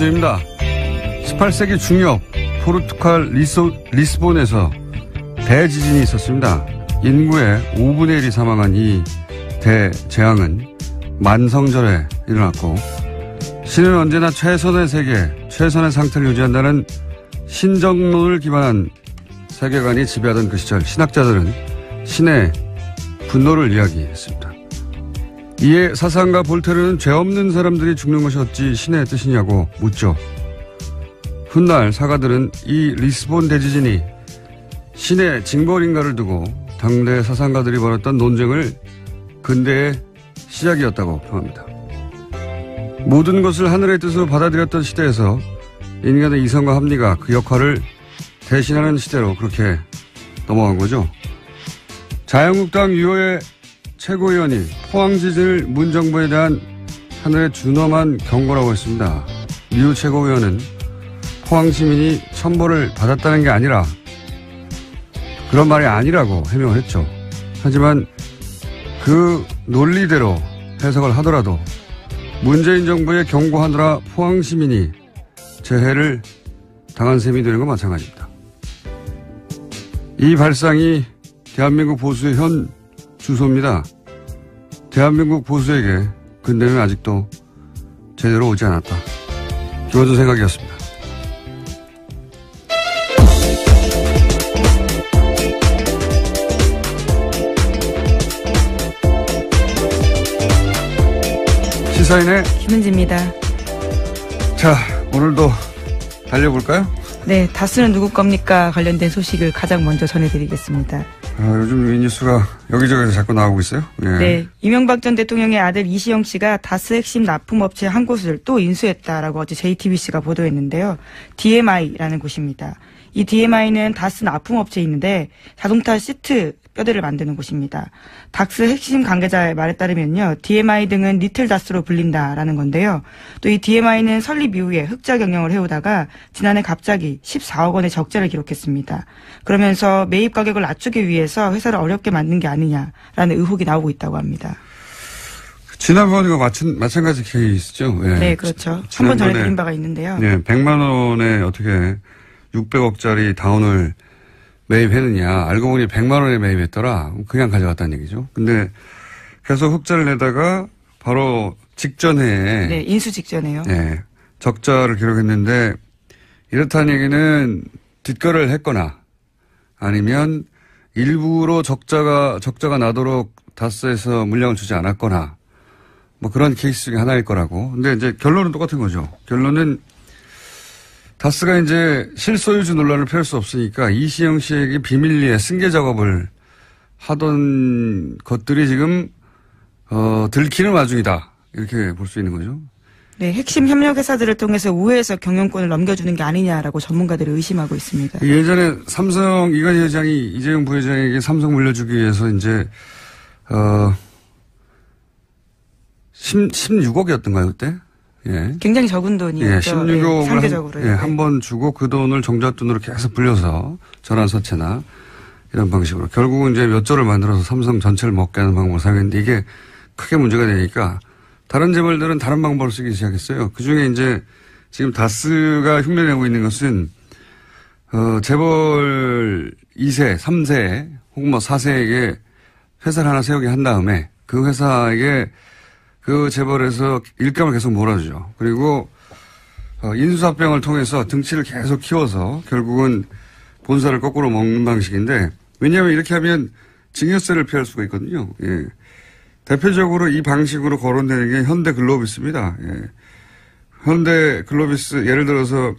김어준입니다. 18세기 중엽 포르투갈 리스본에서 대지진이 있었습니다. 인구의 5분의 1이 사망한 이 대재앙은 만성절에 일어났고 신은 언제나 최선의 세계, 최선의 상태를 유지한다는 신정론을 기반한 세계관이 지배하던 그 시절 신학자들은 신의 분노를 이야기했습니다. 이에 사상가 볼테르는 죄 없는 사람들이 죽는 것이 어찌 신의 뜻이냐고 묻죠. 훗날 사가들은 이 리스본 대지진이 신의 징벌인가를 두고 당대 사상가들이 벌였던 논쟁을 근대의 시작이었다고 평합니다. 모든 것을 하늘의 뜻으로 받아들였던 시대에서 인간의 이성과 합리가 그 역할을 대신하는 시대로 그렇게 넘어간 거죠. 자유한국당 유호의 최고위원이 포항지진을 문정부에 대한 하늘의 준엄한 경고라고 했습니다. 유 최고위원은 포항시민이 천벌을 받았다는 게 아니라 그런 말이 아니라고 해명을 했죠. 하지만 그 논리대로 해석을 하더라도 문재인 정부의 경고하느라 포항시민이 재해를 당한 셈이 되는 건 마찬가지입니다. 이 발상이 대한민국 보수의 현 주소입니다. 대한민국 보수에게 근대는 아직도 제대로 오지 않았다. 김어준 생각이었습니다. 시사인의 김은지입니다. 자, 오늘도 달려볼까요? 네, 다스는 누구 겁니까? 관련된 소식을 가장 먼저 전해드리겠습니다. 요즘 이 뉴스가 여기저기서 자꾸 나오고 있어요. 예. 네, 이명박 전 대통령의 아들 이시영 씨가 다스 핵심 납품업체 한 곳을 또 인수했다라고 어제 JTBC가 보도했는데요. DMI라는 곳입니다. 이 DMI는 다스 납품업체인데 자동차 시트 뼈대를 만드는 곳입니다. 다스 핵심 관계자의 말에 따르면요. DMI 등은 리틀 다스로 불린다라는 건데요. 또 이 DMI는 설립 이후에 흑자 경영을 해오다가 지난해 갑자기 14억 원의 적자를 기록했습니다. 그러면서 매입 가격을 낮추기 위해서 회사를 어렵게 만든 게 아니냐라는 의혹이 나오고 있다고 합니다. 지난번과 마찬가지 케이스죠. 예. 네, 그렇죠. 한 번 전해드린 바가 있는데요. 네, 100만 원에 어떻게 600억짜리 다운을 매입했느냐. 알고 보니 100만 원에 매입했더라. 그냥 가져갔다는 얘기죠. 근데 계속 흑자를 내다가 바로 직전에. 네, 인수 직전에요. 네, 적자를 기록했는데 이렇다는 얘기는 뒷거래를 했거나 아니면 일부러 적자가 나도록 다스에서 물량을 주지 않았거나 뭐 그런 케이스 중에 하나일 거라고. 근데 이제 결론은 똑같은 거죠. 결론은 다스가 이제 실소유주 논란을 펼 수 없으니까 이시영 씨에게 비밀리에 승계 작업을 하던 것들이 지금 들키는 와중이다. 이렇게 볼 수 있는 거죠. 네, 핵심 협력 회사들을 통해서 우회해서 경영권을 넘겨주는 게 아니냐라고 전문가들이 의심하고 있습니다. 예전에 삼성 이건희 회장이 이재용 부회장에게 삼성 물려주기 위해서 이제 16억이었던가요 그때? 예. 굉장히 적은 돈이었죠. 예, 16억을 예, 상대적으로. 한 번 주고 그 돈을 종잣돈으로 계속 불려서 전환사채나 이런 방식으로 결국은 이제 몇 조를 만들어서 삼성 전체를 먹게 하는 방법을 사용했는데 이게 크게 문제가 되니까 다른 재벌들은 다른 방법을 쓰기 시작했어요. 그중에 이제 지금 다스가 흉내내고 있는 것은 재벌 2세, 3세 혹은 뭐 4세에게 회사를 하나 세우게 한 다음에 그 회사에게 그 재벌에서 일감을 계속 몰아주죠. 그리고 인수합병을 통해서 등치를 계속 키워서 결국은 본사를 거꾸로 먹는 방식인데 왜냐하면 이렇게 하면 증여세를 피할 수가 있거든요. 예. 대표적으로 이 방식으로 거론되는 게 현대글로비스입니다. 예. 현대글로비스 예를 들어서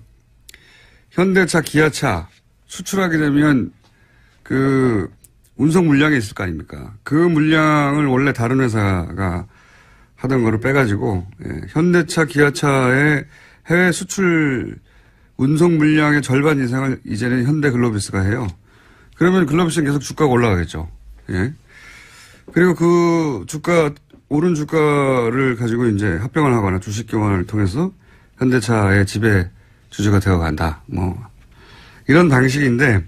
현대차, 기아차 수출하게 되면 그 운송 물량이 있을 거 아닙니까? 그 물량을 원래 다른 회사가 하던 거를 빼가지고 현대차, 기아차의 해외 수출 운송 물량의 절반 이상을 이제는 현대글로비스가 해요. 그러면 글로비스는 계속 주가가 올라가겠죠. 예. 그리고 그 오른 주가를 가지고 이제 합병을 하거나 주식 교환을 통해서 현대차의 지배 주주가 되어 간다. 뭐 이런 방식인데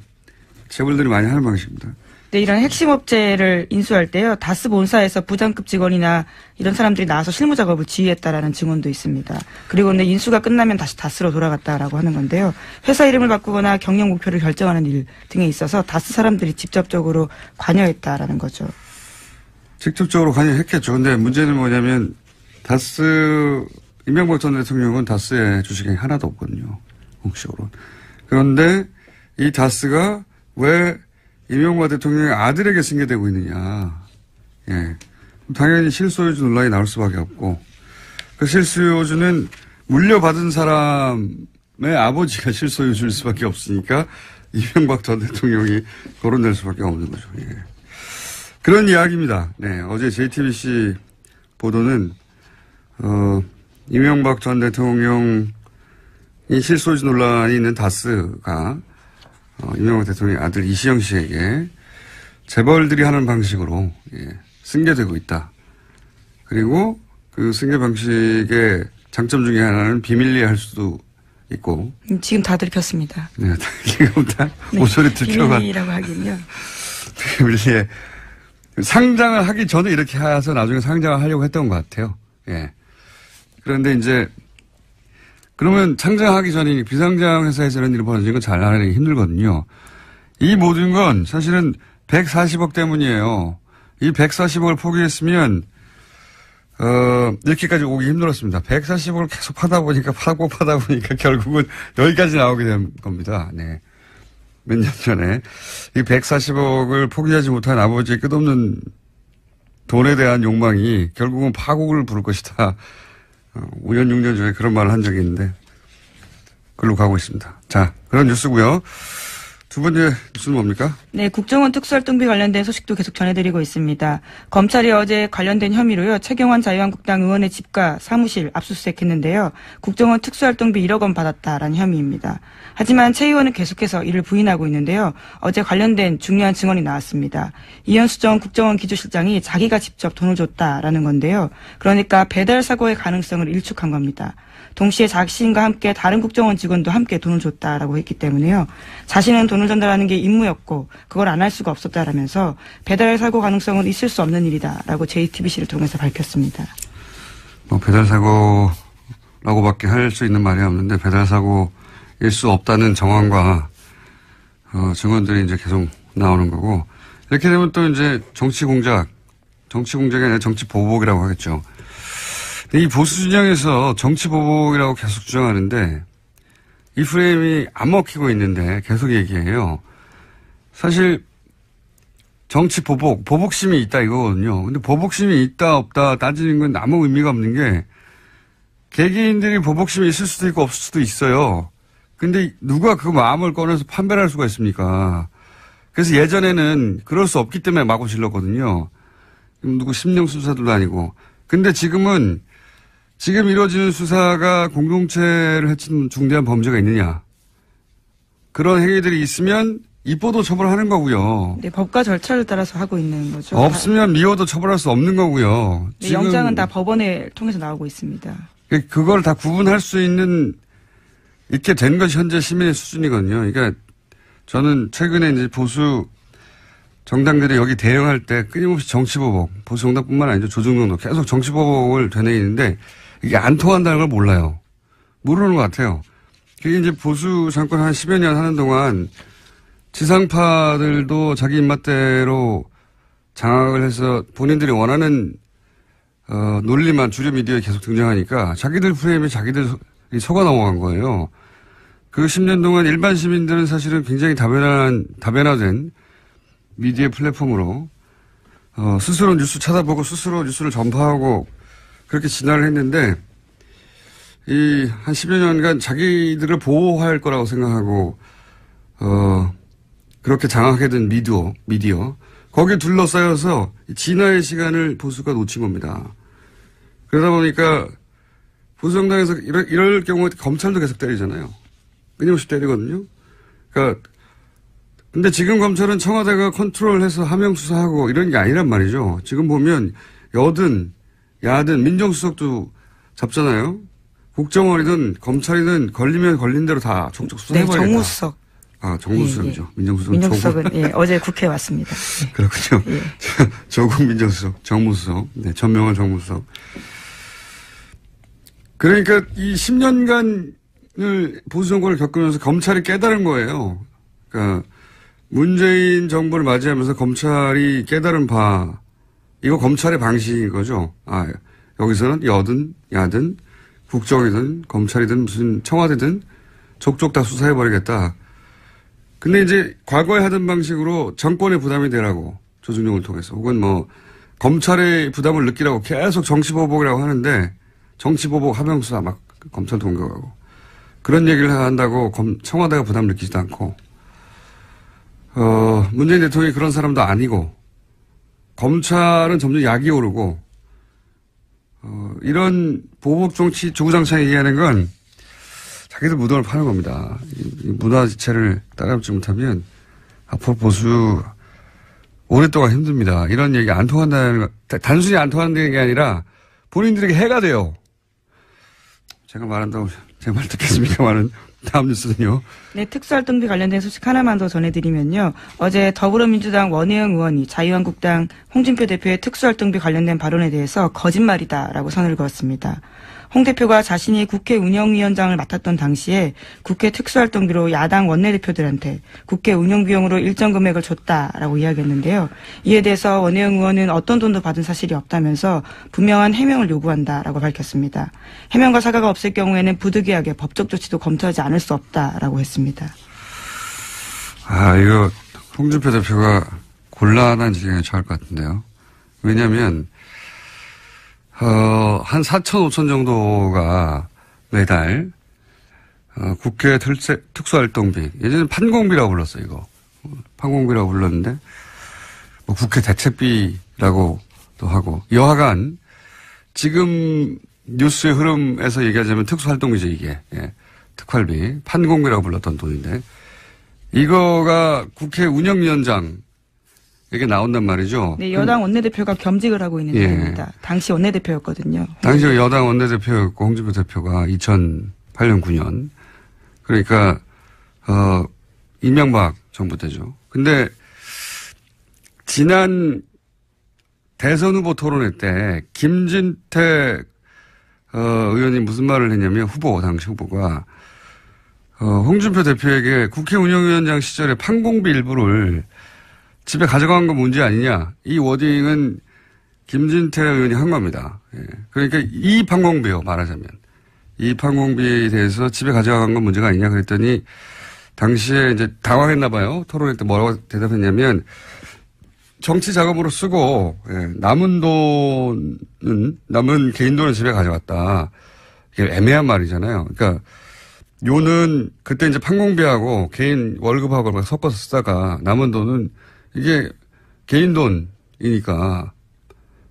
재벌들이 많이 하는 방식입니다. 네, 이런 핵심 업체를 인수할 때요. 다스 본사에서 부장급 직원이나 이런 사람들이 나와서 실무 작업을 지휘했다라는 증언도 있습니다. 그리고 근데 인수가 끝나면 다시 다스로 돌아갔다라고 하는 건데요. 회사 이름을 바꾸거나 경영 목표를 결정하는 일 등에 있어서 다스 사람들이 직접적으로 관여했다라는 거죠. 직접적으로 관여했겠죠. 근데 문제는 뭐냐면 다스 이명박 전 대통령은 다스의 주식이 하나도 없거든요. 공식으로. 그런데 이 다스가 왜 이명박 대통령의 아들에게 승계되고 있느냐. 예. 당연히 실소유주 논란이 나올 수밖에 없고, 그 실소유주는 물려받은 사람의 아버지가 실소유주일 수밖에 없으니까 이명박 전 대통령이 거론될 수밖에 없는 거죠. 예. 그런 이야기입니다. 네. 어제 JTBC 보도는, 이명박 전 대통령이 실소유주 논란이 있는 다스가 이명박 대통령의 아들 이시영 씨에게 재벌들이 하는 방식으로 승계되고 있다. 그리고 그 승계 방식의 장점 중에 하나는 비밀리에 할 수도 있고. 지금 다 들켰습니다. 네, 지금 다 네, 모서리 들켜가. 비밀이라고 하긴요. 비밀리에 상장을 하기 전에 이렇게 해서 나중에 상장을 하려고 했던 것 같아요. 예. 그런데 이제 그러면 상장하기 전에 비상장 회사에서 이런 일이 벌어지는 건 잘 알아내기 힘들거든요. 이 모든 건 사실은 140억 때문이에요. 이 140억을 포기했으면, 이렇게까지 오기 힘들었습니다. 140억을 계속 파다 보니까 결국은 여기까지 나오게 된 겁니다. 네. 몇 년 전에. 이 140억을 포기하지 못한 아버지의 끝없는 돈에 대한 욕망이 결국은 파국을 부를 것이다. 5년, 6년 전에 그런 말을 한 적이 있는데, 글로 가고 있습니다. 자, 그런 뉴스고요. 두 번째 뉴스는 뭡니까? 네, 국정원 특수활동비 관련된 소식도 계속 전해드리고 있습니다. 검찰이 어제 관련된 혐의로요, 최경환 자유한국당 의원의 집과 사무실 압수수색했는데요. 국정원 특수활동비 1억 원 받았다라는 혐의입니다. 하지만 최 의원은 계속해서 이를 부인하고 있는데요. 어제 관련된 중요한 증언이 나왔습니다. 이현수 전 국정원 기조실장이 자기가 직접 돈을 줬다라는 건데요. 그러니까 배달 사고의 가능성을 일축한 겁니다. 동시에 자신과 함께 다른 국정원 직원도 함께 돈을 줬다라고 했기 때문에요. 자신은 돈을 전달하는 게 임무였고 그걸 안 할 수가 없었다라면서 배달 사고 가능성은 있을 수 없는 일이다라고 JTBC를 통해서 밝혔습니다. 배달 사고라고밖에 할 수 있는 말이 없는데 배달 사고일 수 없다는 정황과 증언들이 이제 계속 나오는 거고, 이렇게 되면 또 이제 정치 공작이 아니라 정치 보복이라고 하겠죠. 이 보수 진영에서 정치 보복이라고 계속 주장하는데 이 프레임이 안 먹히고 있는데 계속 얘기해요. 사실 정치 보복심이 있다 이거거든요. 근데 보복심이 있다 없다 따지는 건 아무 의미가 없는 게, 개개인들이 보복심이 있을 수도 있고 없을 수도 있어요. 근데 누가 그 마음을 꺼내서 판별할 수가 있습니까? 그래서 예전에는 그럴 수 없기 때문에 마구 질렀거든요. 누구 심령 수사도 아니고. 근데 지금 이루어지는 수사가 공동체를 해친 중대한 범죄가 있느냐. 그런 행위들이 있으면 입법도 처벌하는 거고요. 네, 법과 절차를 따라서 하고 있는 거죠. 없으면 미워도 처벌할 수 없는 거고요. 네, 영장은 다 법원을 통해서 나오고 있습니다. 그걸 다 구분할 수 있게 된 것이 현재 시민의 수준이거든요. 그러니까 저는 최근에 이제 보수 정당들이 여기 대응할 때 끊임없이 정치보복, 보수 정당뿐만 아니죠. 조중동도 계속 정치보복을 되뇌이는데 이게 안 통한다는 걸 몰라요. 모르는 것 같아요. 그게 이제 보수 정권 한 10여 년 하는 동안 지상파들도 자기 입맛대로 장악을 해서 본인들이 원하는 논리만 주류 미디어에 계속 등장하니까 자기들 프레임에 자기들이 속아 넘어간 거예요. 그 10년 동안 일반 시민들은 사실은 굉장히 다변화된 미디어 플랫폼으로 스스로 뉴스 찾아보고 스스로 뉴스를 전파하고 그렇게 진화를 했는데, 한 10여 년간 자기들을 보호할 거라고 생각하고 그렇게 장악하게 된 미디어 거기에 둘러싸여서 진화의 시간을 보수가 놓친 겁니다. 그러다 보니까 보수 정당에서 이럴 경우에 검찰도 계속 때리잖아요. 끊임없이 때리거든요. 그러니까 근데 지금 검찰은 청와대가 컨트롤해서 하명 수사하고 이런 게 아니란 말이죠. 지금 보면 여든 야든 민정수석도 잡잖아요. 국정원이든 검찰이든 걸리면 걸린 대로 다 족족 수사해버리겠다. 네, 정무수석. 정무수석이죠. 예. 민정수석은 민정수석은 예, 어제 국회에 왔습니다. 예. 그렇군요. 예. 조국 민정수석, 정무수석, 네, 전명환 정무수석. 그러니까 이 10년간을 보수정권을 겪으면서 검찰이 깨달은 거예요. 그러니까 문재인 정부를 맞이하면서 검찰이 깨달은 바, 이거 검찰의 방식인 거죠. 여기서는 여든 야든 국정이든 검찰이든 무슨 청와대든 족족 다 수사해버리겠다. 근데 이제 과거에 하던 방식으로 정권의 부담이 되라고 조중동을 통해서 혹은 뭐 검찰의 부담을 느끼라고 계속 정치보복이라고 하는데 정치보복 하명수사 막 검찰 동격하고 그런 얘기를 한다고 청와대가 부담을 느끼지도 않고 문재인 대통령이 그런 사람도 아니고 검찰은 점점 약이 오르고 이런 보복 정치 주구장창 얘기하는 건 자기들 무덤을 파는 겁니다. 이 문화 지체를 따라잡지 못하면 앞으로 보수 오랫동안 힘듭니다. 이런 얘기 안 통한다는 거, 단순히 안 통한다는 게 아니라 본인들에게 해가 돼요. 제가 말한다고 제 말 듣겠습니까만은 다음 뉴스는요. 네, 특수활동비 관련된 소식 하나만 더 전해드리면요. 어제 더불어민주당 원혜영 의원이 자유한국당 홍준표 대표의 특수활동비 관련된 발언에 대해서 거짓말이다라고 선을 그었습니다. 홍 대표가 자신이 국회 운영위원장을 맡았던 당시에 국회 특수활동비로 야당 원내대표들한테 국회 운영비용으로 일정 금액을 줬다라고 이야기했는데요. 이에 대해서 원혜영 의원은 어떤 돈도 받은 사실이 없다면서 분명한 해명을 요구한다라고 밝혔습니다. 해명과 사과가 없을 경우에는 부득이하게 법적 조치도 검토하지 않을 수 없다라고 했습니다. 이거 홍준표 대표가 곤란한 지경에 처할 것 같은데요. 왜냐하면 한 4천, 5천 정도가 매달, 국회 특수활동비, 예전에 판공비라고 불렀어요, 이거. 판공비라고 불렀는데, 뭐 국회 대책비라고도 하고, 여하간, 지금 뉴스의 흐름에서 얘기하자면 특수활동비죠, 이게. 예. 특활비, 판공비라고 불렀던 돈인데, 이거가 국회 운영위원장, 이게 나온단 말이죠. 네, 여당 원내대표가 겸직을 하고 있는 중입니다. 당시 원내대표였거든요. 당시 여당 원내대표였고 홍준표 대표가 2008년 9년. 그러니까 이명박 정부 때죠. 근데 지난 대선 후보 토론회 때 김진태 의원이 무슨 말을 했냐면 당시 후보가 홍준표 대표에게 국회 운영위원장 시절에 판공비 일부를 집에 가져간 건 문제 아니냐. 이 워딩은 김진태 의원이 한 겁니다. 예. 그러니까 이 판공비요, 말하자면. 이 판공비에 대해서 집에 가져간 건 문제가 아니냐 그랬더니 당시에 이제 당황했나 봐요. 토론회 때 뭐라고 대답했냐면 정치 작업으로 쓰고 남은 개인 돈은 집에 가져갔다. 이게 애매한 말이잖아요. 그러니까 요는 그때 이제 판공비하고 개인 월급하고 막 섞어서 쓰다가 남은 돈은 이게 개인 돈이니까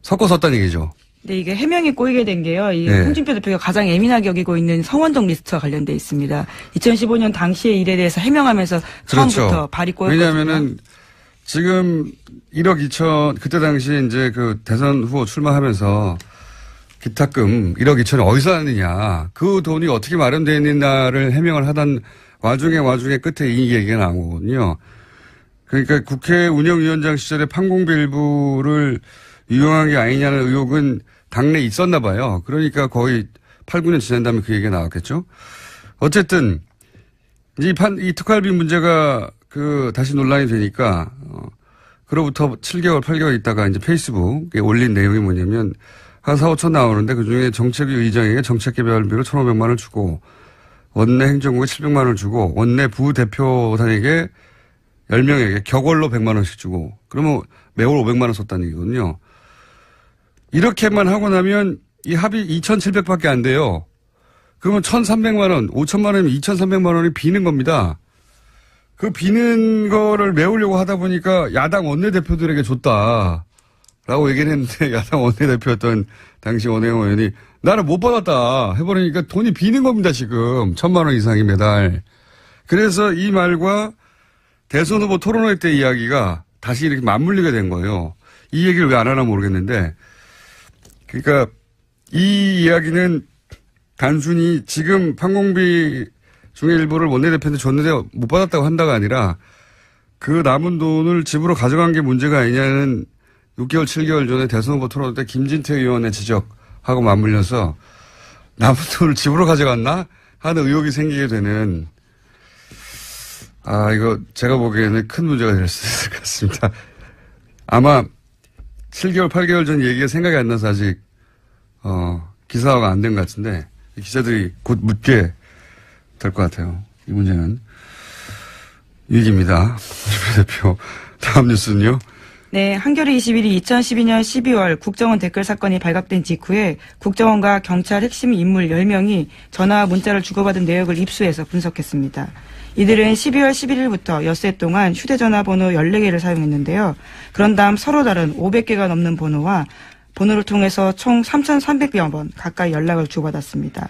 섞어 썼다는 얘기죠. 네, 이게 해명이 꼬이게 된 게요. 이 홍준표 대표가 가장 예민하게 여기고 있는 성원동 리스트와 관련돼 있습니다. 2015년 당시의 일에 대해서 해명하면서 처음부터 그렇죠. 발이 꼬였거든요. 왜냐하면은 지금 1억 2천 그때 당시에 이제 그 대선 후보 출마하면서 기탁금 1억 2천이 어디서 났느냐. 그 돈이 어떻게 마련되어 있느냐를 해명을 하던 와중에 끝에 이 얘기가 나오거든요. 그러니까 국회 운영위원장 시절에 판공비 일부를 유용한 게 아니냐는 의혹은 당내에 있었나 봐요. 그러니까 거의 8, 9년 지난 다음에 그 얘기가 나왔겠죠. 어쨌든 이 특활비 문제가 다시 논란이 되니까 그로부터 7개월, 8개월 있다가 이제 페이스북에 올린 내용이 뭐냐면 한 4, 5천 나오는데 그중에 정책위 의장에게 정책개발비로 1,500만 원을 주고 원내 행정국에 700만 원을 주고 원내 부대표단에게 10명에게 격월로 100만 원씩 주고 그러면 매월 500만 원 썼다는 얘기거든요. 이렇게만 하고 나면 이 합이 2,700밖에 안 돼요. 그러면 1,300만 원, 5천만 원이면 2,300만 원이 비는 겁니다. 그 비는 거를 메우려고 하다 보니까 야당 원내대표들에게 줬다라고 얘기를 했는데 야당 원내대표였던 당시 원혜영 의원이 나는 못 받았다 해버리니까 돈이 비는 겁니다 지금. 1,000만 원 이상이 매달. 그래서 이 말과 대선 후보 토론회 때 이야기가 다시 이렇게 맞물리게 된 거예요. 이 얘기를 왜 안 하나 모르겠는데. 그러니까 이 이야기는 단순히 지금 판공비 중에 일부를 원내대표한테 줬는데 못 받았다고 한다가 아니라 그 남은 돈을 집으로 가져간 게 문제가 아니냐는 6개월, 7개월 전에 대선 후보 토론 때 김진태 의원의 지적하고 맞물려서 남은 돈을 집으로 가져갔나 하는 의혹이 생기게 되는 이거 제가 보기에는 큰 문제가 될 수 있을 것 같습니다. 아마 7개월, 8개월 전 얘기가 생각이 안 나서 아직 기사화가 안 된 것 같은데 기자들이 곧 묻게 될 것 같아요. 이 문제는 위기입니다. 대표. 다음 뉴스는요. 네, 한겨레 21이 2012년 12월 국정원 댓글 사건이 발각된 직후에 국정원과 경찰 핵심 인물 10명이 전화와 문자를 주고받은 내역을 입수해서 분석했습니다. 이들은 12월 11일부터 엿새 동안 휴대전화 번호 14개를 사용했는데요. 그런 다음 서로 다른 500개가 넘는 번호를 통해서 총 3,300여 번 가까이 연락을 주고받았습니다.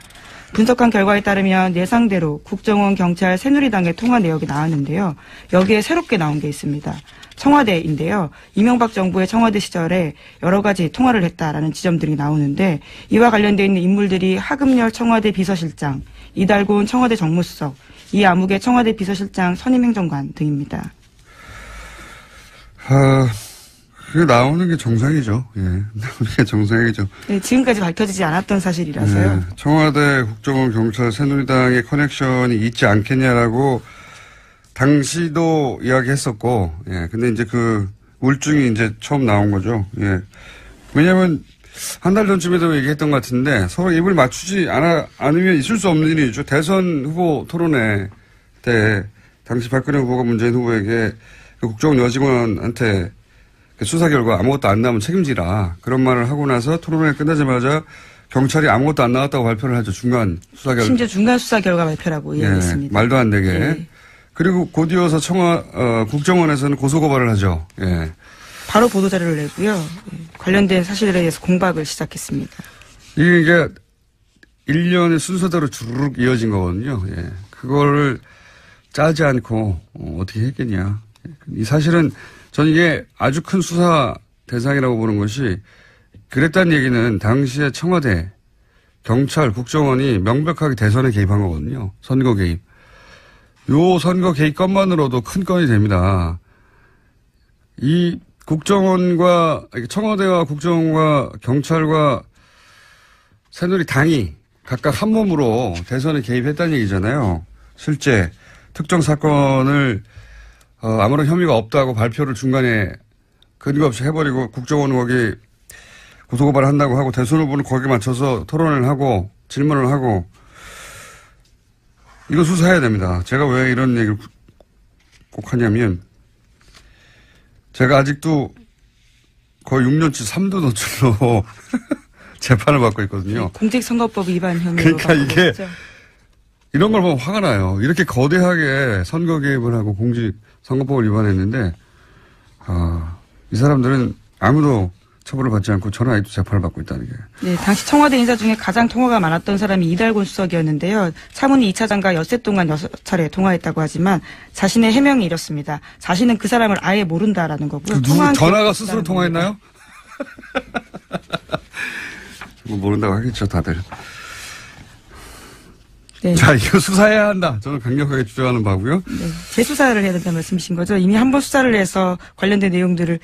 분석한 결과에 따르면 예상대로 국정원, 경찰, 새누리당의 통화 내역이 나왔는데요. 여기에 새롭게 나온 게 있습니다. 청와대인데요. 이명박 정부의 청와대 시절에 여러 가지 통화를 했다라는 지점들이 나오는데 이와 관련되어 있는 인물들이 하금열 청와대 비서실장, 이달곤 청와대 정무수석, 이아무개 청와대 비서실장 선임행정관 등입니다. 그게 나오는 게 정상이죠. 예. 나오는 게 정상이죠. 네, 지금까지 밝혀지지 않았던 사실이라서요. 네, 청와대, 국정원, 경찰, 새누리당의 커넥션이 있지 않겠냐라고 당시도 이야기했었고, 예. 근데 이제 그 우울증이 이제 처음 나온 거죠. 예. 왜냐면 한 달 전쯤에도 얘기했던 것 같은데 서로 입을 맞추지 않으면 있을 수 없는 일이죠. 대선 후보 토론회 때 당시 박근혜 후보가 문재인 후보에게 그 국정원 여직원한테 수사 결과 아무것도 안 나오면 책임지라 그런 말을 하고 나서 토론회 끝나자마자 경찰이 아무것도 안 나왔다고 발표를 하죠. 중간 수사 결과. 심지어 중간 수사 결과 발표라고 이야기했습니다. 말도 안 되게. 네. 그리고 곧이어서 국정원에서는 고소고발을 하죠. 예. 바로 보도자료를 내고요. 관련된 사실에 대해서 공박을 시작했습니다. 이게 1년의 순서대로 주르륵 이어진 거거든요. 예. 그거를 짜지 않고 어떻게 했겠냐. 이 사실은 저는 이게 아주 큰 수사 대상이라고 보는 것이 그랬다는 얘기는 당시에 청와대, 경찰, 국정원이 명백하게 대선에 개입한 거거든요. 선거 개입. 요 선거 개입 건만으로도 큰 건이 됩니다. 이 국정원과 청와대와 국정원과 경찰과 새누리당이 각각 한 몸으로 대선에 개입했다는 얘기잖아요. 실제 특정 사건을 아무런 혐의가 없다고 발표를 중간에 근거 없이 해버리고 국정원은 거기 고소고발을 한다고 하고 대선 후보는 거기에 맞춰서 토론을 하고 질문을 하고 이거 수사해야 됩니다. 제가 왜 이런 얘기를 꼭 하냐면 제가 아직도 거의 6년치 3도 노출로 재판을 받고 있거든요. 공직선거법 위반 혐의로 그러니까 이게 있죠. 이런 걸 보면 화가 나요. 이렇게 거대하게 선거 개입을 하고 공직선거법을 위반했는데 이 사람들은 아무도 처벌을 받지 않고 저는 아직도 재판을 받고 있다는 게. 네, 당시 청와대 인사 중에 가장 통화가 많았던 사람이 이달곤 수석이었는데요. 차문희 2차장과 엿새 동안 6차례 통화했다고 하지만 자신의 해명이 이렇습니다. 자신은 그 사람을 아예 모른다라는 거고요. 전화가 스스로 통화했나요? 뭐 모른다고 하겠죠, 다들. 네. 자, 이거 수사해야 한다. 저는 강력하게 주장하는 바고요. 네, 재수사를 해야 된다는 말씀이신 거죠. 이미 한 번 수사를 해서 관련된 내용들을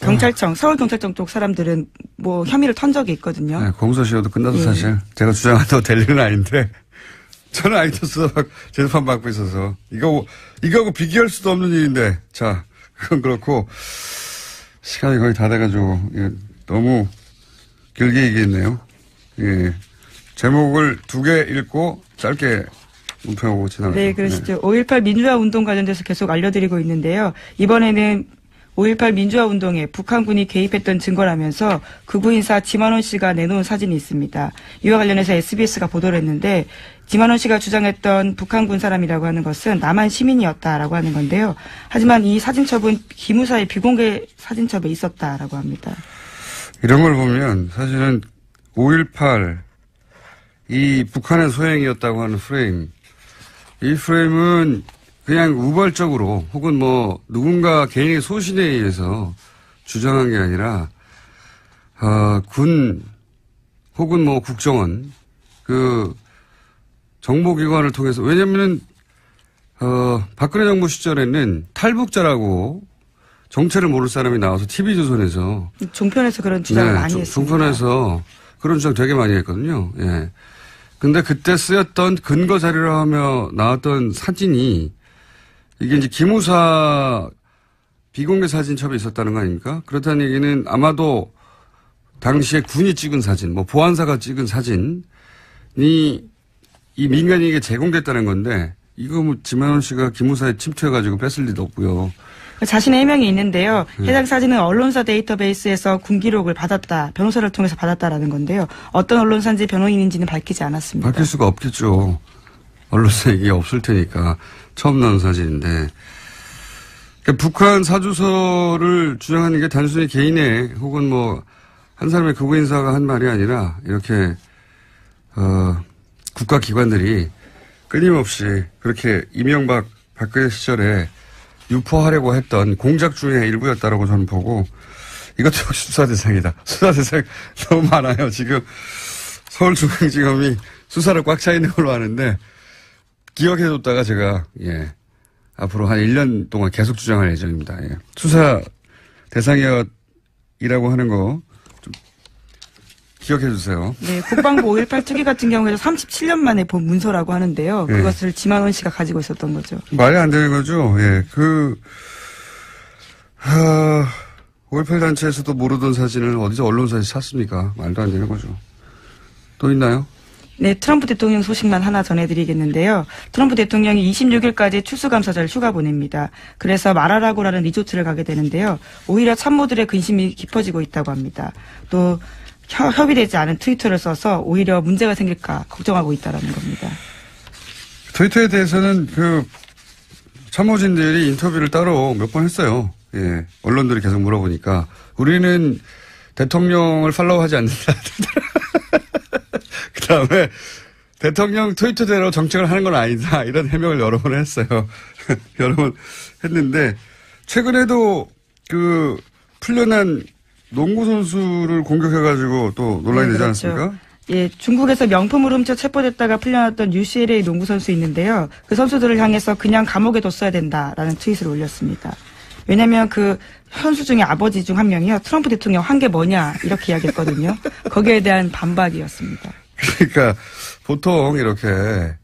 경찰청, 서울경찰청 쪽 사람들은 뭐 혐의를 턴 적이 있거든요. 네, 공소시효도 끝나서 네. 사실 제가 주장한다고 될 일은 아닌데 저는 아직도 재판 받고 있어서 이거하고 비교할 수도 없는 일인데 자, 그건 그렇고 시간이 거의 다 돼가지고 너무 길게 얘기했네요. 예. 제목을 2개 읽고 짧게 논평하고 지나가죠. 네, 그러시죠. 5.18 민주화 운동 관련돼서 계속 알려드리고 있는데요. 이번에는 5.18 민주화 운동에 북한군이 개입했던 증거라면서 극우 인사 지만원 씨가 내놓은 사진이 있습니다. 이와 관련해서 SBS가 보도를 했는데 지만원 씨가 주장했던 북한군 사람이라고 하는 것은 남한 시민이었다라고 하는 건데요. 하지만 이 사진첩은 기무사의 비공개 사진첩에 있었다라고 합니다. 이런 걸 보면 사실은 5.18 이 북한의 소행이었다고 하는 프레임, 이 프레임은 그냥 우발적으로 혹은 뭐 누군가 개인의 소신에 의해서 주장한 게 아니라 군 혹은 뭐 국정원 그 정보기관을 통해서, 왜냐면은, 박근혜 정부 시절에는 탈북자라고 정체를 모를 사람이 나와서 TV조선에서. 종편에서 그런 주장을 많이 했습니다. 종편에서 그런 주장 되게 많이 했거든요. 예. 근데 그때 쓰였던 근거 자료라 하며 나왔던 사진이 이게 이제 기무사 비공개 사진첩에 있었다는 거 아닙니까? 그렇다는 얘기는 아마도 당시에 군이 찍은 사진, 뭐 보안사가 찍은 사진이 이 민간인에게 제공됐다는 건데 이거 뭐 지만원 씨가 기무사에 침투해가지고 뺐을 리도 없고요. 자신의 해명이 있는데요. 해당 사진은 언론사 데이터베이스에서 군 기록을 받았다. 변호사를 통해서 받았다라는 건데요. 어떤 언론사인지 변호인인지는 밝히지 않았습니다. 밝힐 수가 없겠죠. 언론사에 이게 없을 테니까. 처음 나온 사진인데. 그러니까 북한 사주서를 주장하는 게 단순히 개인의 혹은 뭐 한 사람의 극우 인사가 한 말이 아니라 이렇게 국가기관들이 끊임없이 그렇게 이명박 박근혜 시절에 유포하려고 했던 공작 중의 일부였다라고 저는 보고 이것도 역시 수사 대상이다. 수사 대상 너무 많아요. 지금 서울중앙지검이 수사를 꽉 차 있는 걸로 아는데 기억해뒀다가 제가 앞으로 한 1년 동안 계속 주장할 예정입니다. 예. 수사 대상이라고 하는 거 좀 기억해 주세요. 네, 국방부 5.18 특위 같은 경우에도 37년 만에 본 문서라고 하는데요. 그것을 지만원 씨가 가지고 있었던 거죠. 말이 안 되는 거죠. 예, 5.18 단체에서도 모르던 사진을 어디서 언론사에서 찾습니까? 말도 안 되는 거죠. 또 있나요? 네, 트럼프 대통령 소식만 하나 전해드리겠는데요. 트럼프 대통령이 26일까지 추수감사절 휴가 보냅니다. 그래서 마라라고라는 리조트를 가게 되는데요. 오히려 참모들의 근심이 깊어지고 있다고 합니다. 또 협의되지 않은 트위터를 써서 오히려 문제가 생길까 걱정하고 있다는 겁니다. 트위터에 대해서는 참모진들이 인터뷰를 따로 몇 번 했어요. 예, 언론들이 계속 물어보니까 우리는 대통령을 팔로우하지 않는다. 그다음에 대통령 트위터대로 정책을 하는 건 아니다. 이런 해명을 여러 번 했어요. 여러 번 했는데 최근에도 풀려난 농구 선수를 공격해가지고 또 논란이 되지 않았습니까? 예, 중국에서 명품을 훔쳐 체포됐다가 풀려났던 UCLA 농구 선수 있는데요. 그 선수들을 향해서 그냥 감옥에 뒀어야 된다라는 트윗을 올렸습니다. 왜냐하면 그 선수 중에 아버지 중 한 명이요. 트럼프 대통령 한 게 뭐냐 이렇게 이야기했거든요. 거기에 대한 반박이었습니다. 그러니까 보통 이렇게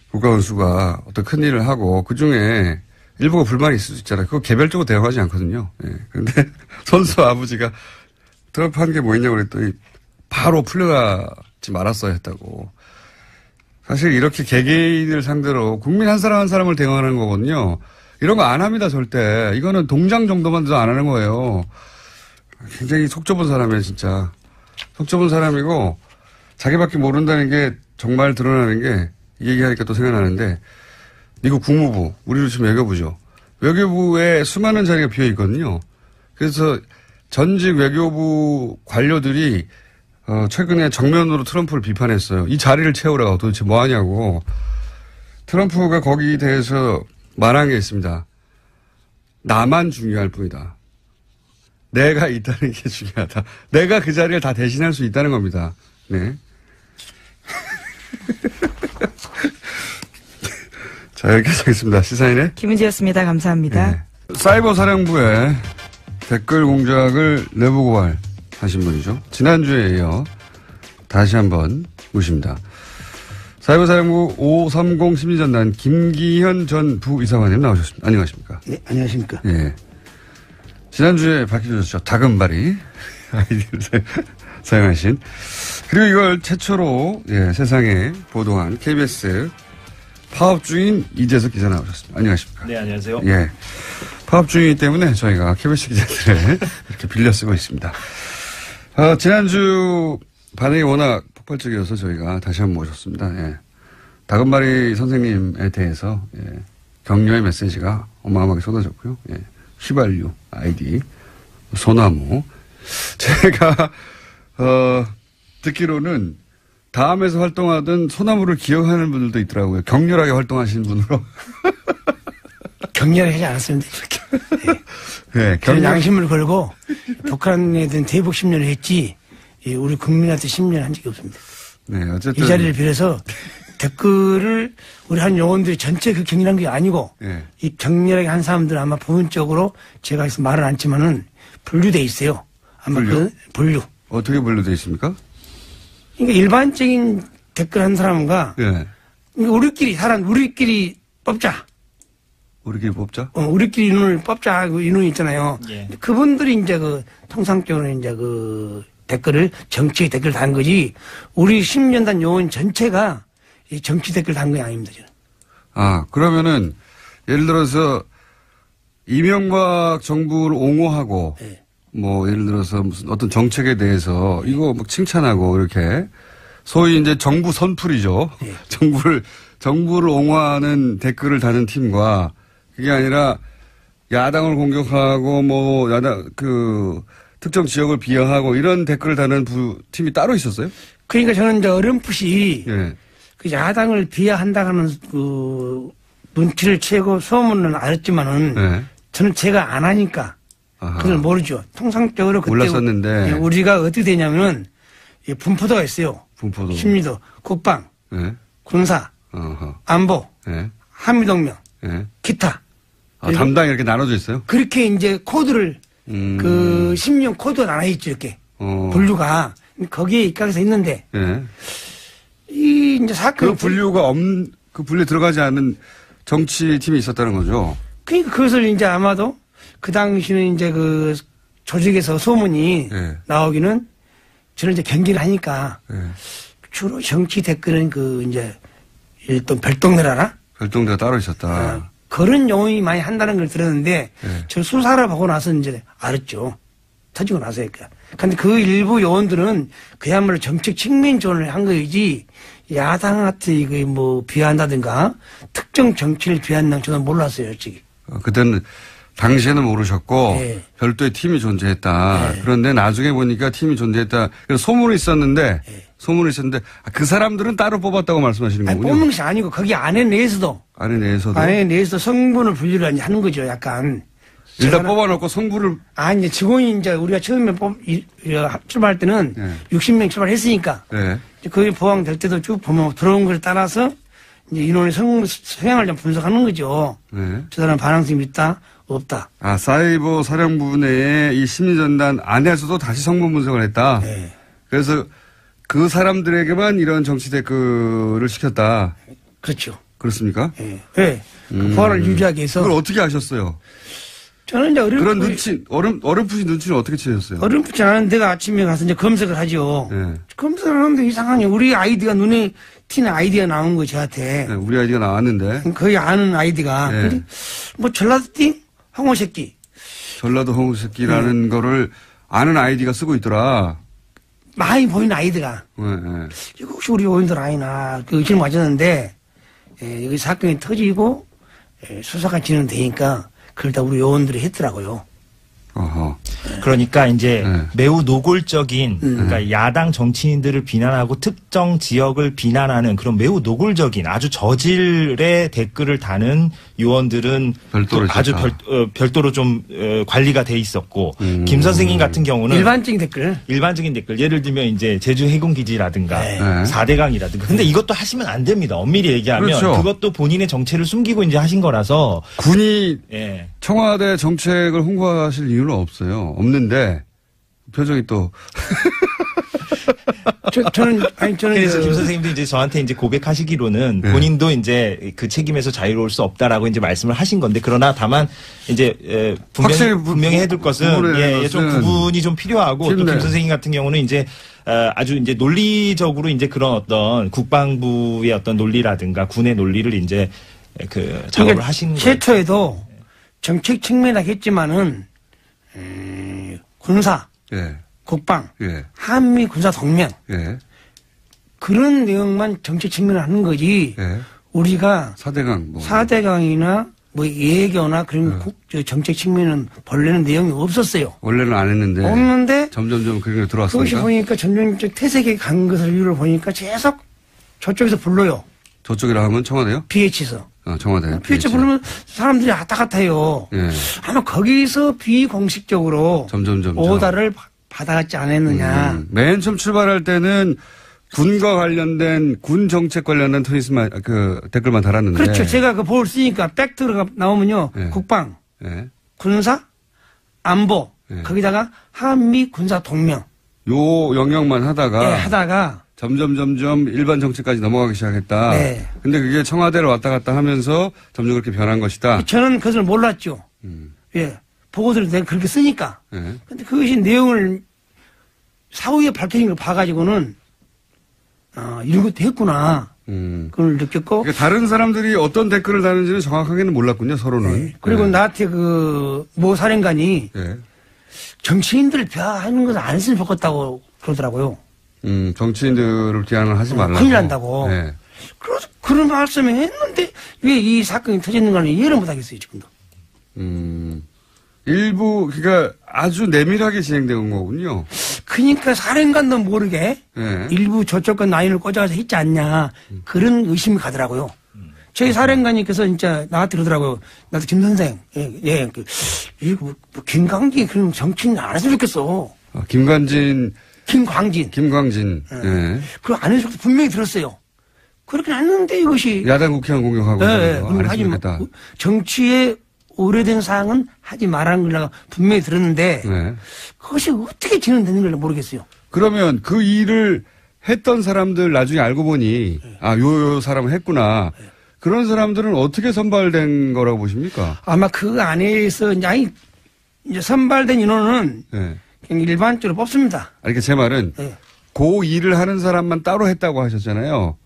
국가원수가 어떤 큰 일을 하고 그중에 일부가 불만이 있을 수 있잖아요. 그거 개별적으로 대응하지 않거든요. 예. 그런데 선수 아버지가 트럼프 한 게 뭐였냐고 그랬더니 바로 풀려나지 말았어야 했다고. 사실 이렇게 개개인을 상대로 국민 한 사람 한 사람을 대응하는 거거든요. 이런 거 안 합니다, 절대. 이거는 동장 정도만도 안 하는 거예요. 굉장히 속 좁은 사람이에요, 진짜. 속 좁은 사람이고 자기밖에 모른다는 게 정말 드러나는 게 이 얘기하니까 또 생각나는데 미국 국무부, 우리로 지금 외교부죠. 외교부에 수많은 자리가 비어 있거든요. 그래서 전직 외교부 관료들이 최근에 정면으로 트럼프를 비판했어요. 이 자리를 채우라고 도대체 뭐 하냐고. 트럼프가 거기에 대해서 말한 게 있습니다. 나만 중요할 뿐이다. 내가 있다는 게 중요하다. 내가 그 자리를 다 대신할 수 있다는 겁니다. 네. 자, 여기까지 하겠습니다. 시사인의 김은지였습니다. 감사합니다. 네. 사이버 사령부에 댓글 공작을 내부 고발하신 분이죠. 지난주에 이어 다시 한번 모십니다. 사이버 사령부 530 심리전단 김기현 전 부이사관님 나오셨습니다. 안녕하십니까? 네, 안녕하십니까? 예. 지난주에 밝혀졌죠. 다금바리 아이디를 사용하신. 그리고 이걸 최초로 세상에 보도한 KBS 파업 중인 이재석 기자 나오셨습니다. 안녕하십니까? 네, 안녕하세요. 예. 파업 중이기 때문에 저희가 KBS 기자들을 이렇게 빌려 쓰고 있습니다. 지난주 반응이 워낙 폭발적이어서 저희가 다시 한번 모셨습니다. 예. 다금바리 선생님에 대해서 격려의 메시지가 어마어마하게 쏟아졌고요. 예. 휘발유 아이디 소나무. 제가 듣기로는 다음에서 활동하던 소나무를 기억하는 분들도 있더라고요. 격렬하게 활동하시는 분으로. 격렬하지 않았습니다. 네, 저는 양심을 걸고 북한에 대한 대북 심리를 했지 우리 국민한테 심리를 한 적이 없습니다. 네, 어쨌든 이 자리를 빌어서 댓글을 우리 한 요원들이 전체 그 격렬한 게 아니고 네. 이 격렬하게 한 사람들은 아마 부분적으로 제가 해서 말을 않지만은 분류돼 있어요. 아마 분류? 분류. 어떻게 분류되어 있습니까? 그러니까 일반적인 댓글 한 사람과 예. 우리끼리 뽑자. 우리끼리 뽑자? 우리끼리 인원을 뽑자. 그 인원이 있잖아요. 예. 그분들이 이제 통상적으로 이제 댓글을 정치 댓글 단 거지 우리 10년단 요원 전체가 이 정치 댓글 단 게 아닙니다. 저는. 아, 그러면은 예를 들어서 이명박 정부를 옹호하고 네. 뭐 예를 들어서 무슨 어떤 정책에 대해서 이거 막 칭찬하고 이렇게 소위 이제 정부 선풀이죠. 네. 정부를 옹호하는 댓글을 다는 팀과 그게 아니라 야당을 공격하고 뭐 야당 특정 지역을 비하하고 이런 댓글을 다는 팀이 따로 있었어요? 그러니까 저는 이제 어렴풋이 예. 그 야당을 비하한다는 그 눈치를 채고 소문은 알았지만은 예. 저는 제가 안 하니까 아하. 그걸 모르죠. 통상적으로 그때 몰랐었는데. 우리가 어떻게 되냐면은 이 분포도가 있어요. 분포도. 심리도, 국방, 예. 군사, 어허. 안보, 예. 한미동맹, 예. 기타. 아, 담당이 이렇게 나눠져 있어요? 그렇게 이제 코드를 그 10년 코드가 나눠 있죠 이렇게 분류가 거기에 입각해서 있는데 예. 이 이제 사건 그 분류에 들어가지 않는 정치팀이 있었다는 거죠. 그러니까 그것을 이제 아마도 그 당시는 이제 그 조직에서 소문이 예. 나오기는 저는 이제 경기를 하니까 예. 주로 정치 댓글은 그 이제 또 별동네라나 별동대가 따로 있었다. 그런 용어이 많이 한다는 걸 들었는데 예. 저 수사를 하고 나서 이제 알았죠. 터지고 나서니까. 근데 그 일부 요원들은 그야말로 정책 측면 지원을 한 거이지 야당한테 이거 뭐 비한다든가 특정 정치를 비한다는 저는 몰랐어요, 솔직히. 그때는 당시에는 모르셨고 예. 별도의 팀이 존재했다. 예. 그런데 나중에 보니까 팀이 존재했다. 그래서 소문이 있었는데 그 사람들은 따로 뽑았다고 말씀하시는 아니, 거군요. 뽑는 것이 아니고 거기 안에 내에서도 안에 내에서도 성분을 분류를 하는 거죠, 약간. 일단 뽑아놓고 성부를 아니, 성분이 이제 우리가 처음에 출발할 때는 예. 60명 출발했으니까 예. 거기 보강될 때도 쭉 보면 들어온 걸 따라서 이제 인원의 성향을 좀 분석하는 거죠. 예. 저 사람 반항성이 있다, 없다. 아, 사이버 사령부 내에 이 심리전단 안에서도 다시 성분 분석을 했다. 네. 그래서 그 사람들에게만 이런 정치 댓글을 시켰다. 그렇죠. 그렇습니까? 예. 네. 그 보안을 유지하기 위해서. 그걸 어떻게 아셨어요? 저는 이제 그런 어렴풋이 눈치를 어떻게 채셨어요? 어렴풋지 않은 데가 아침에 가서 이제 검색을 하죠. 네. 검색을 하는데 이상하니 우리 아이디가 눈에 튀는 아이디가 나온 거 저한테. 네, 우리 아이디가 나왔는데. 거의 아는 아이디가. 네. 근데 뭐 전라도띵 황호새끼. 전라도 홍새끼라는 거를 아는 아이디가 쓰고 있더라. 많이 보이는 아이디가. 네, 네. 이거 혹시 우리 요원들 아니나 그 의심을 가졌는데 여기 사건이 터지고 수사가 진행되니까 그걸 다 우리 요원들이 했더라고요. 어허. 그러니까 이제 네. 매우 노골적인 그러니까 야당 정치인들을 비난하고 특정 지역을 비난하는 그런 매우 노골적인 아주 저질의 댓글을 다는 요원들은 별도로 아주 별도로 좀 관리가 돼 있었고 김 선생님 같은 경우는 일반적인 댓글. 일반적인 댓글 예를 들면 이제 제주 해군기지라든가 네. 4대강이라든가 근데 이것도 하시면 안 됩니다. 엄밀히 얘기하면 그렇죠. 그것도 본인의 정체를 숨기고 이제 하신 거라서 군이 예. 청와대 정책을 홍보하실 이유는 없어요. 없는데 표정이 또 저는 그래서 김 선생님도 이제 저한테 이제 고백하시기로는 네. 본인도 이제 그 책임에서 자유로울 수 없다라고 이제 말씀을 하신 건데 그러나 다만 이제 분명히 해둘 것은 좀 구분이 좀 필요하고 또 김 선생님 같은 경우는 이제 아주 이제 논리적으로 이제 그런 어떤 국방부의 어떤 논리라든가 군의 논리를 이제 그 작업을 하신 거예요. 최초에도 정책 측면이라겠지만은 군사, 예. 국방, 예. 한미 군사 동맹 예. 그런 내용만 정책 측면을 하는 거지. 예. 우리가 4대강 뭐 4대강이나 뭐 예교나 그런 정책 측면은 본래는 내용이 없었어요. 원래는 안 했는데 없는데 점점점 그게 그것이 들어왔으니까 보니까 점점 태색에 간 것을 이유를 보니까 계속 저쪽에서 불러요. 저쪽이라 하면 청와대요? BH에서. 청와대. BH 부르면 사람들이 왔다 갔다 해요. 예. 아마 거기서 비공식적으로 점점점 오다를 받아갔지 않았느냐. 맨 처음 출발할 때는 군과 관련된 군 정책 관련된 트윗만 댓글만 달았는데. 그렇죠. 제가 그 보를 쓰니까 팩트가 나오면요. 네. 국방, 네. 군사, 안보, 네. 거기다가 한미 군사 동맹. 요 영역만 하다가. 네, 하다가. 점점 일반 정책까지 넘어가기 시작했다. 네. 근데 그게 청와대로 왔다 갔다 하면서 점점 그렇게 변한 것이다. 저는 그것을 몰랐죠. 예. 보고서를 내가 그렇게 쓰니까. 네. 근데 그것이 내용을 사후에 밝혀진 걸 봐가지고는 이런 것도 했구나. 그걸 느꼈고. 그러니까 다른 사람들이 어떤 댓글을 다는지는 정확하게는 몰랐군요, 서로는. 네. 그리고 네. 나한테 모 사령관이 네. 정치인들을 비하하는 것을 안 했으면 좋겠다고 그러더라고요. 정치인들을 비하는 하지 말라고. 큰일 난다고. 네. 그런 말씀을 했는데 왜 이 사건이 터졌는가는 이해를 못 하겠어요, 지금도. 일부, 그러니까 아주 내밀하게 진행된 거군요. 그러니까 사령관도 모르게 네. 일부 저쪽과 라인을 꽂아서 했지 않냐. 그런 의심이 가더라고요. 저희 사령관님께서 진짜 나한테 그러더라고요. 나도 김 선생, 김광진 그런 정치인 안 했으면 좋겠어. 김광진. 네. 그거 안 해서 분명히 들었어요. 그렇게 안 했는데 이것이. 야당 국회의원 공격하고. 네. 하지 마. 정치에 오래된 사항은 하지 말라는 걸 분명히 들었는데. 네. 그것이 어떻게 진행되는 걸 모르겠어요. 그러면 그 일을 했던 사람들 나중에 알고 보니, 네. 요 사람을 했구나. 네. 그런 사람들은 어떻게 선발된 거라고 보십니까? 아마 그 안에서, 이제 선발된 인원은. 네. 그냥 일반적으로 뽑습니다. 그러니까 제 말은 네. 그 일을 하는 사람만 따로 했다고 하셨잖아요.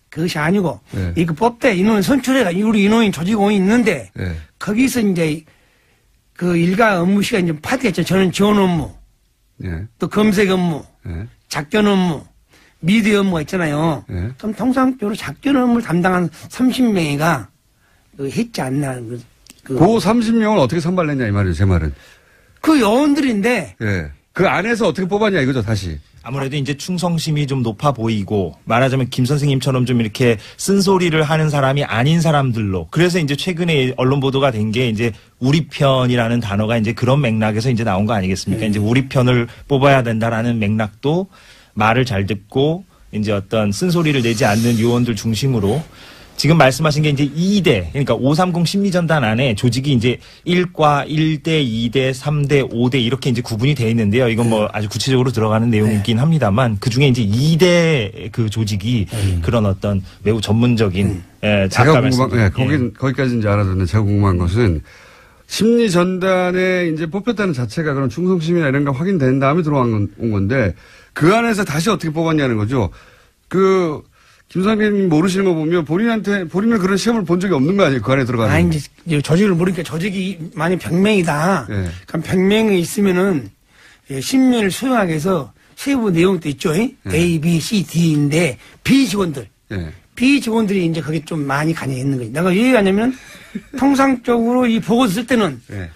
그것이 아니고 네. 이거 뽑대 인원 선출해가 우리 인원인 조직원이 있는데 네. 거기서 이제 그 일가 업무 시간 좀 파트했죠. 저는 지원 업무, 네. 또 검색 업무, 네. 작전 업무, 미디어 업무가 있잖아요. 네. 그럼 통상적으로 작전 업무를 담당한 30명이가 했지 않나. 그 30명을 어떻게 선발했냐 이 말이에요. 제 말은. 그 요원들인데. 예. 그 안에서 어떻게 뽑았냐 이거죠, 다시. 아무래도 이제 충성심이 좀 높아 보이고 말하자면 김 선생님처럼 좀 이렇게 쓴소리를 하는 사람이 아닌 사람들로. 그래서 이제 최근에 언론 보도가 된 게 이제 우리 편이라는 단어가 이제 그런 맥락에서 이제 나온 거 아니겠습니까? 이제 우리 편을 뽑아야 된다라는 맥락도 말을 잘 듣고 이제 어떤 쓴소리를 내지 않는 요원들 중심으로 지금 말씀하신 게 이제 2대, 그러니까 530 심리전단 안에 조직이 이제 1과 1대, 2대, 3대, 5대 이렇게 이제 구분이 되어 있는데요. 이건 뭐 아주 구체적으로 들어가는 내용이긴 합니다만 그 중에 이제 2대 그 조직이 그런 어떤 매우 전문적인, 제가 궁금한, 거기까지는 이제 알아듣는데 제가 궁금한 것은 심리전단에 이제 뽑혔다는 자체가 그런 충성심이나 이런 거 확인된 다음에 들어온 건데 그 안에서 다시 어떻게 뽑았냐는 거죠. 김 선생님이 모르시는 거 보면 본인은 그런 시험을 본 적이 없는 거 아니에요? 그 안에 들어가는. 이제 조직을 모르니까 조직이 만약 100명이다. 네. 그럼 100명이 있으면은 신문을 수용하기 위해서 세부 내용도 있죠. 네. A, B, C, D인데 B 직원들. 네. B 직원들이 이제 거기 좀 많이 관여했는 거지. 내가 왜 얘기하냐면 통상적으로 이 보고서 쓸 때는 네.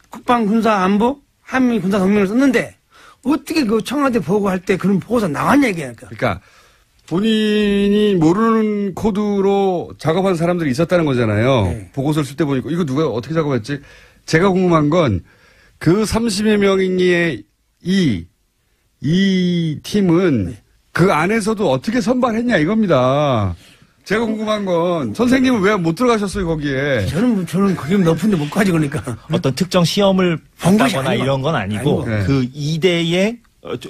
국방, 군사, 안보, 한미 군사 동맹을 썼는데 어떻게 그 청와대 보고할 때 그런 보고서 나왔냐 이게니까. 그러니까 본인이 모르는 코드로 작업한 사람들이 있었다는 거잖아요. 네. 보고서를 쓸 때 보니까 이거 누가 어떻게 작업했지? 제가 궁금한 건 그 30여 명의 이 팀은 네. 그 안에서도 어떻게 선발했냐 이겁니다. 제가 궁금한 건 선생님은 왜 못 들어가셨어요 거기에? 저는 거기 높은데 못 가지 그러니까. 어떤 특정 시험을 본다거나 이런 건 아니고 네. 그 2대의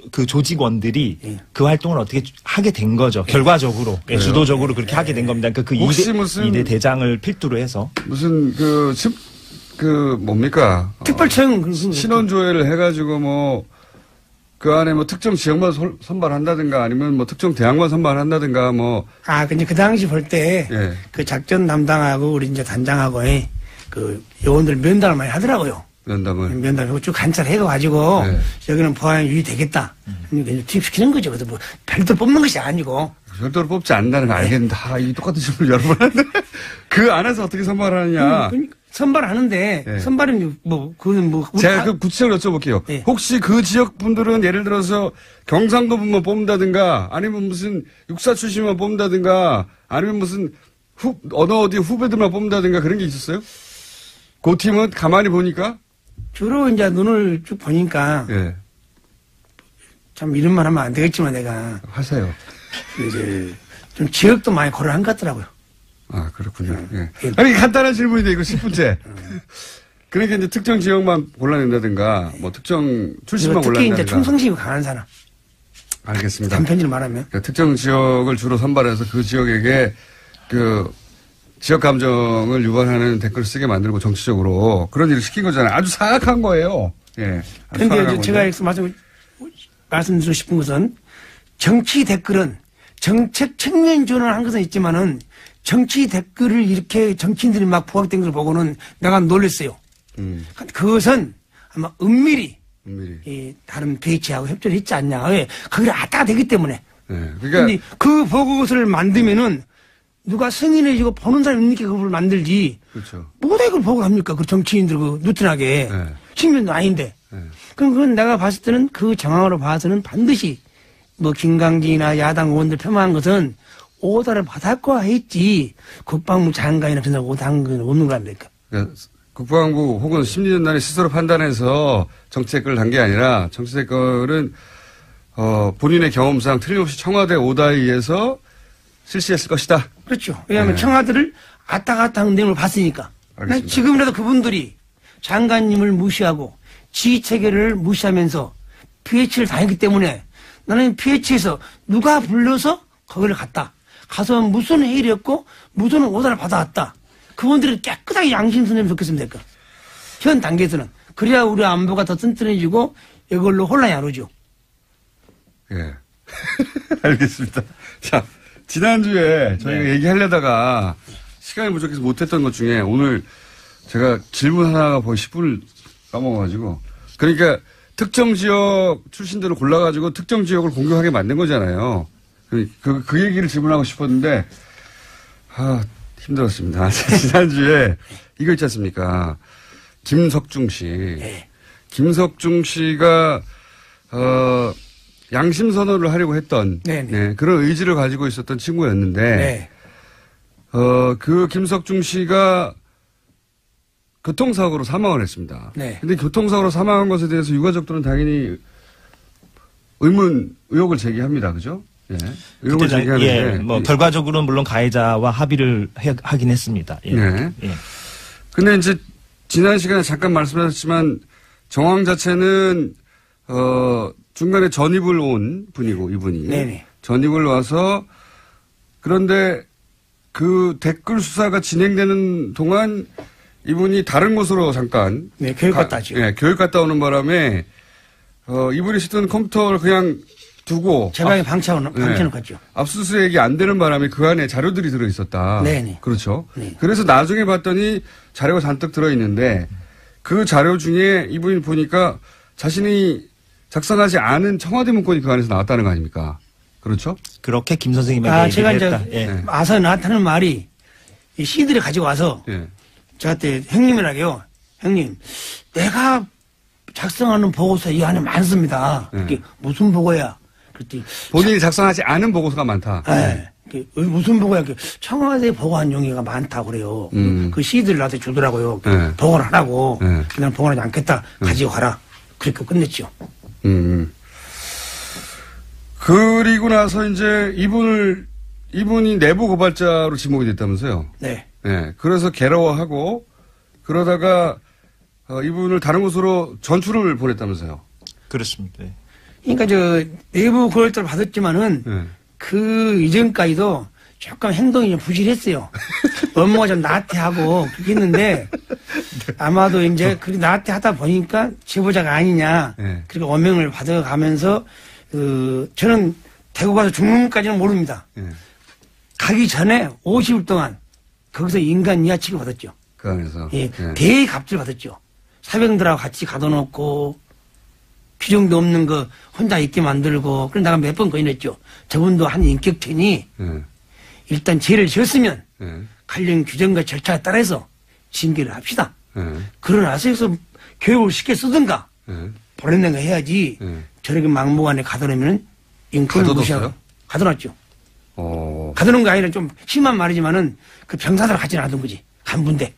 그 조직원들이 그 활동을 어떻게 하게 된 거죠. 결과적으로. 주도적으로 그렇게 하게 된 겁니다. 그러니까 그 2대 대장을 필두로 해서. 무슨 뭡니까? 특별청. 신원조회를 해가지고 그 안에 특정 지역만 선발한다든가 아니면 특정 대학만 선발한다든가 근데 그 당시 볼 때 그 작전 담당하고 우리 이제 단장하고 그 요원들 면담을 많이 하더라고요. 면담하고 쭉 관찰해가지고 여기는 보안이 유리되겠다. 투입시키는 거죠. 그래서 별도로 뽑는 것이 아니고. 별도로 뽑지 않는다는 거 알겠는데 이 똑같은 질문을 여러 번 하는데 그 안에서 어떻게 선발하느냐. 선발하는데 선발은 제가 구체적으로 여쭤볼게요. 혹시 그 지역 분들은 예를 들어서 경상도 분만 뽑는다든가 아니면 무슨 육사 출신만 뽑는다든가 아니면 무슨 어디 후배들만 뽑는다든가 그런 게 있었어요? 그 팀은 가만히 보니까 주로 이제 눈을 쭉 보니까 참 이런 말 하면 안 되겠지만 내가 하세요. 이제 좀 지역도 많이 고려한 것 같더라고요. 아, 그렇군요. 예. 아니, 간단한 질문인데, 이거 10분째. 그러니까 이제 특정 지역만 골라낸다든가, 뭐 특정 출신만 특히 골라낸다든가. 이제 충성심이 강한 사람. 알겠습니다. 단편지를 말하면. 그러니까 특정 지역을 주로 선발해서 그 지역에게 그 지역 감정을 유발하는 댓글을 쓰게 만들고 정치적으로 그런 일을 시킨 거잖아요. 아주 사악한 거예요. 예. 그런데 제가 말씀드리고 싶은 것은 정치 댓글은 정책 측면 지원을 한 것은 있지만은 정치 댓글을 이렇게 정치인들이 막 부각된 걸 보고는 내가 놀랐어요. 그것은 아마 은밀히 이 다른 PH하고 협조를 했지 않냐. 왜? 그게 아따가 되기 때문에. 네. 그러니까 그 보고서를 만들면은 누가 승인해주고 보는 사람이 있는 게 그걸 만들지. 그렇죠. 뭐다 이걸 보고를 합니까? 그 정치인들 그 누트나게. 네. 식민도 아닌데. 네. 그럼 그건 내가 봤을 때는 그 정황으로 봐서는 반드시 뭐 김강진이나 야당 의원들 폄하한 것은 오다를 받았고 했지 국방부 장관이나 그런 오다한 건 없는 거 아닙니까? 그러니까 국방부 혹은 심리전단이 스스로 판단해서 정치댓글을 단 게 아니라 정치댓글은 본인의 경험상 틀림없이 청와대 오다에 의해서 실시했을 것이다. 그렇죠. 왜냐하면 네. 청와대를 왔다 갔다 하는 내용을 봤으니까. 알겠습니다. 지금이라도 그분들이 장관님을 무시하고 지휘체계를 무시하면서 PH를 당했기 때문에 나는 PH에서 누가 불러서 거기를 갔다. 가서 무슨 회의를 했고 무슨 오다를 받아왔다. 그분들이 깨끗하게 양심선언을 좋겠으면 될까. 현 단계에서는. 그래야 우리 안보가 더 튼튼해지고 이걸로 혼란이 안 오죠. 예. 알겠습니다. 자, 지난주에 저희가 네. 얘기하려다가 시간이 부족해서 못했던 것 중에 오늘 제가 질문 하나가 거의 10분을 까먹어가지고. 그러니까 특정 지역 출신들을 골라가지고 특정 지역을 공격하게 만든 거잖아요. 그 얘기를 질문하고 싶었는데, 힘들었습니다. 지난주에 이거 있지 않습니까? 김석중 씨. 네. 김석중 씨가, 양심 선언을 하려고 했던, 네, 그런 의지를 가지고 있었던 친구였는데, 네. 그 김석중 씨가 교통사고로 사망을 했습니다. 네. 근데 교통사고로 사망한 것에 대해서 유가족들은 당연히 의혹을 제기합니다. 그죠? 예. 의혹을 제기하는데. 예, 뭐, 결과적으로는 물론 가해자와 합의를 하긴 했습니다. 예. 네. 예. 근데 이제 지난 시간에 잠깐 말씀하셨지만 정황 자체는, 중간에 전입을 온 분이고, 이분이. 네네. 전입을 와서 그런데 그 댓글 수사가 진행되는 동안 이분이 다른 곳으로 잠깐. 네, 교육 갔다 오죠. 네, 교육 갔다 오는 바람에, 이분이 쓰던 컴퓨터를 그냥 두고. 제 방에 방치해놓고 갔죠. 압수수색이 안 되는 바람에 그 안에 자료들이 들어있었다. 네네. 그렇죠. 네. 그래서 나중에 봤더니 자료가 잔뜩 들어있는데 그 자료 중에 이분이 보니까 자신이 작성하지 않은 청와대 문건이 그 안에서 나왔다는 거 아닙니까? 그렇죠? 그렇게 김 선생님에게 제가 이제 예. 와서 나한테는 말이 이 CD를 가지고 와서 예. 저한테 형님이라고요. 형님, 내가 작성하는 보고서 이 안에 많습니다. 네. 무슨 보고야? 그랬더니 본인이 작성하지 않은 보고서가 많다. 네. 무슨 보고야? 청와대 보고한 용의가 많다고 그래요. 그 CD를 나한테 주더라고요. 네. 보고를 하라고. 네. 그냥 보고하지 않겠다. 가지고 가라. 그렇게 끝냈죠. 그리고 나서 이제 이분이 내부 고발자로 지목이 됐다면서요? 네. 네. 그래서 괴로워하고 그러다가 이분을 다른 곳으로 전출을 보냈다면서요? 그렇습니다. 네. 그러니까 내부 고발자를 받았지만은 네. 그 이전까지도 조금 행동이 좀 부실했어요. 업무가 좀 나태하고 그렇게 했는데 아마도 이제 그렇게 나태하다 보니까 제보자가 아니냐. 네. 그렇게 어명을 받아가면서 저는 대구 가서 죽는까지는 모릅니다. 네. 가기 전에 50일 동안 거기서 인간 이하 취급 받았죠. 그 안에서. 예, 네. 대갑질 받았죠. 사병들하고 같이 가둬놓고 규정도 없는 거 혼자 있게 만들고 그래서 내가 몇 번 거인했죠. 저분도 한 인격체니 네. 일단 죄를 지었으면 네. 관련 규정과 절차에 따라서 징계를 합시다. 네. 그러나서 교육을 쉽게 쓰든가 네. 보내는 거 해야지 네. 저렇게 막무가내 가둬놓으면 인권을 무시하고 가둬놨죠. 가두는 거 아니라 좀 심한 말이지만은 그 병사들 같이 놔둔 거지. 간부인데.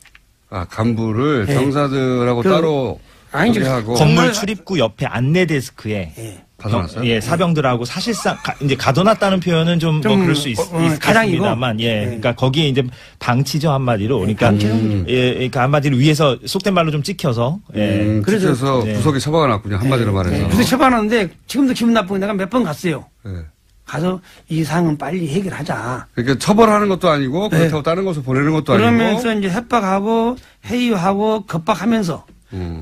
간부를 네. 병사들하고 따로 아니죠. 건물 출입구 옆에 안내 데스크에 네. 가둬놨어요? 사병들하고 사실상 이제 가둬놨다는 표현은 좀 뭐 그럴 수 있겠습니다만, 예, 그러니까 거기에 이제 방치죠 한마디로, 그러니까 그러니까 한마디로 위에서 속된 말로 좀 찍혀서, 그래서 구석에 처박아놨군요 한마디로 말해서. 구석에 처박아놨는데 지금도 기분 나쁘게 내가 몇 번 갔어요. 네. 가서 이 사항은 빨리 해결하자. 그러니까 처벌하는 것도 아니고 그렇다고 다른 곳에 보내는 것도 아니고. 그러면서 이제 협박하고 회유하고 겁박하면서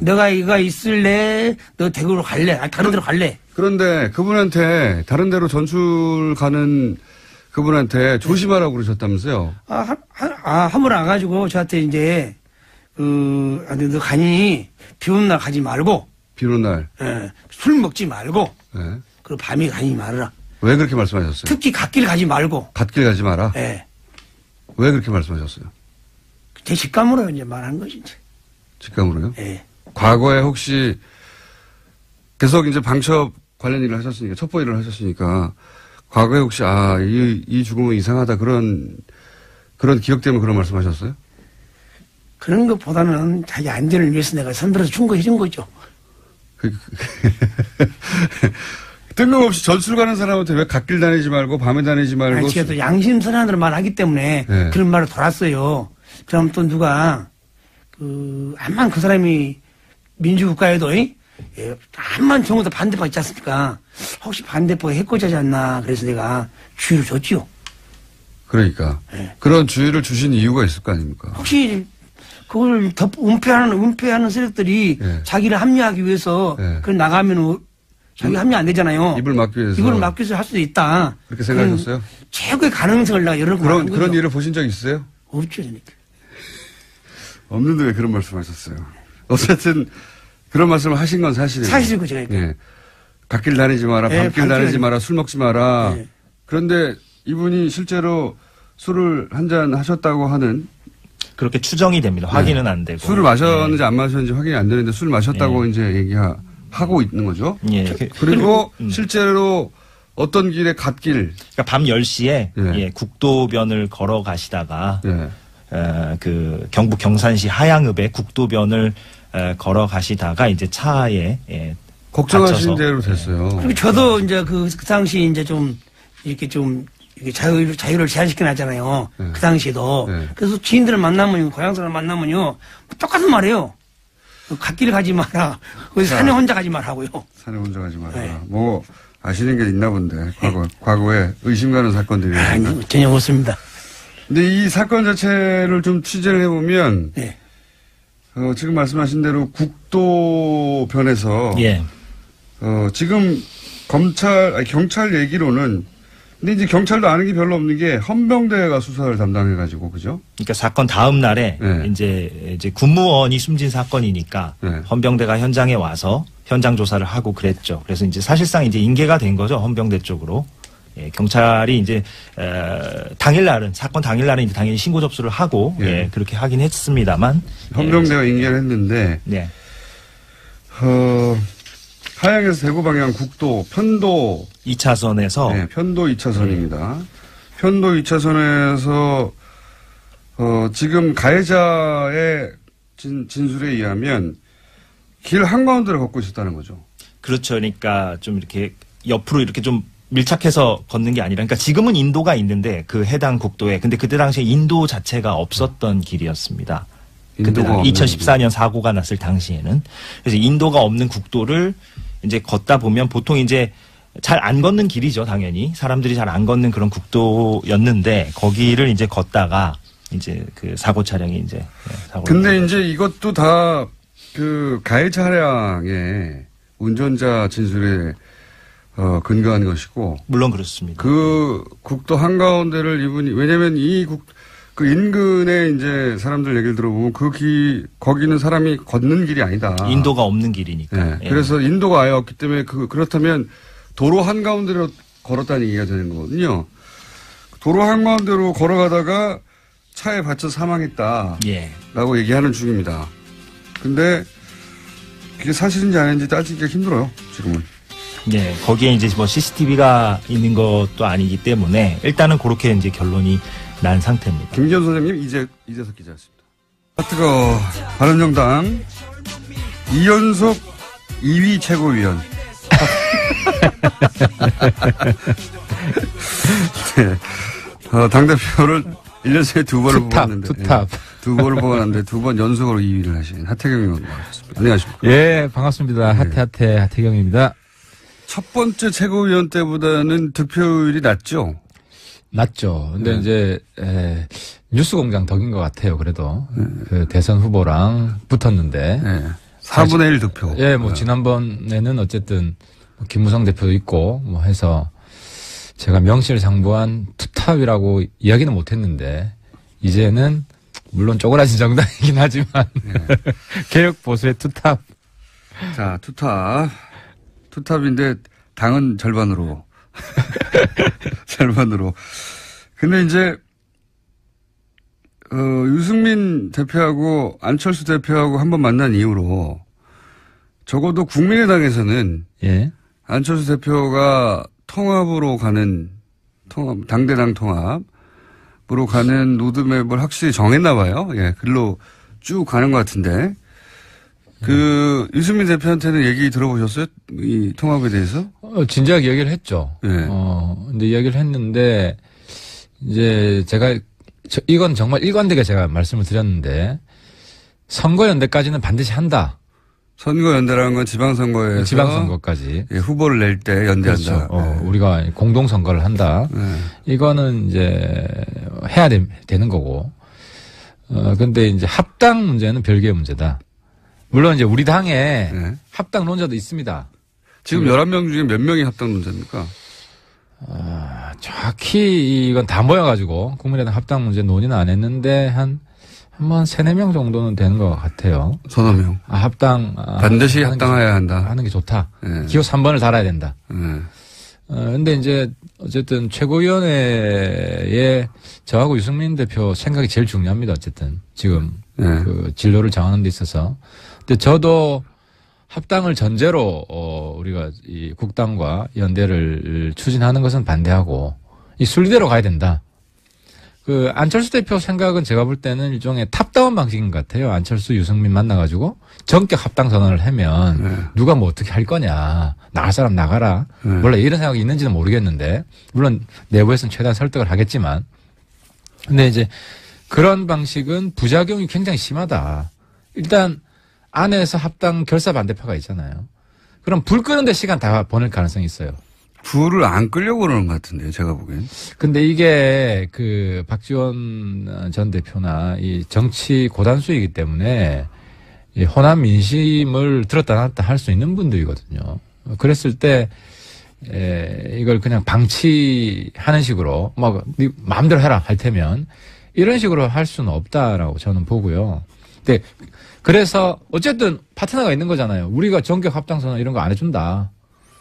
너가 이거 있을래? 너 대구로 갈래? 다른 데로 갈래? 그런데 그분한테 다른 데로 전출 가는 그분한테 조심하라고 그러셨다면서요? 한번 와가지고 저한테 이제 너 가니 비 오는 날 가지 말고. 비 오는 날. 예, 술 먹지 말고. 네. 그리고 밤에 가지 말아라. 왜 그렇게 말씀하셨어요? 특히 갓길 가지 말고. 갓길 가지 마라? 예. 왜 그렇게 말씀하셨어요? 제 직감으로 이제 말한 거지, 이제. 직감으로요? 예. 과거에 혹시 계속 이제 방첩 관련 일을 하셨으니까, 첩보 일을 하셨으니까, 과거에 혹시, 이 죽음은 이상하다, 그런 기억 때문에 그런 말씀 하셨어요? 그런 것보다는 자기 안전을 위해서 내가 선별해서 준 거 해준 거죠. 뜬금없이 전술 가는 사람한테 왜 갓길 다니지 말고 밤에 다니지 말고. 제가 또 양심선언으로 말하기 때문에 네. 그런 말을 돌았어요. 그럼 또 누가 암만 그 사람이 민주국가에도 암만 정부도 반대파 있지 않습니까? 혹시 반대파가 해코지하지 않나 그래서 내가 주의를 줬지요. 그러니까 네. 그런 주의를 주신 이유가 있을 거 아닙니까? 혹시 그걸 은폐하는 세력들이 네. 자기를 합리화하기 위해서 네. 그걸 나가면 자기 합리 안 되잖아요. 입을 막기 위해서. 입을 막기 위해서 할 수도 있다. 그렇게 생각하셨어요? 최고의 가능성을 내가 여러 번 그런 일을 보신 적 있으세요? 없죠, 그러니까. 없는데 왜 그런 말씀 하셨어요? 어쨌든 그런 말씀을 하신 건 사실이에요. 사실이고 제가. 예. 갓길 다니지 마라, 밤길 다니지 마라, 술 먹지 마라. 네. 그런데 이분이 실제로 술을 한잔 하셨다고 하는. 그렇게 추정이 됩니다. 확인은 안 되고. 술을 마셨는지 안 마셨는지 확인이 안 되는데 술 마셨다고 이제 얘기하고 있는 거죠. 예. 그리고 실제로 어떤 길에 갓길. 그러니까 밤 10시에 국도변을 걸어 가시다가 그 경북 경산시 하양읍의 국도변을 걸어 가시다가 이제 차에 걱정하신 대로 됐어요. 그리고 저도 이제 그 당시 이제 좀 이렇게 자유를 제한시켜 놨잖아요. 네. 그 당시에도. 네. 그래서 지인들을 만나면요, 고향 사람 만나면요, 똑같은 말이에요. 갓길 가지 마라. 산에 혼자 가지 말라고요. 산에 혼자 가지 마라. 네. 뭐 아시는 게 있나 본데 과거에 의심 가는 사건들이. 아니, 전혀 없습니다. 근데 이 사건 자체를 좀 취재를 해보면 네. 지금 말씀하신 대로 국도변에서 지금 경찰 얘기로는 근데 이제 경찰도 아는 게 별로 없는 게 헌병대가 수사를 담당해가지고 그죠? 그러니까 사건 다음 날에 이제 군무원이 숨진 사건이니까 헌병대가 현장에 와서 현장 조사를 하고 그랬죠. 그래서 이제 사실상 이제 인계가 된 거죠. 헌병대 쪽으로. 경찰이 이제 당일날은 사건 당일날은 이제 당연히 신고 접수를 하고 그렇게 하긴 했습니다만 헌병대가 인계를 했는데 하양에서 대구 방향 국도 편도 2차선에서 편도 2차선입니다. 편도 2차선에서 지금 가해자의 진술에 의하면 길 한가운데를 걷고 있었다는 거죠. 그렇죠. 그러니까 좀 이렇게 옆으로 이렇게 좀 밀착해서 걷는 게 아니라, 그러니까 지금은 인도가 있는데 그 해당 국도에, 근데 그때 당시에 인도 자체가 없었던 길이었습니다. 그때 2014년 사고가 났을 당시에는. 그래서 인도가 없는 국도를 이제 걷다 보면 보통 이제 잘 안 걷는 길이죠, 당연히. 사람들이 잘 안 걷는 그런 국도였는데 거기를 이제 걷다가 이제 그 사고 차량이 이제 사고를. 근데 이제 이것도 다 그 가해 차량의 운전자 진술에 근거한 것이고. 물론 그렇습니다. 그 국도 한가운데를 이분이, 왜냐면 그 인근에 이제 사람들 얘기를 들어보면 거기는 사람이 걷는 길이 아니다. 인도가 없는 길이니까. 그래서 인도가 아예 없기 때문에 그렇다면 도로 한가운데로 걸었다는 얘기가 되는 거거든요. 도로 한가운데로 걸어가다가 차에 받쳐 사망했다. 라고 얘기하는 중입니다. 근데 그게 사실인지 아닌지 따지기가 힘들어요, 지금은. 거기에 이제 뭐 CCTV가 있는 것도 아니기 때문에 일단은 그렇게 이제 결론이 난 상태입니다. 김기현 선생님, 이재석 기자였습니다. 뜨거 바른정당 이연속 2위 최고위원. 네. 당대표를 1년에 2번을 뽑았는데. 투탑. 네. 2번을 뽑았는데 2번 연속으로 2위를 하신 하태경 의원 나오셨습니다. 안녕하십니까. 예, 반갑습니다. 네. 하태경입니다. 첫 번째 최고위원 때보다는 득표율이 낮죠? 낮죠. 근데 이제, 뉴스공장 덕인 것 같아요. 그래도. 그 대선 후보랑 붙었는데. 4분의 1 득표. 예, 뭐, 지난번에는 어쨌든, 김무성 대표도 있고, 뭐 해서, 제가 명실상부한 투탑이라고 이야기는 못 했는데, 이제는, 물론 쪼그라진 정당이긴 하지만, 개혁 보수의 투탑. 자, 투탑인데, 당은 절반으로. 절반으로. 근데 이제, 유승민 대표하고 안철수 대표하고 한번 만난 이후로 적어도 국민의당에서는 예. 안철수 대표가 통합으로 가는 당대당 통합으로 가는 로드맵을 확실히 정했나 봐요. 예, 글로 쭉 가는 것 같은데 유승민 대표한테는 얘기 들어보셨어요? 이 통합에 대해서? 진지하게 얘기를 했죠. 예. 근데 이야기를 했는데 이제 제가 이건 정말 일관되게 제가 말씀을 드렸는데 선거연대까지는 반드시 한다. 선거연대라는 건 지방선거에서 지방선거까지 후보를 낼 때 연대한다. 그렇죠. 우리가 공동선거를 한다. 이거는 이제 해야 되는 거고. 근데 이제 합당 문제는 별개의 문제다. 물론 이제 우리 당에 합당론자도 있습니다. 지금 11명 중에 몇 명이 합당론자입니까? 정확히 이건 다 모여가지고 국민의당 합당 문제 논의는 안 했는데 한 3-4명 정도는 되는 것 같아요. 서너 명. 합당. 반드시 합당해야 한다. 하는 게 좋다. 기호 3번을 달아야 된다. 근데 이제 어쨌든 최고위원회에 저하고 유승민 대표 생각이 제일 중요합니다. 어쨌든 지금 그 진로를 정하는 데 있어서. 근데 저도 합당을 전제로 우리가 이 국당과 연대를 추진하는 것은 반대하고 이 순리대로 가야 된다. 그 안철수 대표 생각은 제가 볼 때는 일종의 탑다운 방식인 것 같아요. 안철수, 유승민 만나가지고 전격 합당 선언을 하면 누가 뭐 어떻게 할 거냐. 나갈 사람 나가라. 원래 이런 생각이 있는지는 모르겠는데 물론 내부에서는 최대한 설득을 하겠지만 근데 이제 그런 방식은 부작용이 굉장히 심하다. 일단 안에서 합당 결사 반대파가 있잖아요. 그럼 불 끄는데 시간 다 보낼 가능성이 있어요. 불을 안 끄려고 그러는 것 같은데요, 제가 보기엔. 근데 이게 그 박지원 전 대표나 이 정치 고단수이기 때문에 이 호남 민심을 들었다 놨다 할 수 있는 분들이거든요. 그랬을 때 이걸 그냥 방치하는 식으로 뭐 네 마음대로 해라 할 테면 이런 식으로 할 수는 없다라고 저는 보고요. 근데 그래서 어쨌든 파트너가 있는 거잖아요. 우리가 전격 합당선언 이런 거 안 해준다.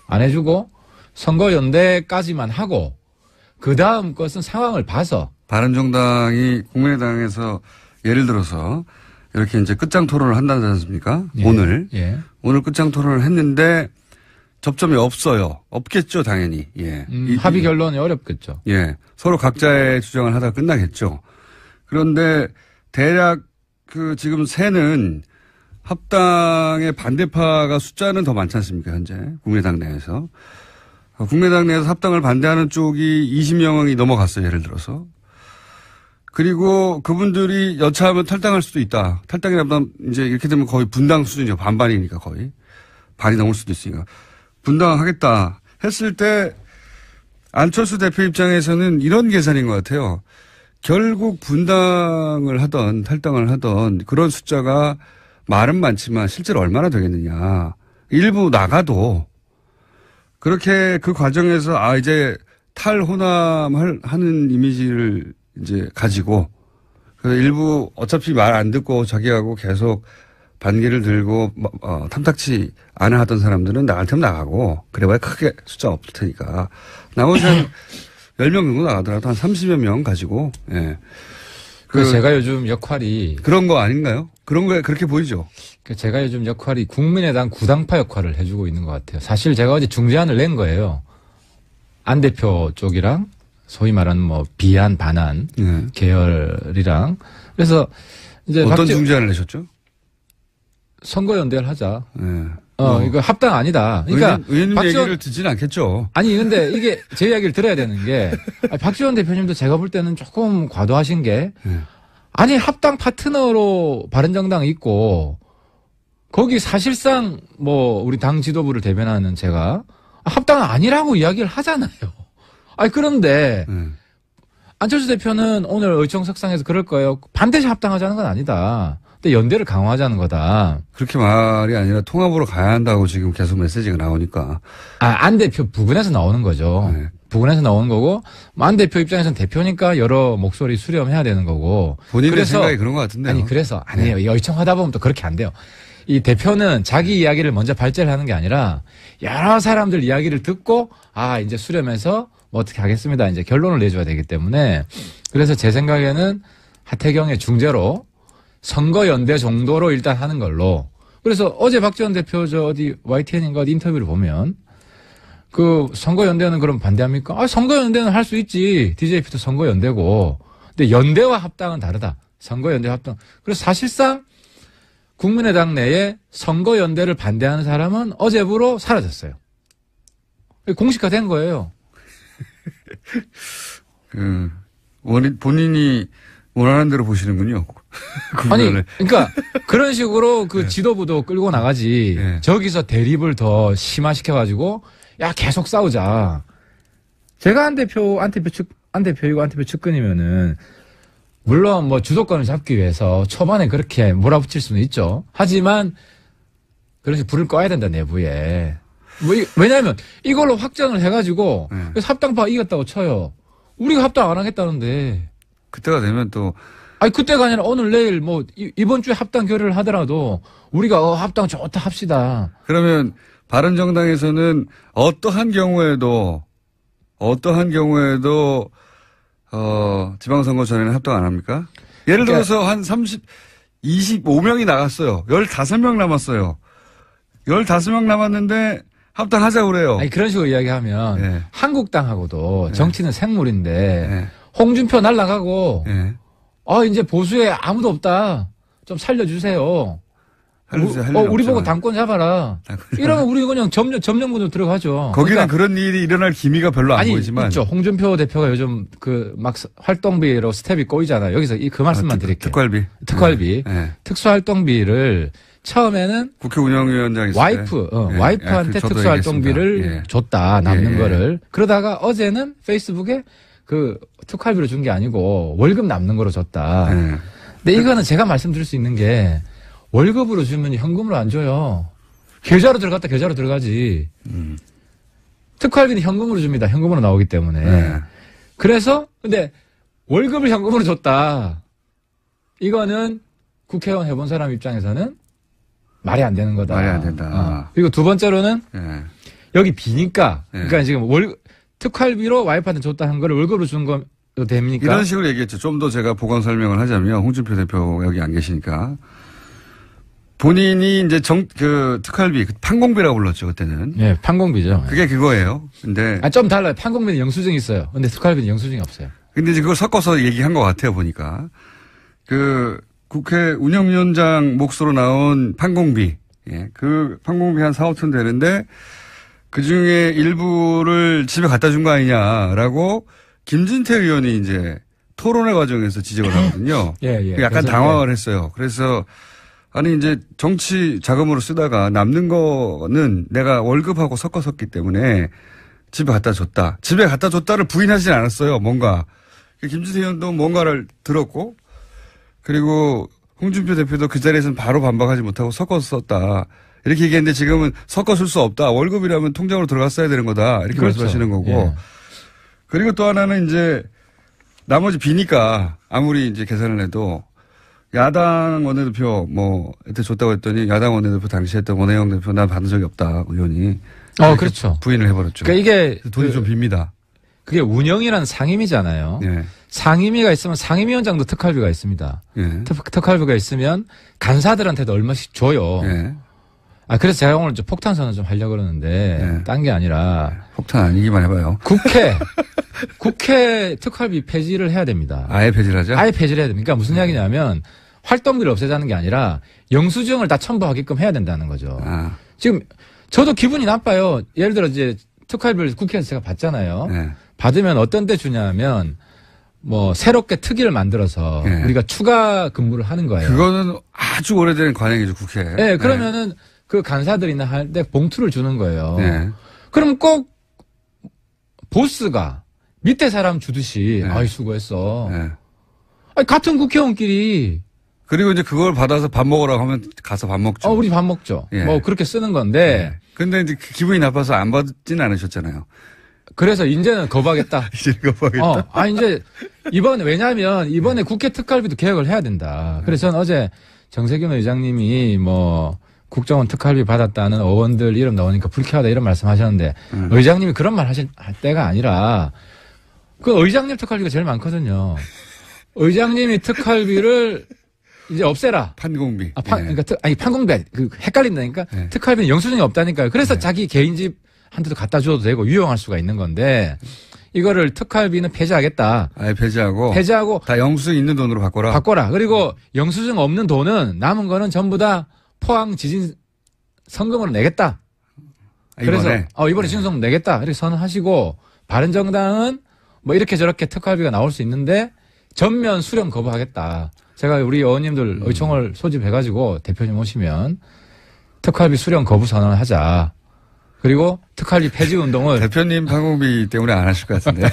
안 해주고 선거연대까지만 하고 그 다음 것은 상황을 봐서 바른정당이 국민의당에서 예를 들어서 이렇게 이제 끝장 토론을 한다지 않습니까? 예. 오늘. 예. 오늘 끝장 토론을 했는데 접점이 없어요. 없겠죠, 당연히. 예. 합의 결론이 어렵겠죠. 예. 서로 각자의 주장을 하다가 끝나겠죠. 그런데 대략 지금 새는 합당의 반대파가 숫자는 더 많지 않습니까, 현재? 국민의당 내에서. 국민의당 내에서 합당을 반대하는 쪽이 20명이 넘어갔어요, 예를 들어서. 그리고 그분들이 여차하면 탈당할 수도 있다. 탈당이라면 이제 이렇게 되면 거의 분당 수준이죠. 반반이니까 거의. 반이 넘을 수도 있으니까. 분당하겠다 했을 때 안철수 대표 입장에서는 이런 계산인 것 같아요. 결국 분당을 하던 탈당을 하던 그런 숫자가 말은 많지만 실제로 얼마나 되겠느냐. 일부 나가도 그렇게 그 과정에서 이제 탈호남하는 이미지를 이제 가지고 그래서 일부 어차피 말 안 듣고 자기하고 계속 반기를 들고 탐탁치 않아 하던 사람들은 나갈 테면 나가고 그래봐야 크게 숫자 없을 테니까 나머지 한 10명 정도 나가더라도 한 30여 명 가지고 예. 그래서 제가 요즘 역할이 그런 거 아닌가요? 그런 거에 그렇게 보이죠. 제가 요즘 역할이 국민의당 구당파 역할을 해주고 있는 것 같아요. 사실 제가 어제 중재안을 낸 거예요. 안 대표 쪽이랑 소위 말하는 뭐 비안 반안 계열이랑 그래서 이제 어떤 중재안을 내셨죠? 선거연대를 하자. 이거 합당 아니다. 그러니까 의원님 얘기를 듣지는 않겠죠. 아니 근데 이게 제 이야기를 들어야 되는 게 박지원 대표님도 제가 볼 때는 조금 과도하신 게 아니 합당 파트너로 바른정당 있고 거기 사실상 뭐 우리 당 지도부를 대변하는 제가 합당 아니라고 이야기를 하잖아요. 아니 그런데 안철수 대표는 오늘 의총석상에서 그럴 거예요. 반드시 합당하자는 건 아니다. 근데 연대를 강화하자는 거다. 그렇게 말이 아니라 통합으로 가야 한다고 지금 계속 메시지가 나오니까. 안 대표 부근에서 나오는 거죠. 네. 부근에서 나오는 거고 안 대표 입장에서는 대표니까 여러 목소리 수렴해야 되는 거고. 본인의 생각이 그런 것 같은데요. 아니 그래서 아니에요. 네. 의총하다 보면 또 그렇게 안 돼요. 이 대표는 자기 이야기를 먼저 발제를 하는 게 아니라 여러 사람들 이야기를 듣고 이제 수렴해서 뭐 어떻게 하겠습니다. 이제 결론을 내줘야 되기 때문에 그래서 제 생각에는 하태경의 중재로 선거연대 정도로 일단 하는 걸로. 그래서 어제 박지원 대표 어디 YTN인가 어디 인터뷰를 보면 그 선거연대는 그럼 반대합니까? 선거연대는 할 수 있지. DJP도 선거연대고. 근데 연대와 합당은 다르다. 선거연대와 합당. 그래서 사실상 국민의당 내에 선거연대를 반대하는 사람은 어제부로 사라졌어요. 공식화된 거예요. 본인이 원하는 대로 보시는군요. 아니, 그러니까 그런 식으로 그 지도부도 끌고 나가지. 저기서 대립을 더 심화시켜가지고 야 계속 싸우자. 제가 안 대표이고 안 대표 측근이면은 물론 뭐 주도권을 잡기 위해서 초반에 그렇게 몰아붙일 수는 있죠. 하지만 그렇게 불을 꺼야 된다 내부에. 왜냐하면 이걸로 확정을 해가지고 합당파 이겼다고 쳐요. 우리가 합당 안 하겠다는데. 그때가 되면 또. 그때가 아니라 오늘 내일 뭐 이번 주에 합당 결의를 하더라도 우리가 합당 좋다 합시다. 그러면 바른정당에서는 어떠한 경우에도 지방선거 전에는 합당 안 합니까? 예를 들어서 한 25명이 나갔어요. 15명 남았어요. 15명 남았는데 합당하자고 그래요. 그런 식으로 이야기하면 한국당하고도 정치는 생물인데 홍준표 날라가고 이제 보수에 아무도 없다. 좀 살려주세요. 우리 보고 당권 잡아라. 이러면 우리 그냥 점령군으로 들어가죠. 거기는 그러니까 그런 일이 일어날 기미가 별로 안 보이지만. 있죠. 홍준표 대표가 요즘 막 활동비로 스텝이 꼬이잖아요. 여기서 그 말씀만 드릴게요. 특활비. 특수활동비를 처음에는 국회 운영위원장이 와이프한테 특수활동비를 줬다. 남는 거를. 그러다가 어제는 페이스북에 그 특활비로 준 게 아니고 월급 남는 거로 줬다. 근데 이거는 제가 말씀드릴 수 있는 게 월급으로 주면 현금으로 안 줘요. 계좌로 들어갔다 계좌로 들어가지. 특활비는 현금으로 줍니다. 현금으로 나오기 때문에. 그래서 근데 월급을 현금으로 줬다. 이거는 국회의원 해본 사람 입장에서는 말이 안 되는 거다. 말이 안 된다. 그리고 두 번째로는 여기 비니까. 그러니까 지금 특활비로 와이프한테 줬다는 걸 월급으로 준 거 됩니까? 이런 식으로 얘기했죠. 좀 더 제가 보강 설명을 하자면 홍준표 대표 여기 안 계시니까 본인이 이제 특활비 판공비라고 불렀죠 그때는. 네, 판공비죠. 그게 그거예요. 근데 좀 달라요. 판공비는 영수증이 있어요. 근데 특활비는 영수증이 없어요. 근데 이제 그걸 섞어서 얘기한 것 같아요 보니까 국회 운영위원장 몫으로 나온 판공비, 그 판공비 한 4, 5천 되는데 그 중에 일부를 집에 갖다 준 거 아니냐라고 김진태 의원이 이제 토론회 과정에서 지적을 하거든요. 약간 당황을 했어요. 그래서 아니 이제 정치 자금으로 쓰다가 남는 거는 내가 월급하고 섞어 썼기 때문에 집에 갖다 줬다. 집에 갖다 줬다를 부인하진 않았어요. 뭔가. 김진태 의원도 뭔가를 들었고 그리고 홍준표 대표도 그 자리에서는 바로 반박하지 못하고 섞어서 썼다. 이렇게 얘기했는데 지금은 섞어 쓸 수 없다. 월급이라면 통장으로 들어갔어야 되는 거다. 이렇게 말씀하시는 거고. 그리고 또 하나는 이제 나머지 비니까 아무리 이제 계산을 해도 야당 원내대표 이때 줬다고 했더니 야당 원내대표 당시 했던 원혜영 대표 난 받은 적이 없다. 의원이. 그렇죠. 부인을 해버렸죠. 그러니까 이게 돈이 좀 빕니다. 그게 운영이라는 상임위잖아요. 상임위가 있으면 상임위원장도 특활비가 있습니다. 특활비가 있으면 간사들한테도 얼마씩 줘요. 그래서 제가 오늘 폭탄 선언 좀 하려고 그러는데 딴 게 아니라 폭탄 아니기만 해봐요. 국회 특활비 폐지를 해야 됩니다. 아예 폐지를 하죠? 아예 폐지를 해야 됩니다. 그러니까 무슨 이야기냐면 활동비를 없애자는 게 아니라 영수증을 다 첨부하게끔 해야 된다는 거죠. 지금 저도 기분이 나빠요. 예를 들어 이제 특활비를 국회에서 제가 받잖아요. 네. 받으면 어떤 때 주냐면 뭐 새롭게 특위를 만들어서 네. 우리가 추가 근무를 하는 거예요. 그거는 아주 오래된 관행이죠, 국회에. 네, 그러면은 네. 그 간사들이나 할 때 봉투를 주는 거예요. 네. 그럼 꼭 보스가 밑에 사람 주듯이 네. 아이 수고했어. 네. 아니, 같은 국회의원끼리. 그리고 이제 그걸 받아서 밥 먹으라고 하면 가서 밥 먹죠. 우리 밥 먹죠. 예. 뭐 그렇게 쓰는 건데. 예. 근데 이제 기분이 나빠서 안 받진 않으셨잖아요. 그래서 이제는 거부하겠다. 이제는 거부하겠다. 이제 왜냐하면 이번에 국회 특활비도 개혁을 해야 된다. 그래서 저는 어제 정세균 의장님이 뭐 국정원 특활비 받았다는 의원들 이름 나오니까 불쾌하다 이런 말씀 하셨는데 의장님이 그런 말 하실 때가 아니라 그 의장님 특활비가 제일 많거든요. 의장님이 특활비를 이제 없애라. 판공비. 그러니까 판공비 헷갈린다니까. 네. 특활비는 영수증이 없다니까요. 그래서 네. 자기 개인 집한테도 갖다 줘도 되고 유용할 수가 있는 건데 이거를 특활비는 폐지하겠다. 아예 폐지하고 다 영수증 있는 돈으로 바꿔라. 그리고 영수증 없는 돈은 남은 거는 전부 다 포항 지진 성금으로 내겠다. 그래서 이번에 지진성금 내겠다. 이렇게 선언하시고 바른정당은 뭐 이렇게 저렇게 특활비가 나올 수 있는데 전면 수령 거부하겠다. 제가 우리 의원님들 의총을 소집해가지고 대표님 오시면 특활비 수령 거부 선언을 하자. 그리고 특활비 폐지 운동을. 대표님 판공비 때문에 안 하실 것 같은데.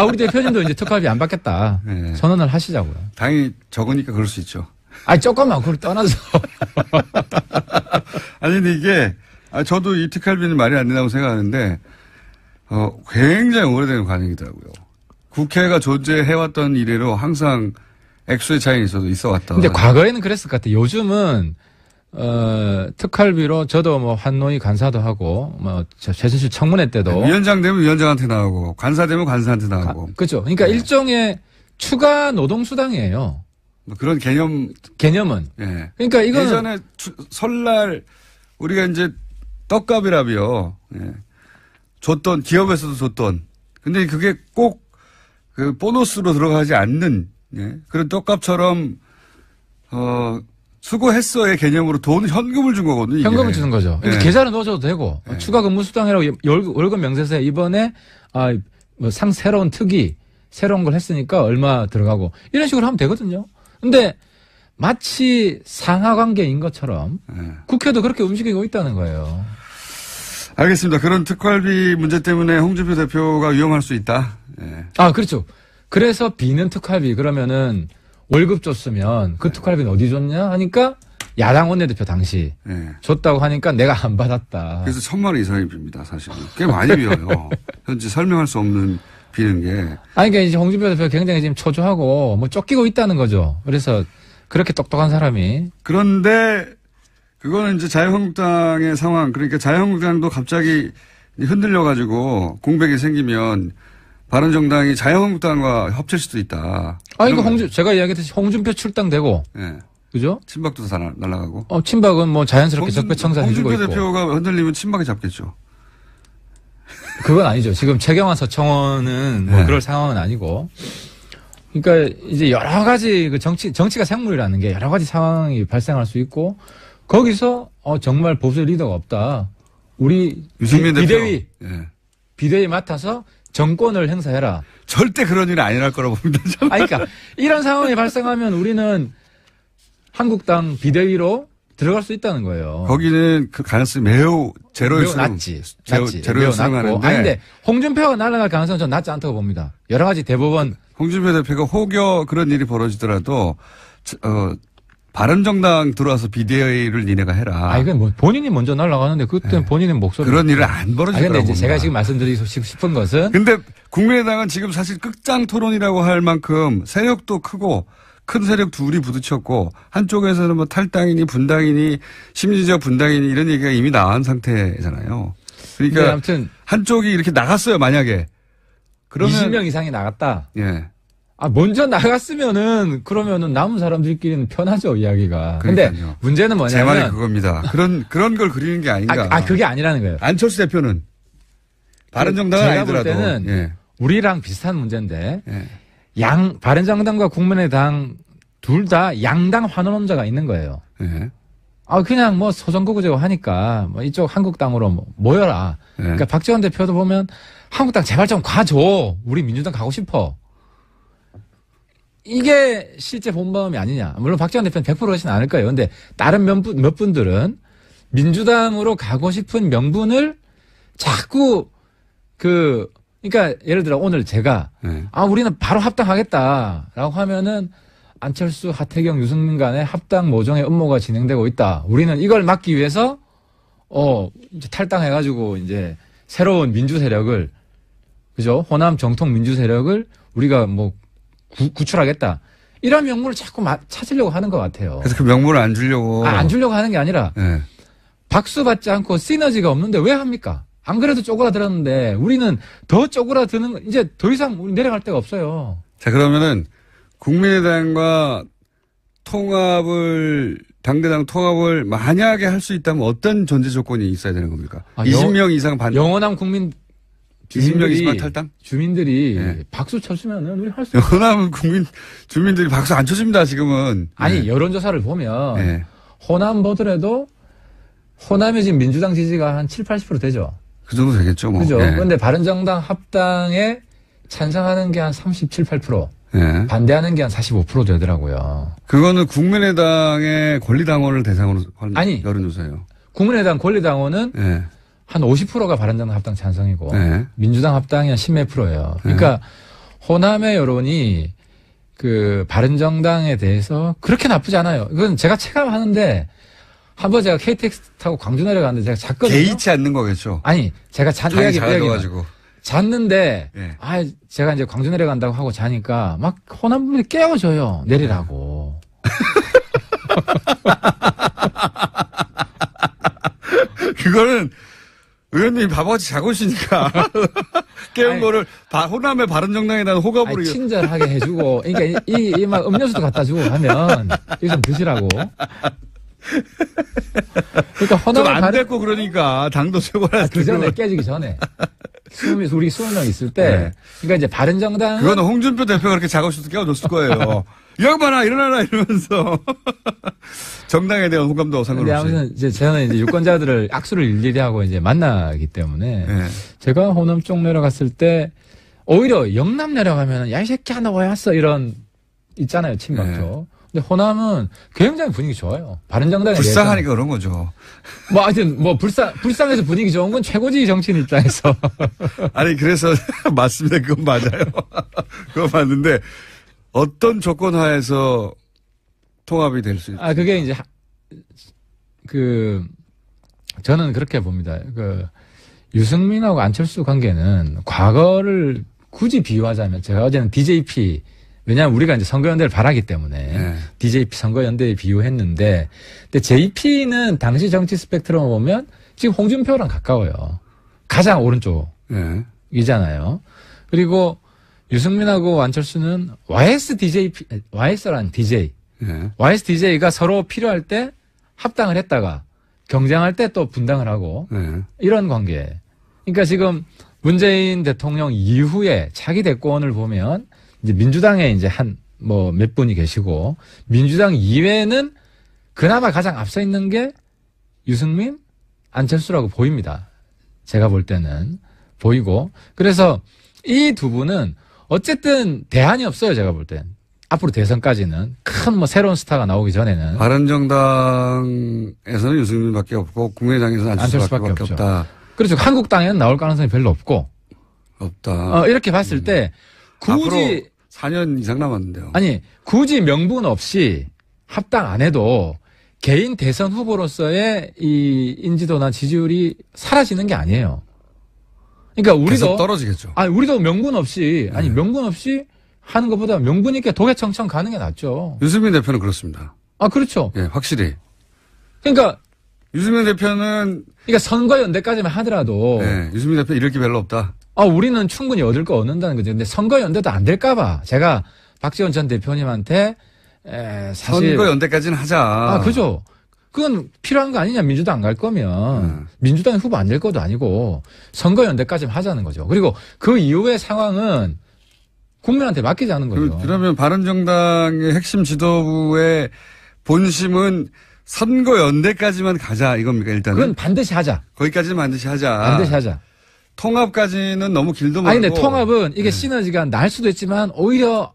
우리 대표님도 이제 특활비 안 받겠다. 네. 선언을 하시자고요. 당연히 적으니까 그럴 수 있죠. 조금만 그걸 떠나서. 아니, 근데 이게, 저도 이 특활비는 말이 안 된다고 생각하는데, 굉장히 오래된 관행이더라고요. 국회가 존재해왔던 이래로 항상 액수의 차이는 있어 왔다. 근데 과거에는 그랬을 것 같아요. 요즘은, 특활비로 저도 뭐 한노위 간사도 하고, 뭐, 최순실 청문회 때도. 위원장 되면 위원장한테 나오고, 간사 되면 간사한테 나오고. 그렇죠. 그러니까 네. 일종의 추가 노동수당이에요. 뭐 그런 개념은. 예. 그러니까 이거는. 예전에 설날 우리가 이제 떡값이라며, 예. 기업에서도 줬던. 근데 그게 꼭 그 보너스로 들어가지 않는, 예. 그런 떡값처럼, 수고했어의 개념으로 현금을 준 거거든요. 이게. 현금을 주는 거죠. 예. 계좌로 넣어줘도 되고, 예. 추가 근무수당이라고 월급 명세서에 이번에, 새로운 특위, 새로운 걸 했으니까 얼마 들어가고, 이런 식으로 하면 되거든요. 근데 마치 상하 관계인 것처럼 국회도 그렇게 움직이고 있다는 거예요. 알겠습니다. 그런 특활비 문제 때문에 홍준표 대표가 위험할 수 있다. 네. 그렇죠. 그래서 비는 특활비 그러면은 월급 줬으면 그 특활비는 어디 줬냐 하니까 야당 원내대표 당시 줬다고 하니까 내가 안 받았다. 그래서 1,000만 원 이상이 빕니다. 사실은. 꽤 많이 비어요. 현재 설명할 수 없는 비는 게. 그러니까 이제 홍준표 대표가 굉장히 지금 초조하고 뭐 쫓기고 있다는 거죠. 그래서 그렇게 똑똑한 사람이. 그런데 그거는 이제 자유한국당의 상황. 그러니까 자유한국당도 갑자기 흔들려가지고 공백이 생기면 바른정당이 자유한국당과 합칠 수도 있다. 제가 이야기했듯이 홍준표 출당되고. 네. 그죠? 친박도 다 날아가고. 친박은 뭐 자연스럽게 적폐청산 해주고 있고. 홍준표 대표가 흔들리면 친박이 잡겠죠. 그건 아니죠. 지금 최경환 서청원은 뭐 그럴 상황은 아니고. 그러니까 이제 여러 가지 그 정치가 생물이라는 게 여러 가지 상황이 발생할 수 있고 거기서 정말 보수 리더가 없다. 우리 유승민 비대위 비대위 맡아서 정권을 행사해라. 절대 그런 일은 안 일어날 거라고 봅니다. 그러니까 이런 상황이 발생하면 우리는 한국당 비대위로 들어갈 수 있다는 거예요. 거기는 그 가능성이 매우 제로일 수 낮지. 제로일 수 있는데. 근데 홍준표가 날아갈 가능성은 전 낮지 않다고 봅니다. 여러 가지 대법원. 홍준표 대표가 혹여 그런 일이 벌어지더라도 바른정당 들어와서 비대위를 니네가 해라. 이건 뭐 본인이 먼저 날아가는데 그때 본인의 목소리. 그런 일은 안 벌어질 거라고 근데 이제 제가 지금 말씀드리고 싶은 것은. 근데 국민의당은 지금 사실 끝장 토론이라고 할 만큼 세력도 크고 큰 세력 둘이 부딪혔고 한쪽에서는 뭐 탈당이니 분당이니 심리적 분당이니 이런 얘기가 이미 나온 상태잖아요. 그러니까 아무튼 한쪽이 이렇게 나갔어요. 만약에. 그러면 20명 이상이 나갔다. 예. 먼저 나갔으면은 그러면은 남은 사람들끼리는 편하죠 이야기가. 근데 문제는 뭐냐면 제 말이 그겁니다. 그런 걸 그리는 게 아닌가. 그게 아니라는 거예요. 안철수 대표는 바른정당은 아니더라도 제가 볼 때는 우리랑 비슷한 문제인데 바른정당과 국민의당 둘 다 양당 환원론자가 있는 거예요. 그냥 뭐 소선거구제고 하니까 뭐 이쪽 한국당으로 모여라. 네. 그러니까 박지원 대표도 보면 한국당 제발 좀 가줘. 우리 민주당 가고 싶어. 이게 실제 본마음이 아니냐. 물론 박지원 대표는 100% 그러진 않을 거예요. 근데 다른 몇 분들은 민주당으로 가고 싶은 명분을 자꾸 그러니까 예를 들어 오늘 제가 우리는 바로 합당하겠다라고 하면은 안철수, 하태경, 유승민 간의 합당 모종의 음모가 진행되고 있다. 우리는 이걸 막기 위해서 이제 탈당해가지고 이제 새로운 민주 세력을 그죠? 호남 정통 민주 세력을 우리가 뭐 구출하겠다. 이런 명분을 자꾸 찾으려고 하는 것 같아요. 그래서 그 명분을 안 주려고. 안 주려고 하는 게 아니라 박수 받지 않고 시너지가 없는데 왜 합니까? 안 그래도 쪼그라들었는데 우리는 더 쪼그라드는 이제 더 이상 우리 내려갈 데가 없어요. 자, 그러면은 국민의당과 당대당 통합을 만약에 할 수 있다면 어떤 전제 조건이 있어야 되는 겁니까? 20명 이상 반대. 영원한 국민 20명 이상 탈당? 주민들이 박수 쳤으면은 우리 할 수 있어요. 호남 주민들이 박수 안 쳐줍니다, 지금은. 아니, 여론조사를 보면 호남 보더라도 호남의 지금 민주당 지지가 한 70-80% 되죠. 그 정도 되겠죠, 뭐. 그죠. 그런데 바른정당 합당에 찬성하는 게 한 37-8%. 반대하는 게 한 45% 되더라고요. 그거는 국민의당의 권리당원을 대상으로 한 여론조사예요. 국민의당 권리당원은 한 50%가 바른정당 합당 찬성이고 민주당 합당이 한 10몇 %예요. 그러니까 호남의 여론이 그 바른정당에 대해서 그렇게 나쁘지 않아요. 이건 제가 체감하는데 한번 제가 KTX 타고 광주 내려갔는데 제가 잤거든요. 개의치 않는 거겠죠. 아니 제가 가지고 잤는데 제가 이제 광주 내려간다고 하고 자니까 막 호남 분들이 깨워줘요. 내리라고. 그거는 의원님이 바보같이 자고 있으니까 깨운 거를 호남의 바른정당에 대한 호감으로 친절하게 해주고 그러니까 이 막 음료수도 갖다 주고 하면 이거 좀 드시라고. 그러니까 호남 안 됐고 그러니까 당도 최고라. 그 전에 깨지기 전에 우리 20명 있을 때 그러니까 이제 바른정당 그거는 홍준표 대표가 그렇게 자고 있어도 깨워줬을 거예요. 이 양반아 일어나라 이러면서 정당에 대한 호감도 상관없이. 아무튼 이제 저는 이제 유권자들을 악수를 일일이 하고 이제 만나기 때문에 제가 호남 쪽 내려갔을 때 오히려 영남 내려가면 야 이 새끼야 너 왜 왔어 이런 있잖아요 친박죠. 근데 호남은 굉장히 분위기 좋아요. 바른정당에 불쌍하니까 그런 거죠. 뭐 하여튼 뭐 불쌍해서 분위기 좋은 건 최고지 정치인 입장에서. 아니 그래서 맞습니다. 그건 맞아요. 그건 맞는데 어떤 조건 하에서 통합이 될 수 있죠? 그게 이제 저는 그렇게 봅니다. 유승민하고 안철수 관계는 과거를 굳이 비유하자면 제가 어제는 DJP 왜냐하면 우리가 이제 선거연대를 바라기 때문에 DJP 선거연대에 비유했는데 근데 JP는 당시 정치 스펙트럼을 보면 지금 홍준표랑 가까워요. 가장 오른쪽이잖아요. 그리고 유승민하고 안철수는 YS라는 DJ. YSDJ가 서로 필요할 때 합당을 했다가 경쟁할 때 또 분당을 하고 이런 관계. 그러니까 지금 문재인 대통령 이후에 차기 대권을 보면 이제 민주당에 이제 몇 분이 계시고 민주당 이외에는 그나마 가장 앞서 있는 게 유승민, 안철수라고 보입니다. 제가 볼 때는 보이고 그래서 이 두 분은 어쨌든 대안이 없어요. 제가 볼 땐. 앞으로 대선까지는 큰 새로운 스타가 나오기 전에는 바른정당에서는 유승민밖에 없고 국민의당에서는 안철수밖에 없다. 그렇죠. 한국당에는 나올 가능성이 별로 없다. 이렇게 봤을 때 굳이 4년 이상 남았는데요. 아니 굳이 명분 없이 합당 안 해도 개인 대선 후보로서의 이 인지도나 지지율이 사라지는 게 아니에요. 그러니까 우리도 계속 떨어지겠죠. 우리도 명분 없이 명분 없이 하는 것보다 명분 있게 도개청청 가는 게 낫죠. 유승민 대표는 그렇습니다. 그렇죠. 예, 확실히. 그러니까 유승민 대표는 선거연대까지만 하더라도 유승민 대표 잃을 게 별로 없다. 우리는 충분히 얻을 거 얻는다는 거죠. 근데 선거연대도 안 될까봐 제가 박지원 전 대표님한테 사실 선거연대까지는 하자. 그죠. 그건 필요한 거 아니냐. 민주당 안 갈 거면 민주당 후보 안 될 것도 아니고 선거연대까지만 하자는 거죠. 그리고 그 이후의 상황은 국민한테 맡기자는 거죠. 그러면 바른정당의 핵심 지도부의 본심은 선거연대까지만 가자 이겁니까 일단은? 그건 반드시 하자. 거기까지는 반드시 하자. 반드시 하자. 통합까지는 너무 길도 멀고. 아니 근데 통합은 이게 시너지가 날 수도 있지만 오히려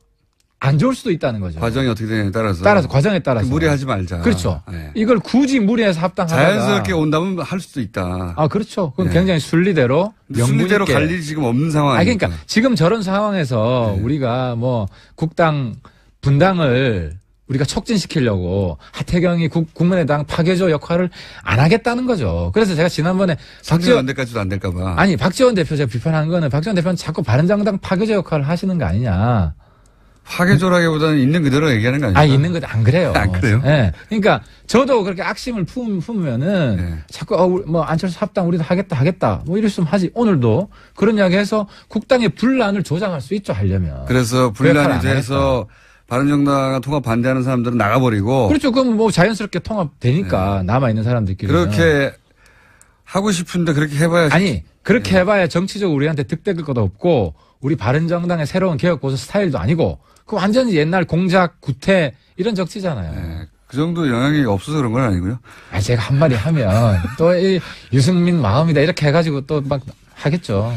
안 좋을 수도 있다는 거죠. 과정이 어떻게 되냐에 따라서. 과정에 따라서. 무리하지 말자. 그렇죠. 네. 이걸 굳이 무리해서 합당하다가. 자연스럽게 온다면 할 수도 있다. 아, 그렇죠. 그건 굉장히 순리대로. 순리대로 갈 일이 지금 없는 상황이니까. 그러니까 지금 저런 상황에서 우리가 뭐 국당 분당을 우리가 촉진시키려고 하태경이 국민의당 파괴조 역할을 안 하겠다는 거죠. 그래서 제가 지난번에 선거연대까지도 안 될까 봐. 아니 박지원 대표 제가 비판한 거는 박지원 대표는 자꾸 바른정당 파괴조 역할을 하시는 거 아니냐. 파괴조라기보다는 있는 그대로 얘기하는 거 아니에요? 아, 있는 그대로 안 그래요. 안 그래요? 네. 그러니까 저도 그렇게 악심을 품으면은 자꾸 뭐 안철수 합당 우리도 하겠다. 뭐 이랬으면 하지. 오늘도 그런 이야기해서 국당의 분란을 조장할 수 있죠, 하려면. 그래서 분란이 돼서 바른정당과 통합 반대하는 사람들은 나가버리고. 그렇죠. 그럼 뭐 자연스럽게 통합되니까 남아있는 사람들끼리. 그렇게 하고 싶은데 그렇게 해봐야. 아니, 그렇게 해봐야 정치적으로 우리한테 득될 것도 없고 우리 바른정당의 새로운 개혁보수 스타일도 아니고 그 완전히 옛날 공작, 구태 이런 정치잖아요. 네, 그 정도 영향이 없어서 그런 건 아니고요. 아, 제가 한마디 하면 또 이 유승민 마음이다 이렇게 해가지고 또 막 하겠죠.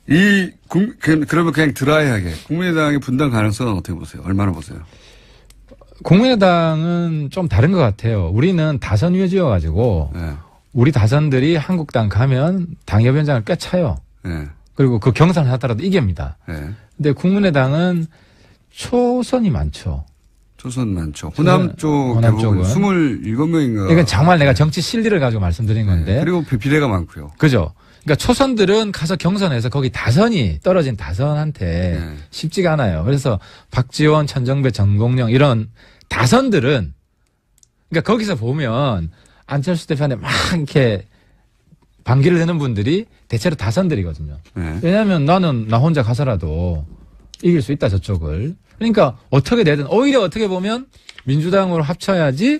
그러면 그냥 드라이하게 국민의당의 분당 가능성은 어떻게 보세요? 얼마나 보세요? 국민의당은 좀 다른 것 같아요. 우리는 다선 위주여가지고 우리 다선들이 한국당 가면 당협위원장을 꽤 차요. 그리고 그 경선을 하더라도 이깁니다. 근데 국민의당은 초선이 많죠. 초선 많죠. 호남 쪽은 27명인가. 이건 정말 내가 정치 실리를 가지고 말씀드린 건데. 그리고 비례가 많고요. 그죠. 그러니까 초선들은 가서 경선에서 거기 다선이 떨어진 다선한테 쉽지가 않아요. 그래서 박지원, 천정배, 정동영 이런 다선들은 그러니까 거기서 보면 안철수 대표한테 막 이렇게 반기를 내는 분들이 대체로 다선들이거든요. 왜냐하면 나는 나 혼자 가서라도 이길 수 있다 저쪽을. 그러니까 어떻게 되든 오히려 어떻게 보면 민주당으로 합쳐야지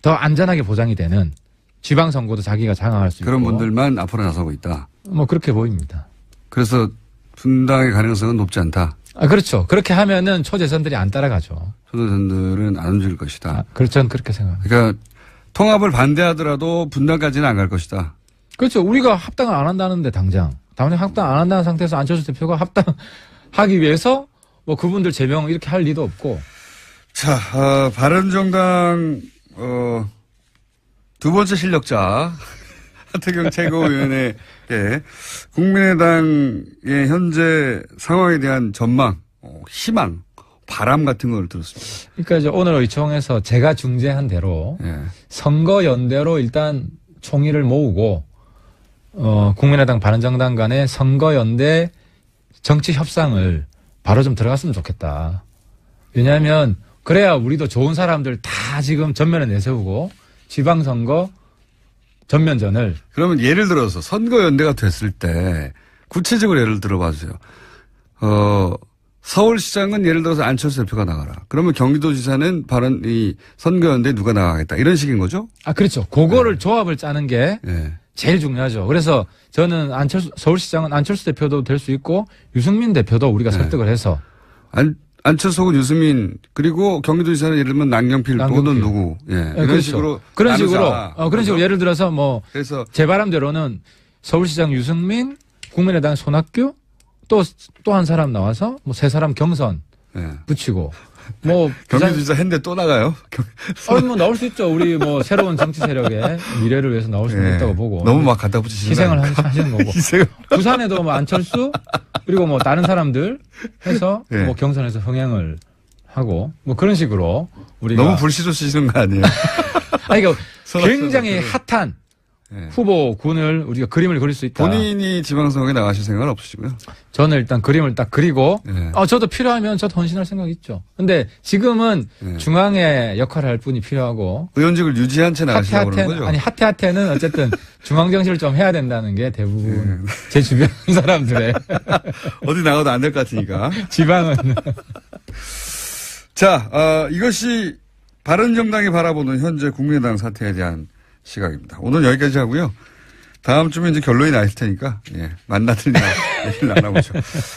더 안전하게 보장이 되는 지방선거도 자기가 장악할 수 있고. 그런 분들만 앞으로 나서고 있다. 뭐 그렇게 보입니다. 그래서 분당의 가능성은 높지 않다. 아, 그렇죠. 그렇게 하면은 초재선들이 안 따라가죠. 초재선들은 안 움직일 것이다. 아, 그렇죠. 저는 그렇게 생각합니다. 그러니까 통합을 반대하더라도 분당까지는 안 갈 것이다. 그렇죠. 우리가 합당을 안 한다는데 당장 합당 안 한다는 상태에서 안철수 대표가 합당하기 위해서 뭐 그분들 제명 이렇게 할 리도 없고. 자, 바른정당 두 번째 실력자 하태경 최고위원에게 국민의당의 현재 상황에 대한 전망, 희망, 바람 같은 걸 들었습니다. 그러니까 이제 오늘 의총에서 제가 중재한 대로 선거연대로 일단 총의를 모으고 국민의당 바른정당 간의 선거연대 정치 협상을 바로 좀 들어갔으면 좋겠다. 왜냐하면 그래야 우리도 좋은 사람들 다 지금 전면에 내세우고 지방선거 전면전을. 그러면 예를 들어서 선거연대가 됐을 때 구체적으로 예를 들어봐 주세요. 서울시장은 예를 들어서 안철수 대표가 나가라. 그러면 경기도지사는 이 선거연대에 누가 나가겠다. 이런 식인 거죠? 아, 그렇죠. 그거를 조합을 짜는 게 제일 중요하죠. 그래서 저는 서울시장은 안철수 대표도 될 수 있고 유승민 대표도 우리가 설득을 해서. 안철수 혹은 유승민 그리고 경기도지사는 예를 들면 남경필 또는 누구. 이런 그렇죠. 식으로. 그런 식으로 예를 들어서 뭐. 그래서 제 바람대로는 서울시장 유승민, 국민의당 손학규 또 한 사람 나와서 뭐 세 사람 경선 붙이고. 뭐 경기도지사 했는데 또 나가요? 뭐 나올 수 있죠. 우리 뭐 새로운 정치 세력의 미래를 위해서 나올 수 있다고 보고. 너무 막 갖다 붙이시는 희생을 하시는 거고. 부산에도 뭐 안철수 그리고 뭐 다른 사람들 해서 뭐 경선에서 흥행을 하고 뭐 그런 식으로 우리가 너무 불시조시는 거 아니에요? 아니 그러니까 굉장히 핫한 후보군을 우리가 그림을 그릴 수 있다. 본인이 지방선거에 나가실 생각은 없으시고요? 저는 일단 그림을 딱 그리고 저도 필요하면 저도 헌신할 생각이 있죠. 근데 지금은 중앙의 역할을 할 분이 필요하고 의원직을 유지한 채 나가시려고 그러는 거죠? 아니 하태는 어쨌든 중앙 정치를 좀 해야 된다는 게 대부분 제 주변 사람들의 어디 나가도 안 될 것 같으니까. 지방은. 자, 이것이 바른정당이 바라보는 현재 국민의당 사태에 대한 시각입니다. 오늘 여기까지 하고요. 다음 주면 이제 결론이 나 있을 테니까, 만나드리면 얘기를 나눠보죠.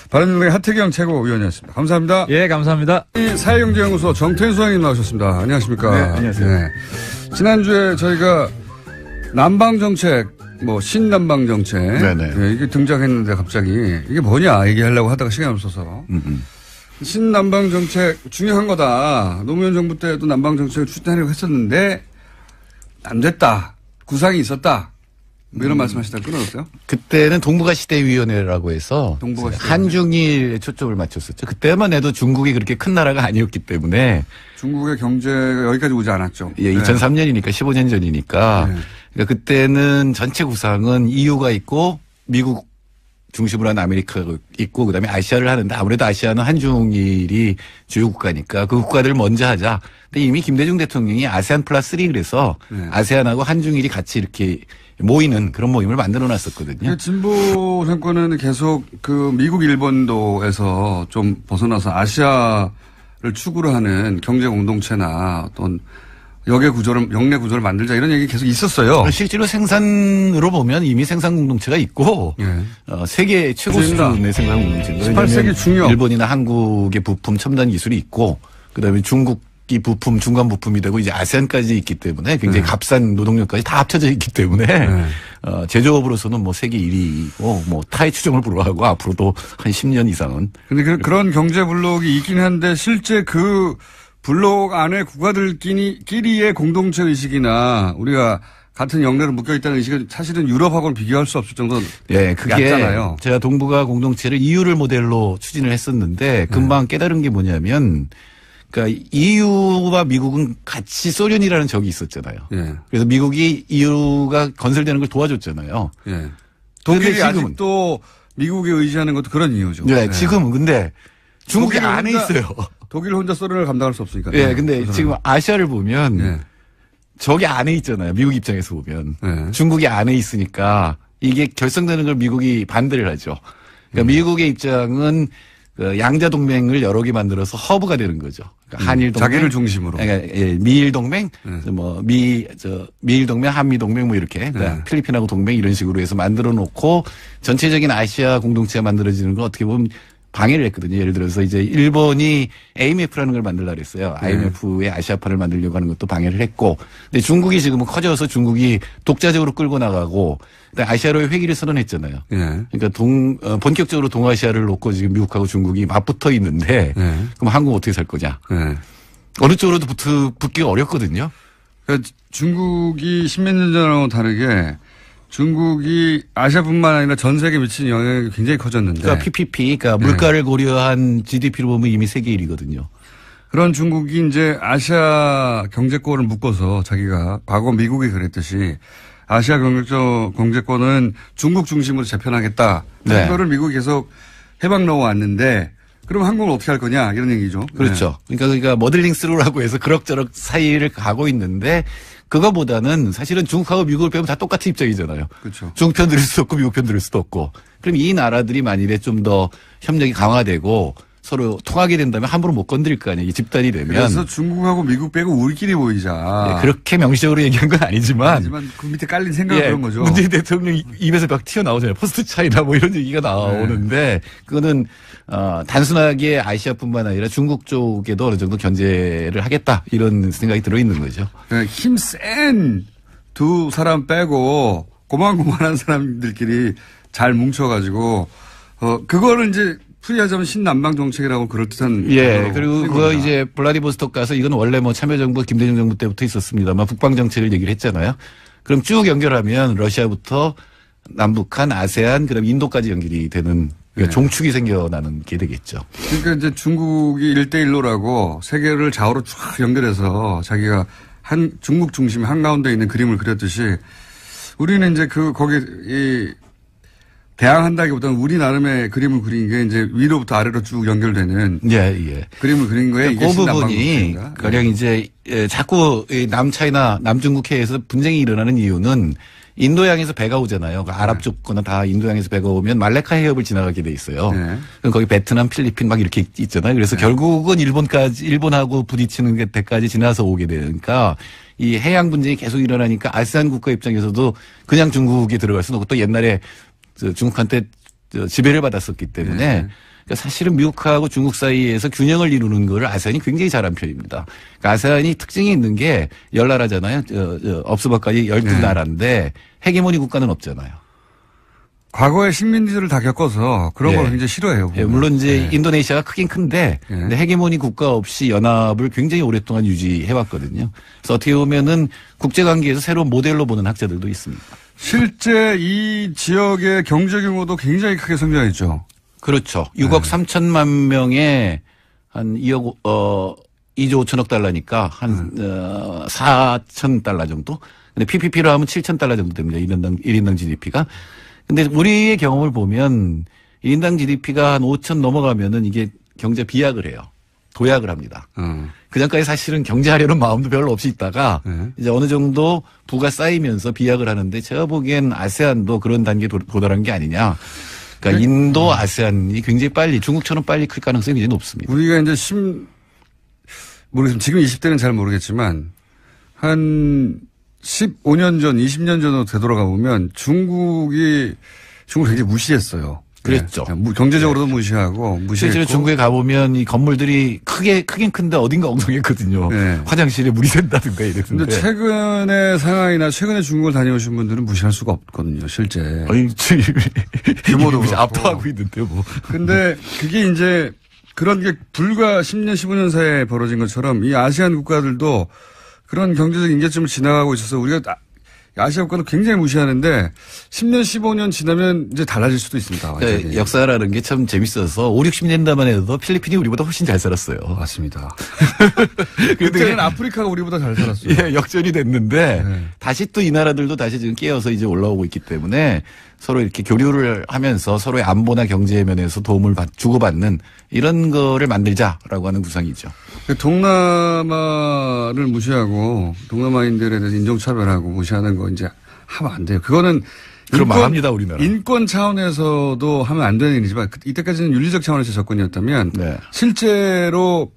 바른정당의 하태경 최고위원이었습니다. 감사합니다. 예, 감사합니다. 사회경제연구소 정태인 소장님 나오셨습니다. 안녕하십니까. 네, 안녕하세요. 네. 지난주에 저희가 남방정책, 신남방정책. 네네. 네, 이게 등장했는데 갑자기 이게 뭐냐 얘기하려고 하다가 시간이 없어서. 신남방정책 중요한 거다. 노무현 정부 때도 남방정책을 추진하려고 했었는데 안 됐다. 구상이 있었다. 이런 말씀하시다가 끊어졌어요? 그때는 동북아시대위원회라고 해서 한중일 초점을 맞췄었죠. 그때만 해도 중국이 그렇게 큰 나라가 아니었기 때문에 중국의 경제가 여기까지 오지 않았죠. 예, 2003년이니까 15년 전이니까 네. 그러니까 그때는 전체 구상은 EU가 있고 미국 중심으로 한 아메리카가 있고 그다음에 아시아를 하는데 아무래도 아시아는 한중일이 주요 국가니까 그 국가들을 먼저 하자. 근데 이미 김대중 대통령이 아세안 플러스 3 그래서 네. 아세안하고 한중일이 같이 이렇게 모이는 그런 모임을 만들어 놨었거든요. 진보 정권은 계속 그 미국 일본도에서 좀 벗어나서 아시아를 축으로 하는 경제 공동체나 어떤 역내 구조를 만들자 이런 얘기 계속 있었어요. 실제로 생산으로 보면 이미 생산 공동체가 있고 네. 세계 최고 수준의 생산 공동체입니다. 18세기 중요. 일본이나 한국의 부품 첨단 기술이 있고 그다음에 중국이 부품 중간 부품이 되고 이제 아세안까지 있기 때문에 굉장히 값싼 노동력까지 다 합쳐져 있기 때문에 제조업으로서는 세계 1위고 타의 추종을 불허하고 앞으로도 한 10년 이상은. 그런데 그런 경제 블록이 있긴 한데 실제 그 블록 안에 국가들끼리의 공동체 의식이나 우리가 같은 역내로 묶여있다는 의식은 사실은 유럽하고는 비교할 수 없을 정도로 그게 얕잖아요. 제가 동북아 공동체를 EU를 모델로 추진을 했었는데 금방 깨달은 게 뭐냐면 그러니까 EU와 미국은 같이 소련이라는 적이 있었잖아요. 그래서 미국이 EU가 건설되는 걸 도와줬잖아요. 독일이 아직도 미국에 의지하는 것도 그런 이유죠. 지금은 근데 중국이 안에 있어요. 독일 혼자 소련을 감당할 수 없으니까. 근데 지금 아시아를 보면 저기 안에 있잖아요. 미국 입장에서 보면. 중국이 안에 있으니까 이게 결성되는 걸 미국이 반대를 하죠. 그러니까 미국의 입장은 그 양자 동맹을 여러 개 만들어서 허브가 되는 거죠. 그러니까 한일 동맹. 자기를 중심으로. 그러니까 미일 동맹, 미일 동맹, 한미 동맹 이렇게. 그러니까 필리핀하고 동맹 이런 식으로 해서 만들어 놓고 전체적인 아시아 공동체가 만들어지는 걸 어떻게 보면 방해를 했거든요. 예를 들어서 이제 일본이 AMF라는 걸 만들려고 그랬어요. IMF의 아시아판을 만들려고 하는 것도 방해를 했고. 근데 중국이 지금은 커져서 중국이 독자적으로 끌고 나가고 아시아로의 회기를 선언했잖아요. 그러니까 본격적으로 동아시아를 놓고 지금 미국하고 중국이 맞붙어 있는데 그럼 한국은 어떻게 살 거냐. 어느 쪽으로도 붙기가 어렵거든요. 그러니까 중국이 십몇 년 전하고 다르게 중국이 아시아뿐만 아니라 전 세계에 미치는 영향이 굉장히 커졌는데. 그러니까 PPP, 그러니까 물가를 고려한 GDP로 보면 이미 세계 1위거든요. 그런 중국이 이제 아시아 경제권을 묶어서 자기가 과거 미국이 그랬듯이 아시아 경제권은 중국 중심으로 재편하겠다. 그거를 미국이 계속 해방 넣어왔는데 그럼 한국은 어떻게 할 거냐 이런 얘기죠. 그렇죠. 그러니까 머들링 스루라고 해서 그럭저럭 사이를 가고 있는데 그거보다는 사실은 중국하고 미국을 빼면 다 똑같은 입장이잖아요. 그렇죠. 중국 편 들을 수도 없고 미국 편 들을 수도 없고. 그럼 이 나라들이 만일에 좀 더 협력이 강화되고 서로 통하게 된다면 함부로 못 건드릴 거 아니에요. 이 집단이 되면. 그래서 중국하고 미국 빼고 우리끼리 모이자. 그렇게 명시적으로 얘기한 건 아니지만 그 밑에 깔린 생각은 그런 거죠. 문재인 대통령 입에서 막 튀어나오잖아요. 포스트 차이나 이런 얘기가 나오는데 그거는 단순하게 아시아뿐만 아니라 중국 쪽에도 어느 정도 견제를 하겠다 이런 생각이 들어있는 거죠. 힘 센 두 사람 빼고 고만고만한 사람들끼리 잘 뭉쳐가지고 그거를 이제 풀이하자면 신남방 정책이라고 그럴듯한. 그리고 그거 이제 블라디보스톡 가서 이건 원래 참여정부 김대중 정부 때부터 있었습니다만 북방 정책을 얘기를 했잖아요. 그럼 쭉 연결하면 러시아부터 남북한 아세안 그다음 인도까지 연결이 되는 종축이 생겨나는 게 되겠죠. 그러니까 이제 중국이 1대1로라고 세계를 좌우로 쫙 연결해서 자기가 중국 중심 한가운데 있는 그림을 그렸듯이 우리는 이제 거기 대항한다기보다는 우리 나름의 그림을 그린 게 이제 위로부터 아래로 쭉 연결되는 그림을 그린 거예요. 그 부분이 가령 이제 자꾸 남차이나 남중국 해에서 분쟁이 일어나는 이유는 인도양에서 배가 오잖아요. 아랍 쪽거나 다 인도양에서 배가 오면 말레카 해협을 지나가게 돼 있어요. 그럼 거기 베트남, 필리핀 막 이렇게 있잖아요. 그래서 결국은 일본하고 부딪히는 데까지 지나서 오게 되니까 이 해양 분쟁이 계속 일어나니까 아세안 국가 입장에서도 그냥 중국에 들어갈 수는 없고 또 옛날에 중국한테 지배를 받았었기 때문에 그러니까 사실은 미국하고 중국 사이에서 균형을 이루는 거를 아세안이 굉장히 잘한 편입니다. 그러니까 아세안이 특징이 있는 게 10나라잖아요. 업스버까지 12나라인데 헤게모니 국가는 없잖아요. 과거에 식민지들을 다 겪어서 그런 걸 굉장히 싫어해요. 물론 이제 인도네시아가 크긴 큰데 근데 헤게모니 국가 없이 연합을 굉장히 오랫동안 유지해왔거든요. 그래서 어떻게 보면은 국제관계에서 새로운 모델로 보는 학자들도 있습니다. 실제 이 지역의 경제 규모도 굉장히 크게 성장했죠. 그렇죠. 6억 3천만 명에 한 2억 2조 5천억 달러니까 한 4천 달러 정도. 근데 PPP로 하면 7천 달러 정도 됩니다. 1인당 GDP가. 근데 우리의 경험을 보면 1인당 GDP가 한 5천 넘어가면은 이게 경제 비약을 해요. 도약을 합니다. 그전까지 사실은 경제하려는 마음도 별로 없이 있다가 이제 어느 정도 부가 쌓이면서 비약을 하는데 제가 보기엔 아세안도 그런 단계에 도달한 게 아니냐. 그러니까 인도 아세안이 굉장히 빨리 중국처럼 빨리 클 가능성이 굉장히 높습니다. 우리가 이제 모르겠지만 지금 20대는 잘 모르겠지만 한 15년 전, 20년 전으로 되돌아가 보면 중국을 굉장히 무시했어요. 그랬죠. 경제적으로도 무시하고 무시했고. 실제로 중국에 가보면 이 건물들이 크긴 큰데 어딘가 엉성했거든요. 화장실에 물이 샌다든가 이랬는데. 근데 최근에 상하이나 최근에 중국을 다녀오신 분들은 무시할 수가 없거든요. 실제. 아니, 규모도 압도하고 있는데 뭐. 근데 그게 이제 그런 게 불과 10년, 15년 사이에 벌어진 것처럼 이 아시안 국가들도 그런 경제적 인계점을 지나가고 있어서 우리가 아시아 국가는 굉장히 무시하는데 10년, 15년 지나면 이제 달라질 수도 있습니다. 네, 역사라는 게 참 재밌어서 5, 60년대만 해도 필리핀이 우리보다 훨씬 잘 살았어요. 맞습니다. 그때는 아프리카가 우리보다 잘 살았어요. 예, 역전이 됐는데 다시 또 이 나라들도 다시 지금 깨어서 이제 올라오고 있기 때문에 서로 이렇게 교류를 하면서 서로의 안보나 경제 면에서 도움을 주고받는 이런 거를 만들자라고 하는 구상이죠. 동남아를 무시하고 동남아인들에 대해서 인종차별하고 무시하는 거 이제 하면 안 돼요. 그거는 그럼 망합니다, 우리나라. 인권 차원에서도 하면 안 되는 일이지만 이때까지는 윤리적 차원에서 접근이었다면 실제로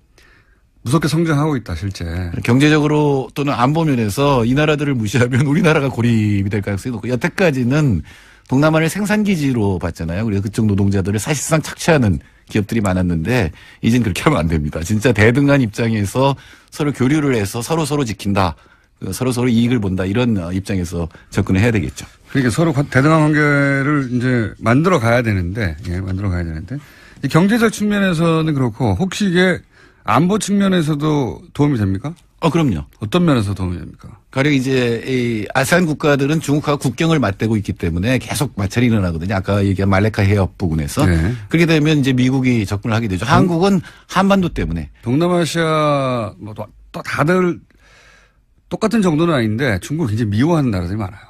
무섭게 성장하고 있다, 실제. 경제적으로 또는 안보 면에서 이 나라들을 무시하면 우리나라가 고립이 될 가능성이 높고 여태까지는 동남아를 생산기지로 봤잖아요. 그래서 그쪽 노동자들을 사실상 착취하는 기업들이 많았는데 이젠 그렇게 하면 안 됩니다. 진짜 대등한 입장에서 서로 교류를 해서 서로 지킨다. 서로 이익을 본다. 이런 입장에서 접근을 해야 되겠죠. 그러니까 서로 대등한 관계를 이제 만들어 가야 되는데 이 경제적 측면에서는 그렇고 혹시 이게 안보 측면에서도 도움이 됩니까? 그럼요. 어떤 면에서 도움이 됩니까? 가령 이제 이 아세안 국가들은 중국하고 국경을 맞대고 있기 때문에 계속 마찰이 일어나거든요. 아까 얘기한 말레카 해협 부근에서. 그렇게 되면 이제 미국이 접근을 하게 되죠. 한국은 한반도 때문에. 동남아시아 뭐 또 다들 똑같은 정도는 아닌데 중국을 굉장히 미워하는 나라들이 많아요.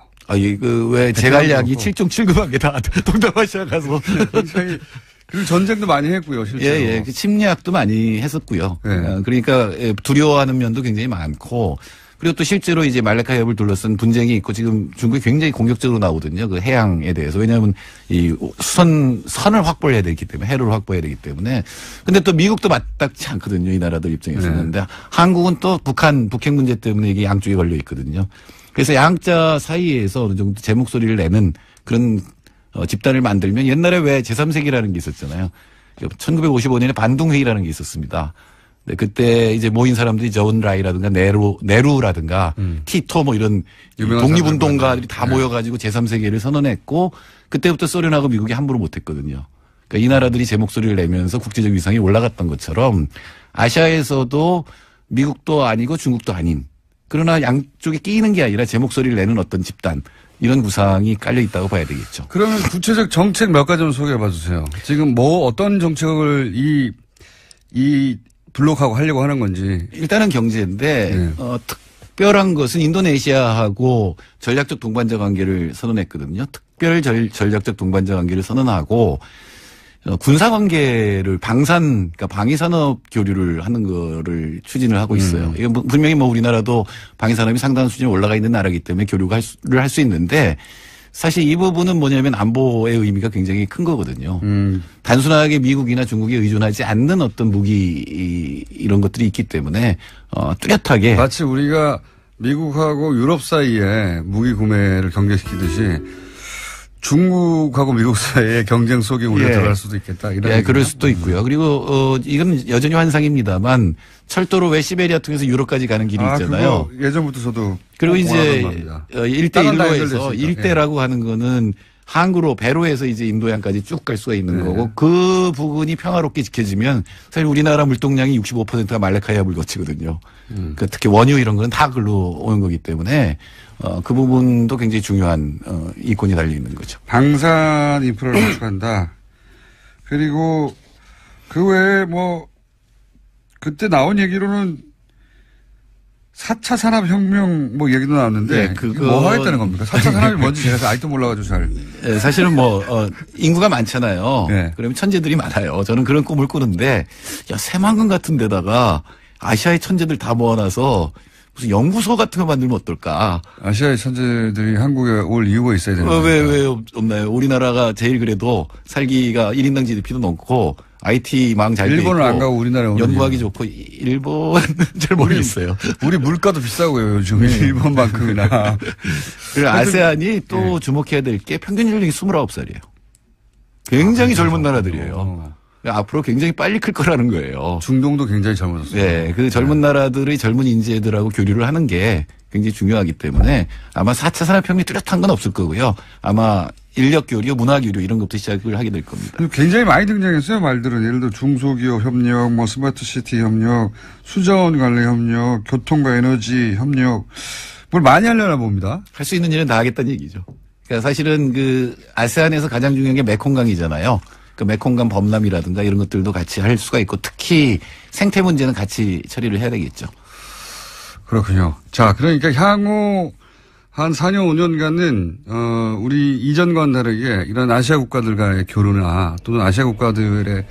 왜 제갈량이 7.7급한 게 다 동남아시아 가서. 굉장히 그리고 전쟁도 많이 했고요, 실제로. 침략도 많이 했었고요. 그러니까 두려워하는 면도 굉장히 많고, 그리고 또 실제로 이제 말레카 해협을 둘러싼 분쟁이 있고 지금 중국이 굉장히 공격적으로 나오거든요. 그 해양에 대해서. 왜냐하면 이 선을 확보해야 되기 때문에, 해로를 확보해야 되기 때문에. 근데 또 미국도 마땅치 않거든요. 이 나라들 입장에서는. 근데 한국은 또 북핵 문제 때문에 이게 양쪽에 걸려 있거든요. 그래서 양자 사이에서 어느 정도 제 목소리를 내는 그런 집단을 만들면 옛날에 왜 제3세기라는 게 있었잖아요. 1955년에 반둥회의라는 게 있었습니다. 네, 그때 이제 모인 사람들이 저운 라이라든가 네루라든가 티토 뭐 이런 독립운동가들이 다 모여가지고 제3세계를 선언했고 그때부터 소련하고 미국이 함부로 못했거든요. 그러니까 이 나라들이 제 목소리를 내면서 국제적 위상이 올라갔던 것처럼 아시아에서도 미국도 아니고 중국도 아닌 그러나 양쪽에 끼이는 게 아니라 제 목소리를 내는 어떤 집단 이런 구상이 깔려 있다고 봐야 되겠죠. 그러면 구체적 정책 몇 가지 좀 소개해 봐 주세요. 지금 어떤 정책을 이 블록하고 하려고 하는 건지. 일단은 경제인데 특별한 것은 인도네시아하고 전략적 동반자 관계를 선언했거든요. 특별 전략적 동반자 관계를 선언하고 군사 관계를 그러니까 방위산업 교류를 하는 거를 추진을 하고 있어요. 이게 분명히 우리나라도 방위산업이 상당한 수준에 올라가 있는 나라이기 때문에 교류를 할 수 있는데 사실 이 부분은 뭐냐면 안보의 의미가 굉장히 큰 거거든요. 단순하게 미국이나 중국에 의존하지 않는 어떤 무기 이런 것들이 있기 때문에 뚜렷하게 마치 우리가 미국하고 유럽 사이에 무기 구매를 경계시키듯이 중국하고 미국 사이의 경쟁 속에 우리가 들어갈 수도 있겠다. 이런. 예, 그럴 수도 있고요. 그리고 이건 여전히 환상입니다만 철도로 왜 시베리아 통해서 유럽까지 가는 길이 있잖아요. 그거 예전부터 저도. 그리고 이제 1대1로에서 일대라고 하는 거는 항구로 배로 해서 이제 인도양까지 쭉 갈 수가 있는 거고 그 부분이 평화롭게 지켜지면 사실 우리나라 물동량이 65%가 말레카이아 물거치거든요. 그러니까 특히 원유 이런 거는 다 글로 오는 거기 때문에 그 부분도 굉장히 중요한 이권이 달려 있는 거죠. 방산 인프라를 구축한다. 그리고 그 외에 뭐 그때 나온 얘기로는 4차 산업혁명 뭐 얘기도 나왔는데 네, 그거 뭐 하겠다는 겁니까? 4차 산업이 뭔지 제가 아직도 몰라가지고 잘. 네, 사실은 뭐 인구가 많잖아요. 네. 그러면 천재들이 많아요. 저는 그런 꿈을 꾸는데 야 새만금 같은 데다가 아시아의 천재들 다 모아놔서 무슨 연구소 같은 거 만들면 어떨까? 아시아의 천재들이 한국에 올 이유가 있어야 되는 거예요. 왜 없나요? 우리나라가 제일 그래도 살기가 1인당 GDP도 넘고 IT망 잘 돼 있고 일본은 안 가고 우리나라에 오는 연구하기 좋고 일본은 잘 모르겠어요. 우리 물가도 비싸고요. 요즘 일본만큼이나. 그리고 아세안이 또 주목해야 될 게 평균 연령이 29살이에요. 굉장히 젊은 나라들이에요. 앞으로 굉장히 빨리 클 거라는 거예요. 중동도 굉장히 젊어졌어요. 네, 그 젊은 나라들의 젊은 인재들하고 교류를 하는 게 굉장히 중요하기 때문에 아마 4차 산업혁명이 뚜렷한 건 없을 거고요. 아마 인력 교류, 문화 교류 이런 것부터 시작을 하게 될 겁니다. 굉장히 많이 등장했어요, 말들은. 예를 들어 중소기업 협력, 뭐 스마트 시티 협력, 수자원 관리 협력, 교통과 에너지 협력. 뭘 많이 하려나 봅니다. 할 수 있는 일은 다 하겠다는 얘기죠. 그러니까 사실은 그 아세안에서 가장 중요한 게 메콩강이잖아요. 그 메콩강 범람이라든가 이런 것들도 같이 할 수가 있고 특히 생태 문제는 같이 처리를 해야 되겠죠. 그렇군요. 자, 그러니까 향후 한 4년, 5년간은, 우리 이전과는 다르게 이런 아시아 국가들과의 교류나 또는 아시아 국가들의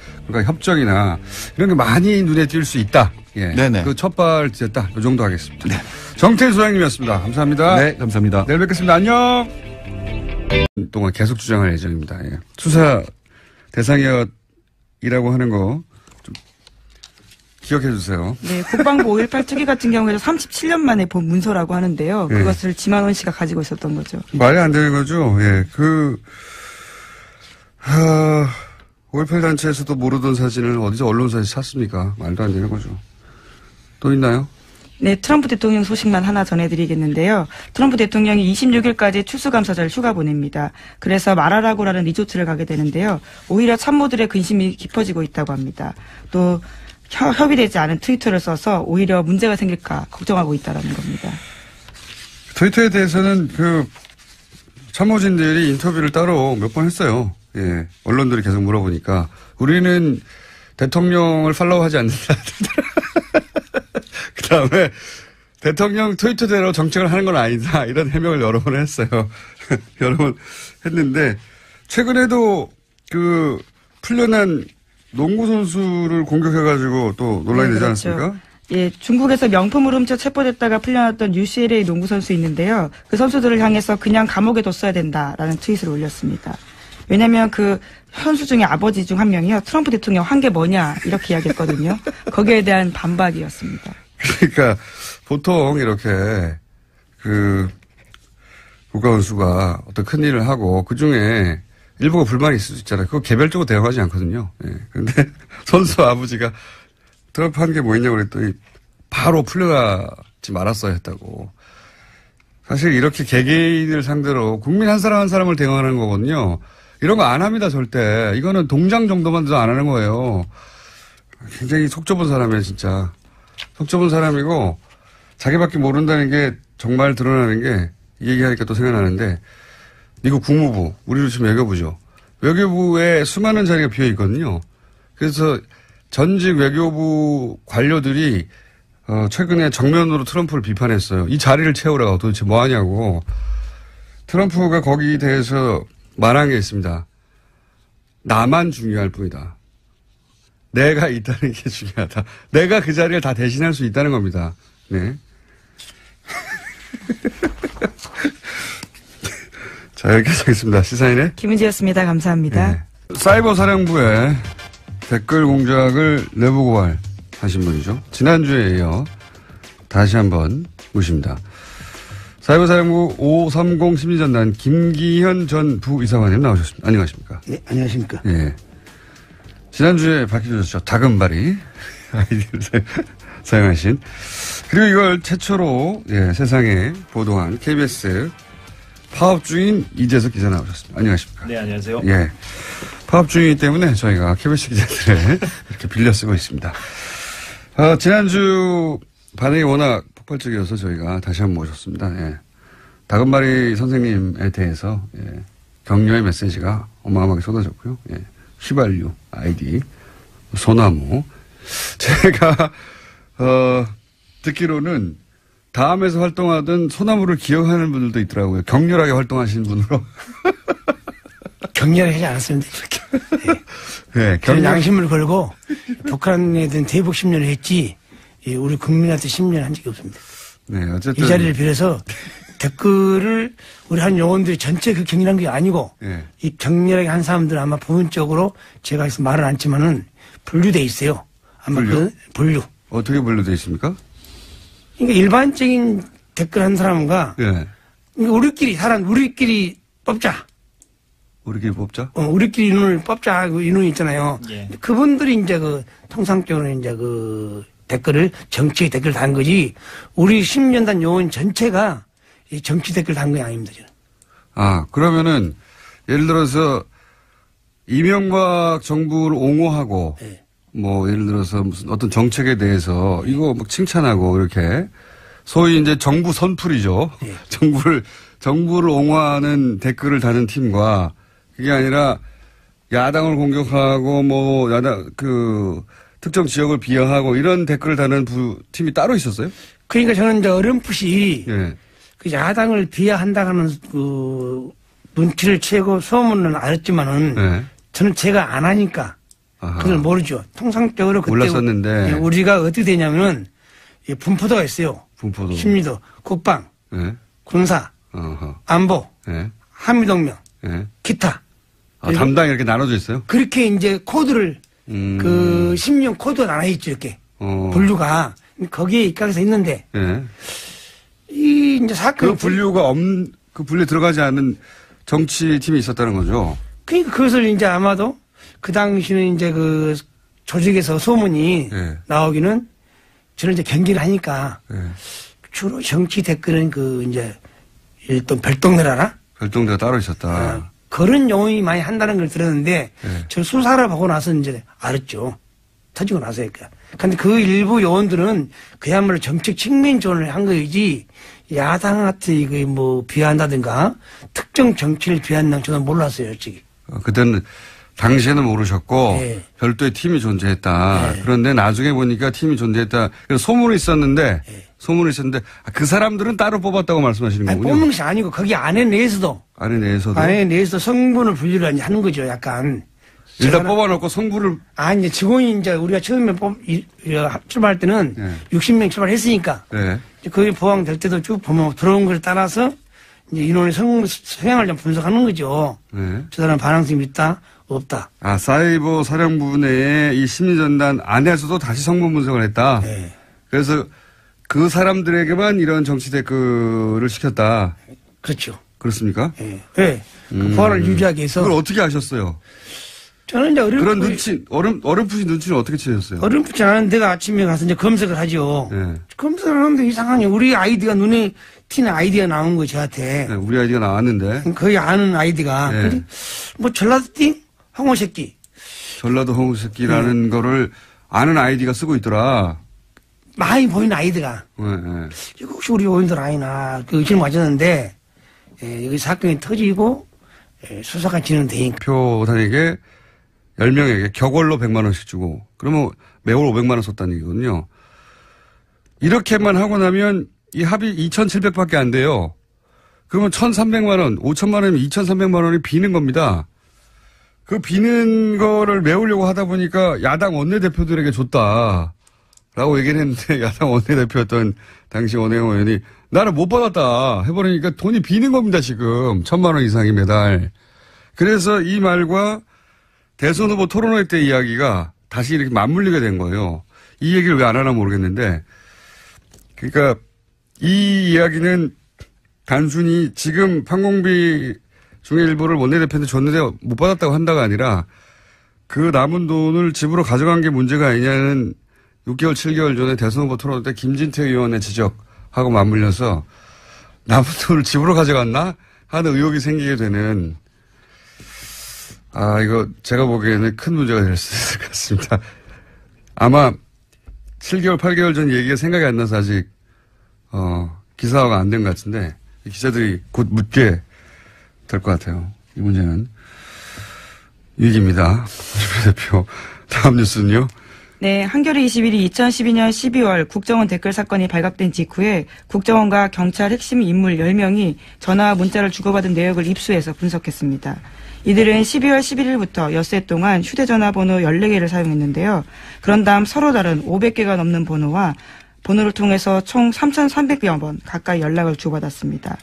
협정이나 이런 게 많이 눈에 띌 수 있다. 예. 네네. 그 첫발 됐다. 이 정도 하겠습니다. 네. 정태일 소장님이었습니다. 감사합니다. 네, 감사합니다. 내일 뵙겠습니다. 안녕! 동안 계속 주장할 예정입니다. 예. 수사 대상이라고 하는 거 좀 기억해 주세요. 네, 국방부 5.18 특위 같은 경우에도 37년 만에 본 문서라고 하는데요. 예. 그것을 지만원 씨가 가지고 있었던 거죠. 말이 안 되는 거죠. 예, 5.18 단체에서도 모르던 사진을 어디서 언론사에서 샀습니까? 말도 안 되는 거죠. 또 있나요? 네, 트럼프 대통령 소식만 하나 전해드리겠는데요. 트럼프 대통령이 26일까지 추수감사절 휴가 보냅니다. 그래서 마라라고라는 리조트를 가게 되는데요. 오히려 참모들의 근심이 깊어지고 있다고 합니다. 또 협의되지 않은 트위터를 써서 오히려 문제가 생길까 걱정하고 있다는 겁니다. 트위터에 대해서는 그 참모진들이 인터뷰를 따로 몇 번 했어요. 예, 언론들이 계속 물어보니까 우리는 대통령을 팔로우하지 않는다. 그 다음에 대통령 트위터대로 정책을 하는 건 아니다. 이런 해명을 여러 번 했어요. 여러 번 했는데 최근에도 그 풀려난 농구 선수를 공격해가지고 또 논란이 되지 않았습니까? 예, 중국에서 명품을 훔쳐 체포됐다가 풀려났던 UCLA 농구 선수 있는데요. 그 선수들을 향해서 그냥 감옥에 뒀어야 된다라는 트윗을 올렸습니다. 왜냐하면 그 선수 중에 아버지 중 한 명이요. 트럼프 대통령 한 게 뭐냐 이렇게 이야기했거든요. 거기에 대한 반박이었습니다. 그러니까 보통 이렇게 그 국가원수가 어떤 큰 일을 하고 그중에 일부가 불만이 있을 수 있잖아요. 그거 개별적으로 대응하지 않거든요. 예. 그런데 선수 아버지가 트럼프 한 게 뭐였냐고 그랬더니 바로 풀려가지 말았어야 했다고. 사실 이렇게 개개인을 상대로 국민 한 사람 한 사람을 대응하는 거거든요. 이런 거 안 합니다, 절대. 이거는 동장 정도만 안 하는 거예요. 굉장히 속 좁은 사람이에요, 진짜. 속 좁은 사람이고 자기밖에 모른다는 게 정말 드러나는 게 이 얘기하니까 또 생각나는데 미국 국무부, 우리로 치면 외교부죠. 외교부에 수많은 자리가 비어 있거든요. 그래서 전직 외교부 관료들이 최근에 정면으로 트럼프를 비판했어요. 이 자리를 채우라고 도대체 뭐 하냐고. 트럼프가 거기에 대해서 말한 게 있습니다. 나만 중요할 뿐이다. 내가 있다는 게 중요하다. 내가 그 자리를 다 대신할 수 있다는 겁니다. 네. 자, 여기까지 하겠습니다. 시사인의 김은지였습니다. 감사합니다. 네. 사이버 사령부에 댓글 공작을 내부 고발하신 분이죠. 지난주에 이어 다시 한번 모십니다. 사이버사령부 530 심리전단 김기현 전 부이사관님 나오셨습니다. 안녕하십니까? 네, 안녕하십니까? 예. 지난주에 밝혀졌죠. 다금바리 아이디를 사용하신. 그리고 이걸 최초로 세상에 보도한 KBS 파업 중인 이재석 기자 나오셨습니다. 안녕하십니까? 네, 안녕하세요. 예. 파업 중이기 때문에 저희가 KBS 기자들을 이렇게 빌려 쓰고 있습니다. 지난주 반응이 워낙 폭발적이어서 저희가 다시 한번 모셨습니다. 예. 다금바리 선생님에 대해서 격려의 메시지가 어마어마하게 쏟아졌고요. 예. 휘발유 아이디 소나무. 제가 듣기로는 다음에서 활동하던 소나무를 기억하는 분들도 있더라고요. 격렬하게 활동하시는 분으로. 격렬하지 않았습니다. 네, 저는 양심을 걸고 북한에 대한 대북 10년을 했지 우리 국민한테 10년 한 적이 없습니다. 네, 어쨌든 이 자리를 빌어서 댓글을 우리 한 요원들이 전체 그 격렬한 게 아니고 네. 이 격렬하게 한 사람들은 아마 부분적으로 제가 해서 말은 않지만은 분류돼 있어요. 아마 분류? 분류. 어떻게 분류되어 있습니까? 그러니까 일반적인 댓글 한 사람과 예. 그러니까 우리끼리 뽑자. 우리끼리 뽑자? 우리끼리 인원을 뽑자. 그 인원이 있잖아요. 예. 그분들이 이제 통상적으로 이제 댓글을 정치 댓글 단 거지 우리 10년단 요원 전체가 이 정치 댓글 단 게 아닙니다. 저는. 아, 그러면은 예를 들어서 이명박 정부를 옹호하고 네. 뭐 예를 들어서 무슨 어떤 정책에 대해서 이거 막 칭찬하고 이렇게 소위 이제 정부 선풀이죠. 네. 정부를 옹호하는 댓글을 다는 팀과 그게 아니라 야당을 공격하고 뭐 특정 지역을 비하하고 이런 댓글을 다는 팀이 따로 있었어요? 그러니까 저는 이제 어렴풋이 예. 그 야당을 비하한다는 그 눈치를 채고 소문은 알았지만은 네. 저는 제가 안 하니까 아하. 그걸 모르죠. 통상적으로 그때 몰랐었는데 우리가 어떻게 되냐면은 분포도가 있어요. 분포도. 심리도, 국방, 네. 군사, 어허. 안보, 네. 한미동맹, 네. 기타. 담당이 이렇게 나눠져 있어요? 그렇게 이제 코드를 그 10년 코드가 나눠 있죠 이렇게 분류가 거기에 입각해서 있는데 네. 이 이제 사건 그 분류가 그 분류에 들어가지 않는 정치팀이 있었다는 거죠. 그러니까 그것을 이제 아마도 그 당시는 이제 그 조직에서 소문이 네. 나오기는 저는 이제 경기를 하니까 네. 주로 정치 댓글은 이제 일단 별동네라나 별동대가 따로 있었다. 그런 용어이 많이 한다는 걸 들었는데 네. 저 수사를 하고 나서 이제 알았죠. 터지고 나서니까. 근데 그 일부 요원들은 그야말로 정책 측면 지원을 한 거이지 야당한테 이거 뭐 비한다든가 특정 정치를 비한다는 저는 몰랐어요, 솔직히. 그때는 당시에는 모르셨고 네. 별도의 팀이 존재했다. 네. 그런데 나중에 보니까 팀이 존재했다. 그래서 소문이 있었는데 그 사람들은 따로 뽑았다고 말씀하시는 아니, 거군요. 뽑는 것이 아니고 거기 안에 내에서도 안에 내에서도 성분을 분류를 하는 거죠, 약간. 일단 뽑아놓고 성부를 아니 직원이 이제 우리가 처음에 출발할 때는 네. 60명 출발했으니까 네. 거기 보강될 때도 쭉 보면 들어온 걸 따라서 이제 인원의 성향을 좀 분석하는 거죠. 네. 저 사람 반항성이 있다, 없다. 아, 사이버 사령부 내에 이 심리전단 안에서도 다시 성분 분석을 했다. 네. 그래서 그 사람들에게만 이런 정치 댓글을 시켰다. 그렇죠. 그렇습니까? 네. 네. 그 보안을 유지하기 위해서. 그걸 어떻게 아셨어요? 저는 이제 그런 어렴풋이 눈치는 어떻게 채셨어요? 어렴풋이 않은 내가 아침에 가서 이제 검색을 하죠. 네. 검색을 하는데 이상하게 우리 아이디가 눈에 튀는 아이디가 나온 거예요, 저한테. 네, 우리 아이디가 나왔는데. 거의 아는 아이디가. 네. 근데 뭐 전라도띠 황호새끼. 전라도 홍새끼라는 거를 아는 아이디가 쓰고 있더라. 많이 보이는 아이디가. 네, 네. 이거 혹시 우리 요원들 아니나 그 의심을 맞았는데 여기 사건이 터지고 수사가 진행되니까. 표단에게 10명에게 격월로 100만 원씩 주고 그러면 매월 500만 원 썼다는 얘기거든요. 이렇게만 하고 나면 이 합이 2,700밖에 안 돼요. 그러면 1,300만 원, 5천만 원이면 2,300만 원이 비는 겁니다. 그 비는 거를 메우려고 하다 보니까 야당 원내대표들에게 줬다라고 얘기를 했는데 야당 원내대표였던 당시 원혜영 의원이 나는 못 받았다 해버리니까 돈이 비는 겁니다 지금. 1,000만 원 이상이 매달. 그래서 이 말과 대선 후보 토론회 때 이야기가 다시 이렇게 맞물리게 된 거예요. 이 얘기를 왜 안 하나 모르겠는데. 그러니까 이 이야기는 단순히 지금 판공비 중에 일부를 원내대표한테 줬는데 못 받았다고 한다가 아니라 그 남은 돈을 집으로 가져간 게 문제가 아니냐는 6개월, 7개월 전에 대선 후보 토론 때 김진태 의원의 지적하고 맞물려서 남은 돈을 집으로 가져갔나 하는 의혹이 생기게 되는 이거 제가 보기에는 큰 문제가 될 수 있을 것 같습니다. 아마 7개월, 8개월 전 얘기가 생각이 안 나서 아직 기사화가 안 된 것 같은데 기자들이 곧 묻게 될 것 같아요. 이 문제는 위기입니다. 대표. 다음 뉴스는요. 네, 한겨레 21이 2012년 12월 국정원 댓글 사건이 발각된 직후에 국정원과 경찰 핵심 인물 10명이 전화와 문자를 주고받은 내역을 입수해서 분석했습니다. 이들은 12월 11일부터 엿새 동안 휴대전화 번호 14개를 사용했는데요. 그런 다음 서로 다른 500개가 넘는 번호를 통해서 총 3,300여 번 가까이 연락을 주고받았습니다.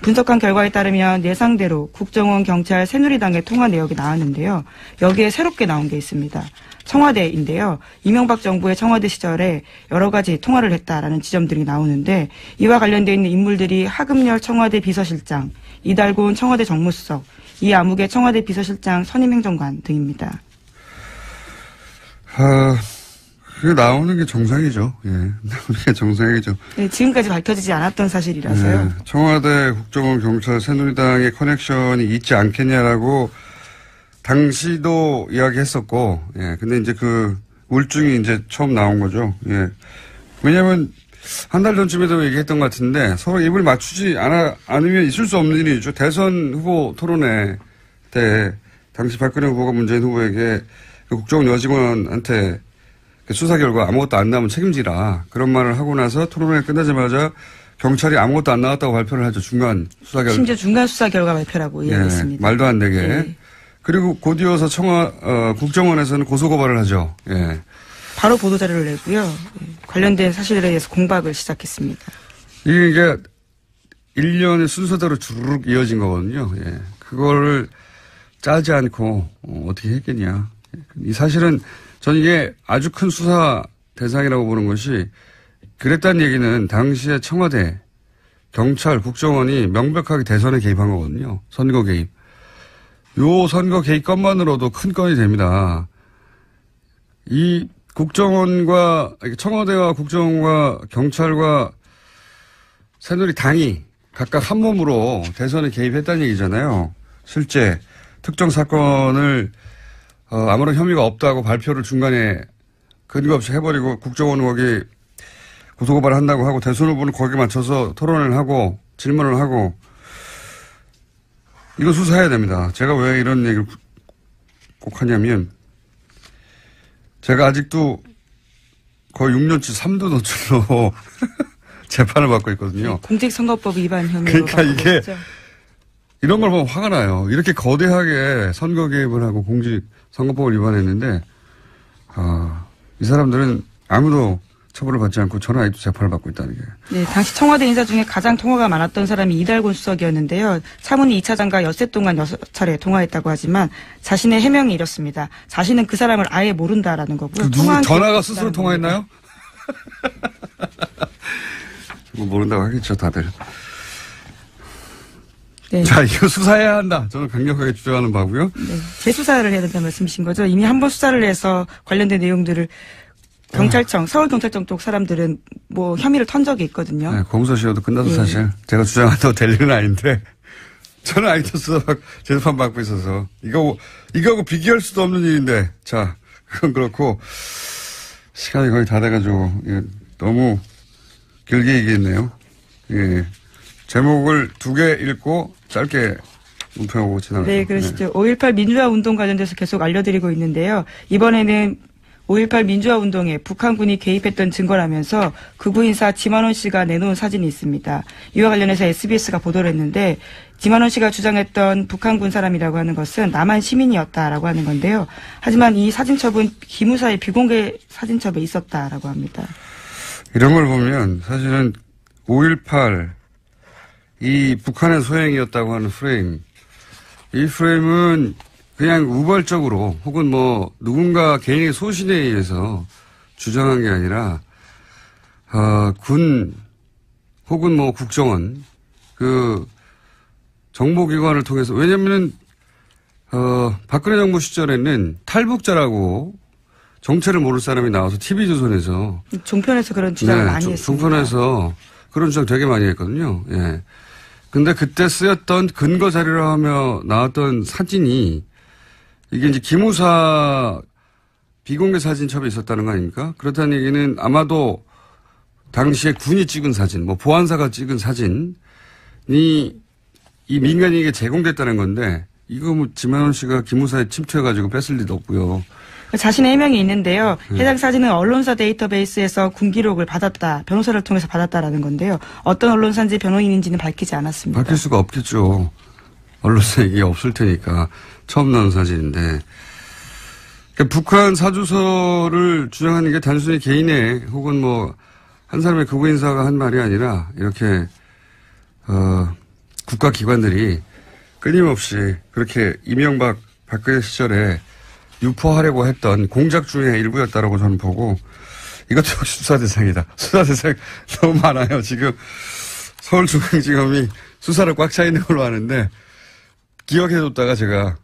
분석한 결과에 따르면 예상대로 국정원, 경찰, 새누리당의 통화 내역이 나왔는데요. 여기에 새롭게 나온 게 있습니다. 청와대인데요. 이명박 정부의 청와대 시절에 여러 가지 통화를 했다라는 지점들이 나오는데 이와 관련되어 있는 인물들이 하금열 청와대 비서실장, 이달곤 청와대 정무수석, 이아무개 청와대 비서실장 선임행정관 등입니다. 그게 나오는 게 정상이죠. 예. 나오는 게 정상이죠. 네, 지금까지 밝혀지지 않았던 사실이라서요. 네, 청와대, 국정원, 경찰, 새누리당의 커넥션이 있지 않겠냐라고 당시도 이야기했었고, 예. 근데 이제 그 우울증이 이제 처음 나온 거죠. 예. 왜냐면 한 달 전쯤에도 얘기했던 것 같은데 서로 입을 맞추지 않으면 있을 수 없는 일이죠. 대선 후보 토론회 때 당시 박근혜 후보가 문재인 후보에게 그 국정원 여직원한테 수사 결과 아무것도 안 나오면 책임지라 그런 말을 하고 나서 토론회 끝나자마자 경찰이 아무것도 안 나왔다고 발표를 하죠. 중간 수사 결과. 심지어 중간 수사 결과 발표라고 이야기했습니다. 말도 안 되게. 네. 그리고 곧 이어서 국정원에서는 고소고발을 하죠. 예. 바로 보도자료를 내고요. 관련된 사실들에 대해서 공박을 시작했습니다. 이게 1년의 순서대로 주르륵 이어진 거거든요. 예. 그거를 짜지 않고 어떻게 했겠냐. 이 사실은 저는 이게 아주 큰 수사 대상이라고 보는 것이 그랬다는 얘기는 당시에 청와대, 경찰, 국정원이 명백하게 대선에 개입한 거거든요. 선거 개입. 요 선거 개입 건만으로도 큰 건이 됩니다. 이 국정원과 청와대와 국정원과 경찰과 새누리당이 각각 한 몸으로 대선에 개입했다는 얘기잖아요. 실제 특정 사건을 아무런 혐의가 없다고 발표를 중간에 근거 없이 해버리고 국정원은 거기 고소고발을 한다고 하고 대선 후보는 거기에 맞춰서 토론을 하고 질문을 하고 이거 수사해야 됩니다. 제가 왜 이런 얘기를 꼭 하냐면 제가 아직도 거의 6년치 3도 노출로 재판을 받고 있거든요. 공직선거법 위반 혐의로. 그러니까 이게 있죠. 이런 걸 보면 화가 나요. 이렇게 거대하게 선거 개입을 하고 공직선거법을 위반했는데 이 사람들은 아무도 처벌을 받지 않고 저는 아직도 재판을 받고 있다는 게. 네, 당시 청와대 인사 중에 가장 통화가 많았던 사람이 이달곤 수석이었는데요. 차문희 2차장과 엿새 동안 6차례 통화했다고 하지만 자신의 해명이 이렇습니다. 자신은 그 사람을 아예 모른다라는 거고요. 전화가 스스로 통화했나요? 뭐 모른다고 하겠죠, 다들. 네. 자, 이거 수사해야 한다. 저는 강력하게 주장하는 바고요. 네, 재수사를 해야 된다는 말씀이신 거죠. 이미 한 번 수사를 해서 관련된 내용들을 경찰청, 서울경찰청 쪽 사람들은 뭐 혐의를 턴 적이 있거든요. 네, 공소시효도 끝나서 예. 사실 제가 주장한다고 될 일은 아닌데 저는 아직도 재판 받고 있어서 이거하고 비교할 수도 없는 일인데 자, 그건 그렇고 시간이 거의 다 돼가지고 너무 길게 얘기했네요. 예. 제목을 2개 읽고 짧게 문평하고 지나가죠. 네, 그러시죠. 5.18 민주화 운동 관련돼서 계속 알려드리고 있는데요. 이번에는 5.18 민주화 운동에 북한군이 개입했던 증거라면서 극우 인사 지만원 씨가 내놓은 사진이 있습니다. 이와 관련해서 SBS가 보도를 했는데 지만원 씨가 주장했던 북한군 사람이라고 하는 것은 남한 시민이었다라고 하는 건데요. 하지만 이 사진첩은 기무사의 비공개 사진첩에 있었다라고 합니다. 이런 걸 보면 사실은 5.18 이 북한의 소행이었다고 하는 프레임, 이 프레임은 그냥 우발적으로 혹은 뭐 누군가 개인의 소신에 의해서 주장한 게 아니라 군 혹은 뭐 국정원 그 정보기관을 통해서 왜냐면은 박근혜 정부 시절에는 탈북자라고 정체를 모를 사람이 나와서 TV조선에서 종편에서 그런 주장을 많이 했습니다. 종편에서 그런 주장 되게 많이 했거든요. 예. 근데 그때 쓰였던 근거 자료라 하며 나왔던 사진이 이게 이제 기무사 비공개 사진첩에 있었다는 거 아닙니까? 그렇다는 얘기는 아마도 당시에 군이 찍은 사진, 뭐 보안사가 찍은 사진이 이 민간인에게 제공됐다는 건데 이거 뭐 지만원 씨가 기무사에 침투해가지고 뺐을 리도 없고요. 자신의 해명이 있는데요. 해당 사진은 언론사 데이터베이스에서 군 기록을 받았다. 변호사를 통해서 받았다라는 건데요. 어떤 언론사인지 변호인인지는 밝히지 않았습니다. 밝힐 수가 없겠죠. 언론사에 이게 없을 테니까. 처음 나온 사진인데. 그러니까 북한 사주서를 주장하는 게 단순히 개인의 혹은 뭐 한 사람의 극우 인사가 한 말이 아니라 이렇게 국가기관들이 끊임없이 그렇게 이명박 박근혜 시절에 유포하려고 했던 공작 중의 일부였다라고 저는 보고 이것도 역시 수사 대상이다. 수사 대상 너무 많아요. 지금 서울중앙지검이 수사를 꽉 차 있는 걸로 아는데 기억해뒀다가 제가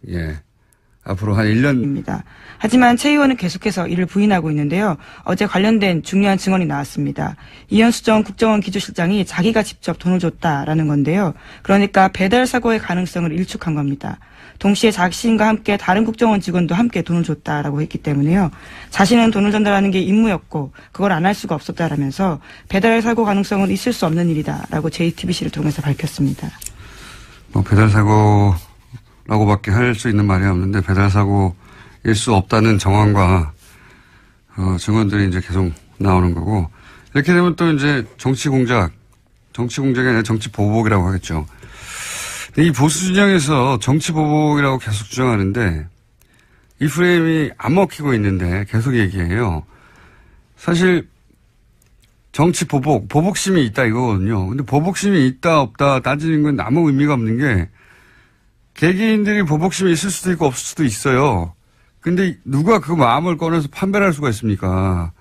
앞으로 한 1년입니다. 하지만 최 의원은 계속해서 이를 부인하고 있는데요. 어제 관련된 중요한 증언이 나왔습니다. 이현수 전 국정원 기조실장이 자기가 직접 돈을 줬다라는 건데요. 그러니까 배달 사고의 가능성을 일축한 겁니다. 동시에 자신과 함께 다른 국정원 직원도 함께 돈을 줬다라고 했기 때문에요. 자신은 돈을 전달하는 게 임무였고 그걸 안 할 수가 없었다라면서 배달 사고 가능성은 있을 수 없는 일이다라고 JTBC를 통해서 밝혔습니다. 뭐 배달 사고라고밖에 할 수 있는 말이 없는데 배달 사고일 수 없다는 정황과 증언들이 이제 계속 나오는 거고 이렇게 되면 또 이제 정치 공작이 아니라 정치 보복이라고 하겠죠. 이 보수 진영에서 정치 보복이라고 계속 주장하는데 이 프레임이 안 먹히고 있는데 계속 얘기해요. 사실 정치 보복심이 있다 이거거든요. 근데 보복심이 있다 없다 따지는 건 아무 의미가 없는 게 개개인들이 보복심이 있을 수도 있고 없을 수도 있어요. 근데 누가 그 마음을 꺼내서 판별할 수가 있습니까?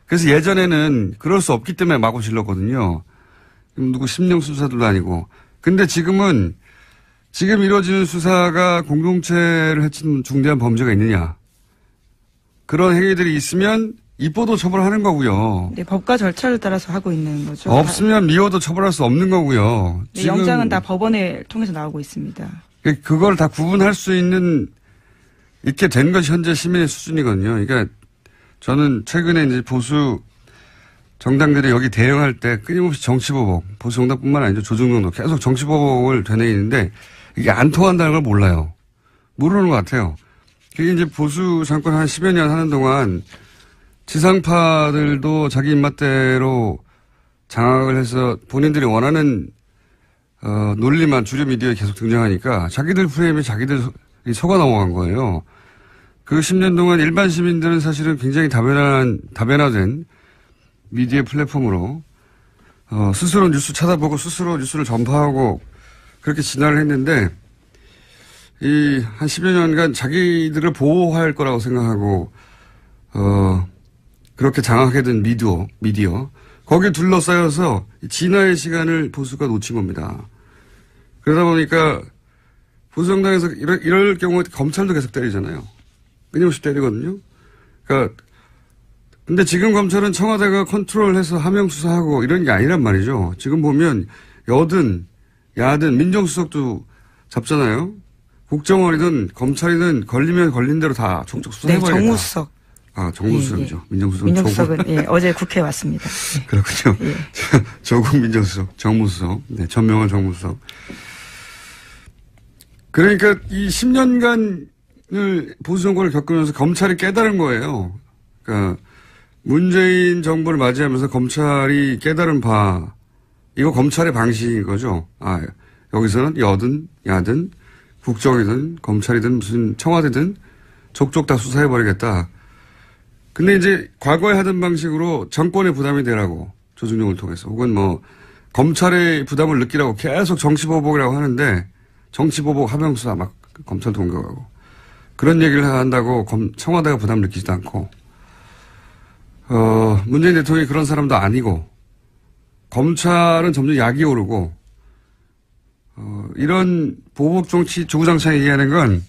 그래서 예전에는 그럴 수 없기 때문에 마구 질렀거든요. 누구 심령 수사도 아니고. 근데 지금 이루어지는 수사가 공동체를 해치는 중대한 범죄가 있느냐. 그런 행위들이 있으면 입보도 처벌하는 거고요. 네, 법과 절차를 따라서 하고 있는 거죠. 없으면 미워도 처벌할 수 없는 거고요. 네, 영장은 다 법원을 통해서 나오고 있습니다. 그걸 다 구분할 수 있게 된 것이 현재 시민의 수준이거든요. 그러니까 저는 최근에 이제 보수 정당들이 여기 대응할 때 끊임없이 정치보복, 보수 정당뿐만 아니죠. 조중동도 계속 정치보복을 되뇌이는데 이게 안 통한다는 걸 몰라요. 모르는 것 같아요. 그게 이제 보수 정권 한 10여 년 하는 동안 지상파들도 자기 입맛대로 장악을 해서 본인들이 원하는 논리만 주류 미디어에 계속 등장하니까 자기들 프레임에 자기들이 속아 넘어간 거예요. 그 10년 동안 일반 시민들은 사실은 굉장히 다변화된 미디어 플랫폼으로 스스로 뉴스 찾아보고 스스로 뉴스를 전파하고 그렇게 진화를 했는데 한 10여 년간 자기들을 보호할 거라고 생각하고 그렇게 장악하게 된 미디어 거기에 둘러싸여서 진화의 시간을 보수가 놓친 겁니다. 그러다 보니까 보수 정당에서 이럴 경우에 검찰도 계속 때리잖아요. 끊임없이 때리거든요. 그러니까 근데 지금 검찰은 청와대가 컨트롤해서 하명 수사하고 이런 게 아니란 말이죠. 지금 보면 여든 야든 민정수석도 잡잖아요. 국정원이든 검찰이든 걸리면 걸린 대로 다 촉촉 수사해버리겠다. 네, 정무수석. 정무수석이죠. 민정수석은 어제 국회에 왔습니다. 그렇군요. 조국 민정수석, 정무수석. 네, 전명환 정무수석. 그러니까 이 10년간을 보수 정권을 겪으면서 검찰이 깨달은 거예요. 그러니까 문재인 정부를 맞이하면서 검찰이 깨달은 바, 이거 검찰의 방식인 거죠. 여기서는 여든 야든 국정이든 검찰이든 무슨 청와대든 족족 다 수사해버리겠다. 근데 이제 과거에 하던 방식으로 정권의 부담이 되라고 조중동을 통해서 혹은 뭐 검찰의 부담을 느끼라고 계속 정치보복이라고 하는데 정치보복 하명수사 막 검찰도 공격하고 그런 얘기를 한다고 청와대가 부담을 느끼지도 않고 문재인 대통령이 그런 사람도 아니고 검찰은 점점 약이 오르고 이런 보복 정치 주구장창 얘기하는 건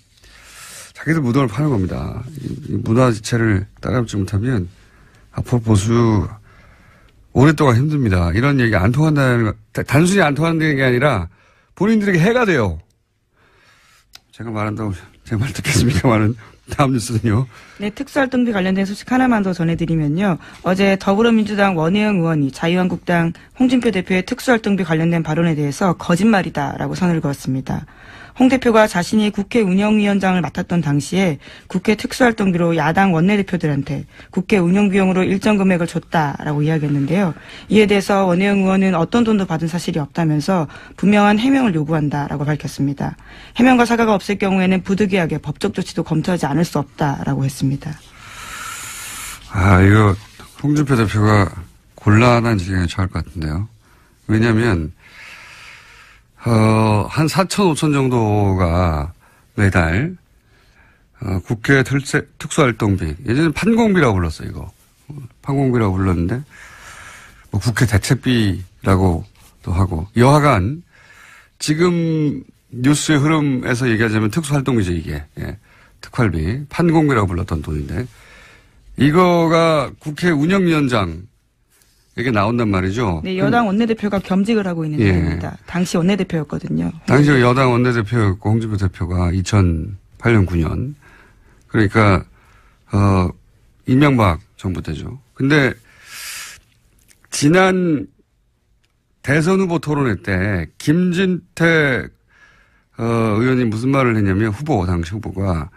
자기들 무덤을 파는 겁니다. 이 문화 지체를 따라잡지 못하면 앞으로 보수 오랫동안 힘듭니다. 이런 얘기 안 통한다는 거, 단순히 안 통한다는 게 아니라 본인들에게 해가 돼요. 제가 말한다고 제 말 듣겠습니까만은 다음 뉴스는요. 네, 특수활동비 관련된 소식 하나만 더 전해드리면요. 어제 더불어민주당 원혜영 의원이 자유한국당 홍준표 대표의 특수활동비 관련된 발언에 대해서 거짓말이다라고 선을 그었습니다. 홍 대표가 자신이 국회 운영위원장을 맡았던 당시에 국회 특수활동비로 야당 원내대표들한테 국회 운영비용으로 일정 금액을 줬다라고 이야기했는데요. 이에 대해서 원혜영 의원은 어떤 돈도 받은 사실이 없다면서 분명한 해명을 요구한다라고 밝혔습니다. 해명과 사과가 없을 경우에는 부득이하게 법적 조치도 검토하지 않을 수 없다라고 했습니다. 이거 홍준표 대표가 곤란한 지경에 처할 것 같은데요. 왜냐하면 한 4천, 5천 정도가 매달, 국회 특수활동비, 예전에 판공비라고 불렀어요, 이거. 판공비라고 불렀는데, 뭐 국회 대책비라고도 하고, 여하간, 지금 뉴스의 흐름에서 얘기하자면 특수활동비죠, 이게. 예. 특활비, 판공비라고 불렀던 돈인데, 이거가 국회 운영위원장, 이게 나온단 말이죠. 네, 여당 원내대표가 겸직을 하고 있는 자입니다. 당시 원내대표였거든요. 당시 여당 원내대표였고 홍준표 대표가 2008년 9년 그러니까 이명박 정부 때죠. 근데 지난 대선 후보 토론회 때 김진태 의원이 무슨 말을 했냐면 당시 후보가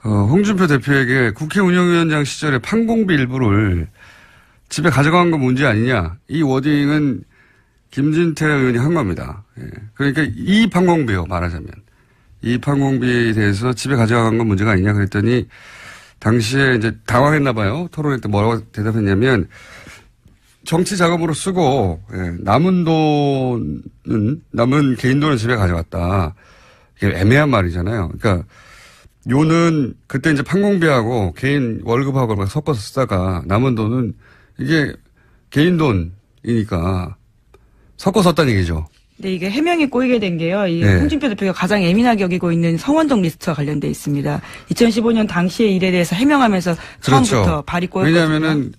홍준표 대표에게 국회 운영위원장 시절에 판공비 일부를 집에 가져간 건 문제 아니냐. 이 워딩은 김진태 의원이 한 겁니다. 예. 그러니까 이 판공비요, 말하자면. 이 판공비에 대해서 집에 가져간 건 문제가 아니냐 그랬더니 당시에 이제 당황했나 봐요. 토론회 때 뭐라고 대답했냐면 정치 작업으로 쓰고 남은 개인 돈은 집에 가져갔다. 이게 애매한 말이잖아요. 그러니까 요는 그때 이제 판공비하고 개인 월급하고 막 섞어서 쓰다가 남은 돈은 이게 개인 돈이니까 섞어 썼다는 얘기죠. 네, 이게 해명이 꼬이게 된 게요. 이 홍준표 대표가 가장 예민하게 여기고 있는 성원동 리스트와 관련돼 있습니다. 2015년 당시의 일에 대해서 해명하면서 처음부터 그렇죠. 발이 꼬였거든요. 왜냐하면은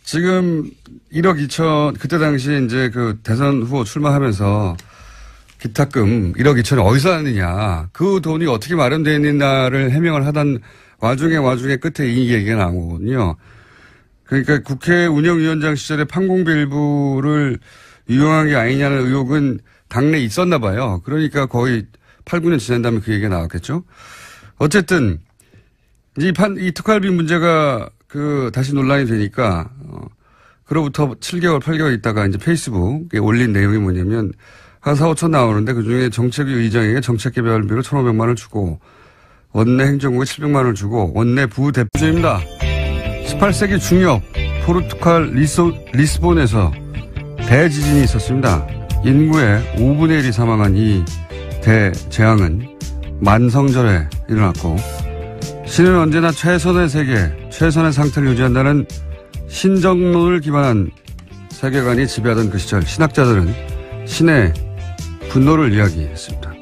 지금 1억 2천 그때 당시에 이제 그 대선 후보 출마하면서 기탁금 1억 2천이 어디서 났느냐. 그 돈이 어떻게 마련되어 있느냐를 해명을 하던 와중에 끝에 이 얘기가 나오거든요. 그러니까 국회 운영위원장 시절에 판공비 일부를 유용한 게 아니냐는 의혹은 당내에 있었나 봐요. 그러니까 거의 8, 9년 지난 다음에 그 얘기가 나왔겠죠. 어쨌든 이 특활비 문제가 다시 논란이 되니까 그로부터 7개월, 8개월 있다가 이제 페이스북에 올린 내용이 뭐냐면 한 4, 5천 나오는데 그중에 정책위 의장에게 정책개발비로 1,500만 원을 주고 원내 행정국에 700만 원을 주고 원내 부대표입니다. 18세기 중엽 포르투갈 리스본에서 대지진이 있었습니다. 인구의 5분의 1이 사망한 이 대재앙은 만성절에 일어났고 신은 언제나 최선의 세계, 최선의 상태를 유지한다는 신정론을 기반한 세계관이 지배하던 그 시절 신학자들은 신의 분노를 이야기했습니다.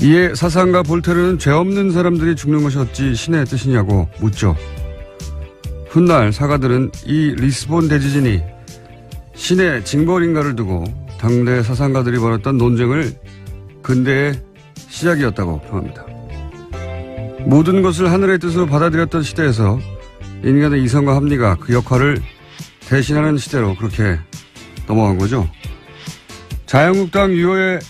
이에 사상가 볼테르는 죄 없는 사람들이 죽는 것이 어찌 신의 뜻이냐고 묻죠. 훗날 사가들은 이 리스본 대지진이 신의 징벌인가를 두고 당대 사상가들이 벌였던 논쟁을 근대의 시작이었다고 평합니다. 모든 것을 하늘의 뜻으로 받아들였던 시대에서 인간의 이성과 합리가 그 역할을 대신하는 시대로 그렇게 넘어간 거죠. 자유한국당 유호의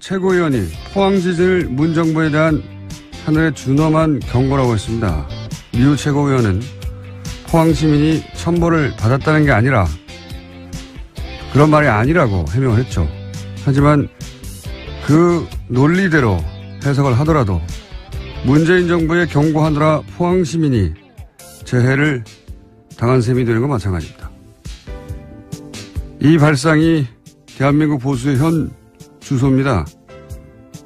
최고위원이 포항지진을 문정부에 대한 하늘의 준엄한 경고라고 했습니다. 류 최고위원은 포항시민이 천벌을 받았다는 게 아니라 그런 말이 아니라고 해명을 했죠. 하지만 그 논리대로 해석을 하더라도 문재인 정부의 경고하느라 포항시민이 재해를 당한 셈이 되는 건 마찬가지입니다. 이 발상이 대한민국 보수의 현 주소입니다.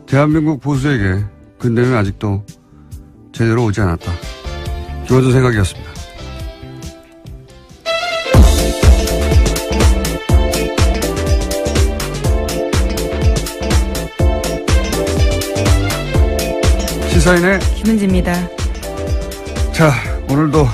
대한민국 보수에게 근대는 아직도 제대로 오지 않았다. 김원준 생각이었습니다. 시사인의 김은지입니다. 자, 오늘도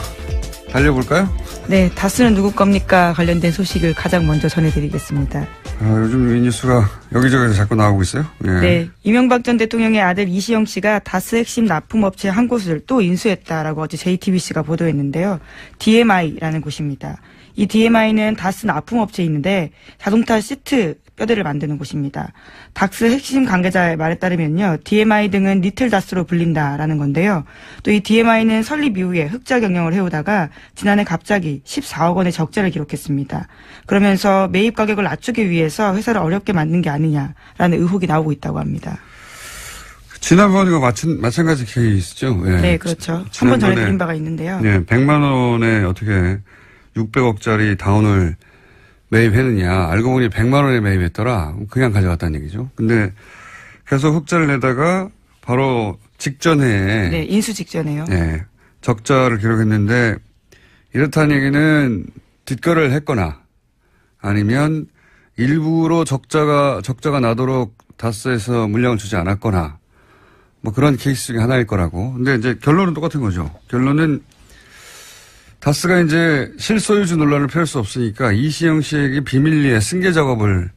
달려볼까요? 네, 다스는 누구 겁니까? 관련된 소식을 가장 먼저 전해드리겠습니다. 요즘 이 뉴스가 여기저기서 자꾸 나오고 있어요. 예. 네, 이명박 전 대통령의 아들 이시영 씨가 다스 핵심 납품업체 한 곳을 또 인수했다라고 어제 JTBC가 보도했는데요. DMI라는 곳입니다. 이 DMI는 다스 납품업체에 있는데 자동차 시트 뼈대를 만드는 곳입니다. 다스 핵심 관계자의 말에 따르면요. DMI 등은 리틀 다스로 불린다라는 건데요. 또 이 DMI는 설립 이후에 흑자 경영을 해오다가 지난해 갑자기 14억 원의 적자를 기록했습니다. 그러면서 매입 가격을 낮추기 위해서 회사를 어렵게 만든 게 아니냐라는 의혹이 나오고 있다고 합니다. 지난번과 마찬가지 케이스죠. 예. 네, 그렇죠. 한번 전해드린 바가 있는데요. 네, 100만 원에 어떻게 600억짜리 다운을 매입했느냐. 알고 보니 100만 원에 매입했더라. 그냥 가져갔다는 얘기죠. 근데 계속 흑자를 내다가 바로 직전에. 네, 인수 직전에요. 네, 적자를 기록했는데 이렇다는 얘기는 뒷거래를 했거나 아니면 일부러 적자가 나도록 다스에서 물량을 주지 않았거나 뭐 그런 케이스 중에 하나일 거라고. 근데 이제 결론은 똑같은 거죠. 결론은 다스가 이제 실소유주 논란을 펴을 수 없으니까 이시영 씨에게 비밀리에 승계 작업을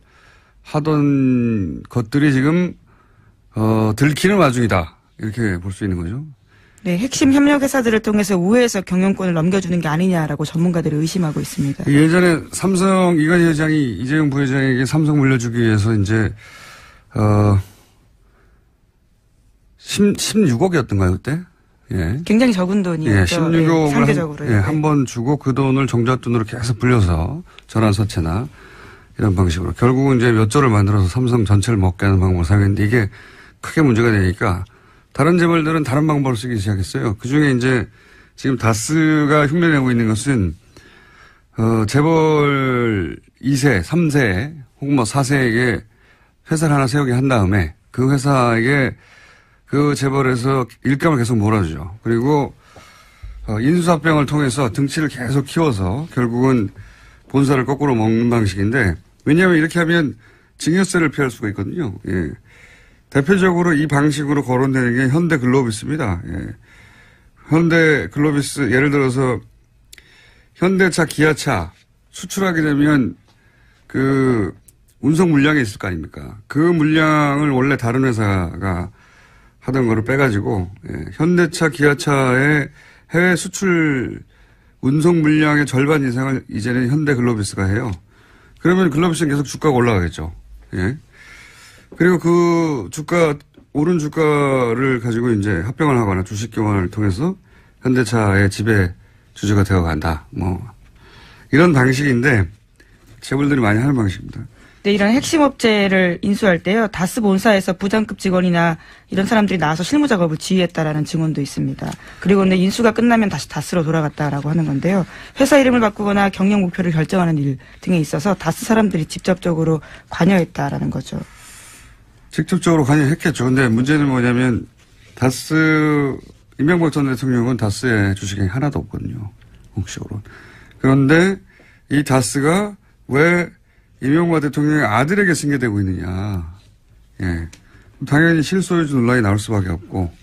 하던 것들이 지금 들키는 와중이다. 이렇게 볼 수 있는 거죠. 네, 핵심 협력 회사들을 통해서 우회해서 경영권을 넘겨주는 게 아니냐라고 전문가들이 의심하고 있습니다. 예전에 삼성 이건희 회장이 이재용 부회장에게 삼성 물려주기 위해서 이제 16억이었던가요 그때? 예. 굉장히 적은 돈이었죠. 예, 16억을 상대적으로. 한 번 주고 그 돈을 종잣돈으로 계속 불려서 전환사채나 이런 방식으로 결국은 이제 몇 조를 만들어서 삼성 전체를 먹게 하는 방법을 사용했는데 이게 크게 문제가 되니까 다른 재벌들은 다른 방법을 쓰기 시작했어요. 그중에 이제 지금 다스가 흉내내고 있는 것은 재벌 2세, 3세 혹은 뭐 4세에게 회사를 하나 세우게 한 다음에 그 회사에게 그 재벌에서 일감을 계속 몰아주죠. 그리고 인수합병을 통해서 등치를 계속 키워서 결국은 본사를 거꾸로 먹는 방식인데 왜냐하면 이렇게 하면 증여세를 피할 수가 있거든요. 예. 대표적으로 이 방식으로 거론되는 게 현대글로비스입니다. 예. 현대글로비스 예를 들어서 현대차, 기아차 수출하게 되면 그 운송 물량이 있을 거 아닙니까? 그 물량을 원래 다른 회사가 하던 거를 빼가지고 현대차, 기아차의 해외 수출 운송 물량의 절반 이상을 이제는 현대글로비스가 해요. 그러면 글로비스는 계속 주가가 올라가겠죠. 예. 그리고 그 오른 주가를 가지고 이제 합병을 하거나 주식 교환을 통해서 현대차의 지배 주주가 되어 간다. 뭐 이런 방식인데 재벌들이 많이 하는 방식입니다. 네, 이런 핵심 업체를 인수할 때요. 다스 본사에서 부장급 직원이나 이런 사람들이 나와서 실무 작업을 지휘했다라는 증언도 있습니다. 그리고 근데 인수가 끝나면 다시 다스로 돌아갔다라고 하는 건데요. 회사 이름을 바꾸거나 경영 목표를 결정하는 일 등에 있어서 다스 사람들이 직접적으로 관여했다라는 거죠. 직접적으로 관여했겠죠. 근데 문제는 뭐냐면 다스 이명박 전 대통령은 다스의 주식이 하나도 없거든요. 공식으로. 그런데 이 다스가 왜 이명박 대통령의 아들에게 승계되고 있느냐. 예. 당연히 실소유주 논란이 나올 수밖에 없고